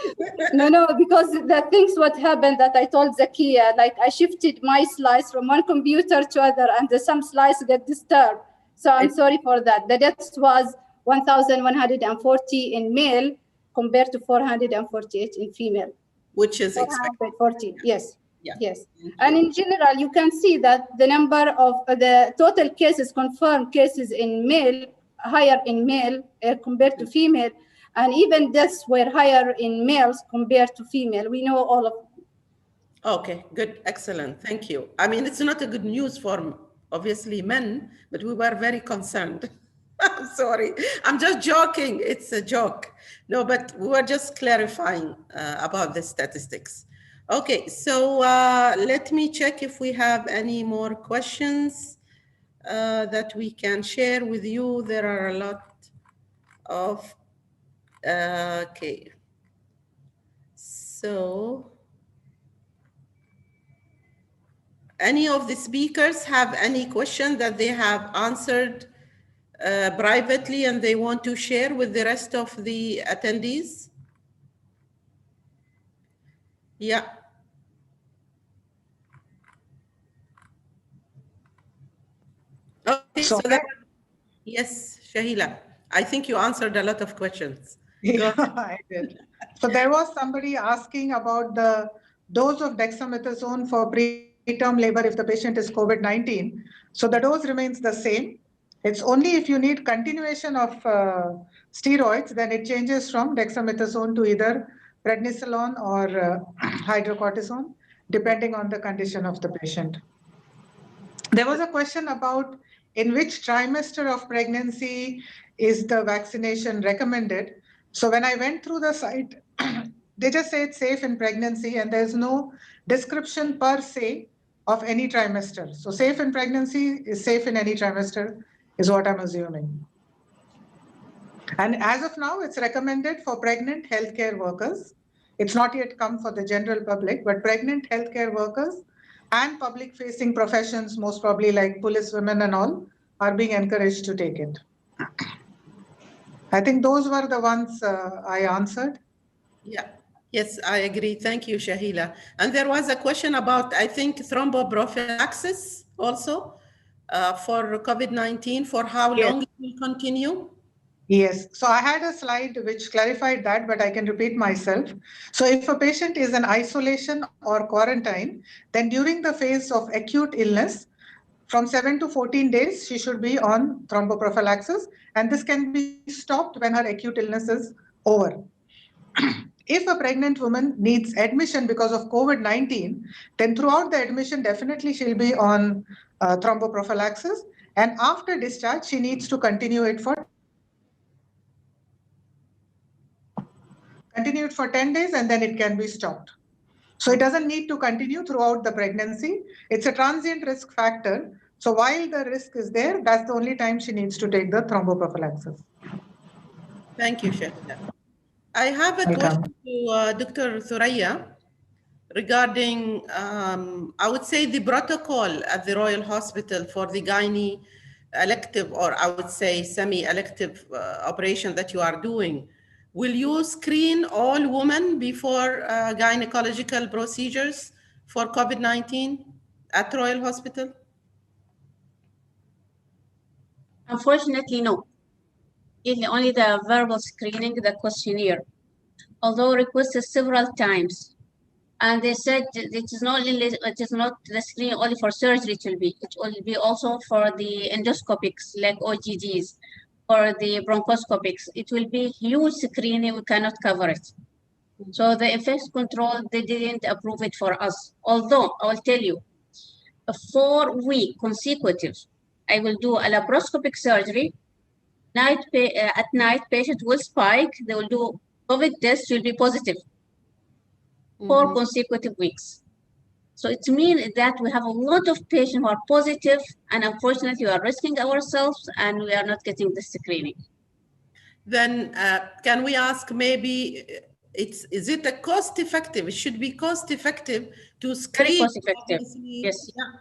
No, because the things what happened that I told Zakia, like I shifted my slides from one computer to other and some slides get disturbed. So I'm sorry for that. The deaths was 1,140 in male compared to 448 in female. Which is expected. 440, yes. Yeah. Yes. And in general, you can see that the number of the total cases, confirmed cases in male, higher in male compared to female, and even deaths were higher in males compared to female. We know all of them. Okay, good, excellent, thank you. I mean, it's not a good news for obviously men, but we were very concerned. I'm sorry, I'm just joking, it's a joke. No, but we were just clarifying about the statistics. Okay, so let me check if we have any more questions that we can share with you. There are a lot of, okay. So, any of the speakers have any question that they have answered privately and they want to share with the rest of the attendees? Yeah. Okay, so that, yes, Shahila, I think you answered a lot of questions. Yeah, I did. So there was somebody asking about the dose of dexamethasone for preterm labor if the patient is COVID-19. So the dose remains the same. It's only if you need continuation of steroids, then it changes from dexamethasone to either prednisolone or hydrocortisone, depending on the condition of the patient. There was a question about in which trimester of pregnancy is the vaccination recommended. So when I went through the site, they just say it's safe in pregnancy and there's no description per se of any trimester. So safe in pregnancy is safe in any trimester is what I'm assuming. And as of now, it's recommended for pregnant healthcare workers. It's not yet come for the general public, but pregnant healthcare workers and public-facing professions, most probably like police women and all, are being encouraged to take it. I think those were the ones I answered. Yeah, yes, I agree. Thank you, Shahila. And there was a question about, I think, thromboprophylaxis also for COVID-19, for how long it will continue? Yes, so I had a slide which clarified that, but I can repeat myself. So if a patient is in isolation or quarantine, then during the phase of acute illness, from 7 to 14 days, she should be on thromboprophylaxis, and this can be stopped when her acute illness is over. If a pregnant woman needs admission because of COVID-19, then throughout the admission, definitely she'll be on thromboprophylaxis. And after discharge, she needs to continue it for 10 days and then it can be stopped. So it doesn't need to continue throughout the pregnancy. It's a transient risk factor. So while the risk is there, that's the only time she needs to take the thromboprophylaxis. Thank you, Shahila. I have a question to Dr. Thuraya regarding, I would say, the protocol at the Royal Hospital for the gynae elective, or I would say semi-elective operation that you are doing. Will you screen all women before gynecological procedures for COVID-19 at Royal Hospital? Unfortunately, no. It's only the verbal screening, the questionnaire. Although requested several times, and they said it is not the screening only for surgery. It will be also for the endoscopics like OGDs or the bronchoscopics. It will be huge screening. We cannot cover it. So the effects control, they didn't approve it for us. Although I will tell you, a 4-week consecutive, I will do a laparoscopic surgery. At night, patient will spike. They will do COVID test, will be positive. 4 consecutive weeks. So it means that we have a lot of patients who are positive, and unfortunately, we are risking ourselves, and we are not getting the screening. Then can we ask maybe, is it a cost effective? It should be cost effective to screen. Very cost effective, yes. Yeah.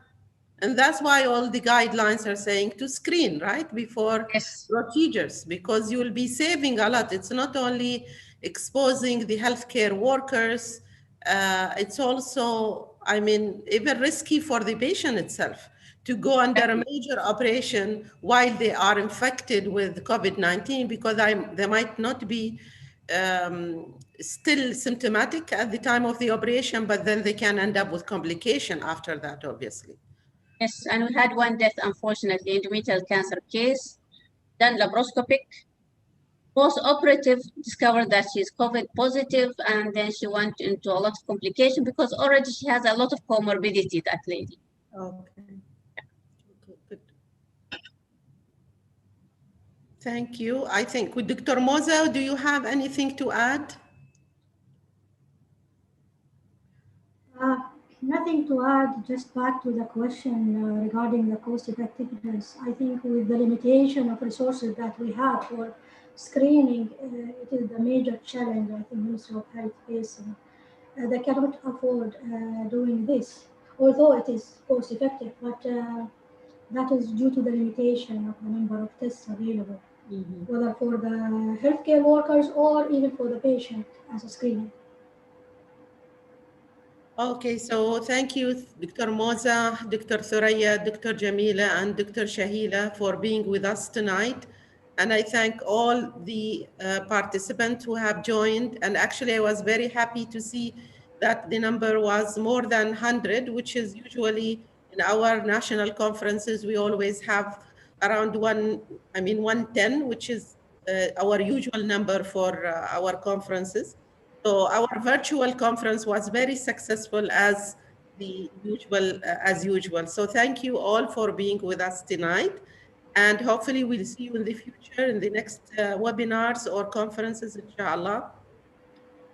And that's why all the guidelines are saying to screen, right, before procedures, because you will be saving a lot. It's not only exposing the healthcare workers, it's also, I mean, even risky for the patient itself to go under a major operation while they are infected with COVID-19, because they might not be still symptomatic at the time of the operation, but then they can end up with complication after that, obviously. Yes, and we had one death, unfortunately, endometrial cancer case, done laparoscopic. Post-operative discovered that she's COVID positive, and then she went into a lot of complication because already she has a lot of comorbidity, that lady. Okay. Good. Thank you. I think with Dr. Moza, do you have anything to add? Nothing to add, just back to the question regarding the cost effectiveness. I think with the limitation of resources that we have for screening, it is the major challenge I think Ministry of Health facing. They cannot afford doing this, although it is cost effective, but That is due to the limitation of the number of tests available, whether for the healthcare workers or even for the patient as a screening. Okay, so thank you, Dr. Moza, Dr. Thuraya, Dr. Jamila, and Dr. Shahila for being with us tonight. And I thank all the participants who have joined. And actually, I was very happy to see that the number was more than 100, which is usually in our national conferences, we always have around 110, which is our usual number for our conferences. So our virtual conference was very successful as usual. So thank you all for being with us tonight. And hopefully we'll see you in the future in the next webinars or conferences, inshallah.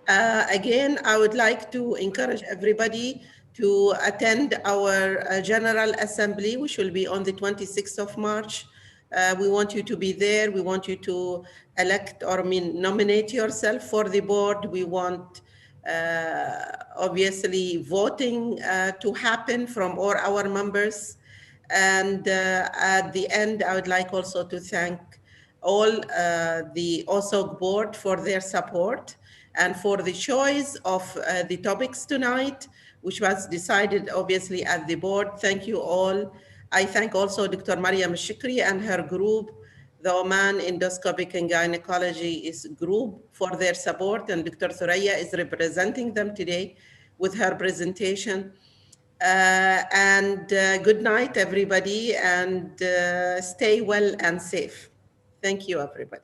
Again, I would like to encourage everybody to attend our General Assembly, which will be on the 26th of March. We want you to be there. We want you to elect or nominate yourself for the board. We want, obviously, voting to happen from all our members. And at the end, I would like also to thank all the OSOG board for their support and for the choice of the topics tonight, which was decided obviously at the board. Thank you all. I thank also Dr. Mariam Shikri and her group, the Oman Endoscopic and Gynecology group, for their support, and Dr. Thuraya is representing them today with her presentation. Good night, everybody, and stay well and safe. Thank you, everybody.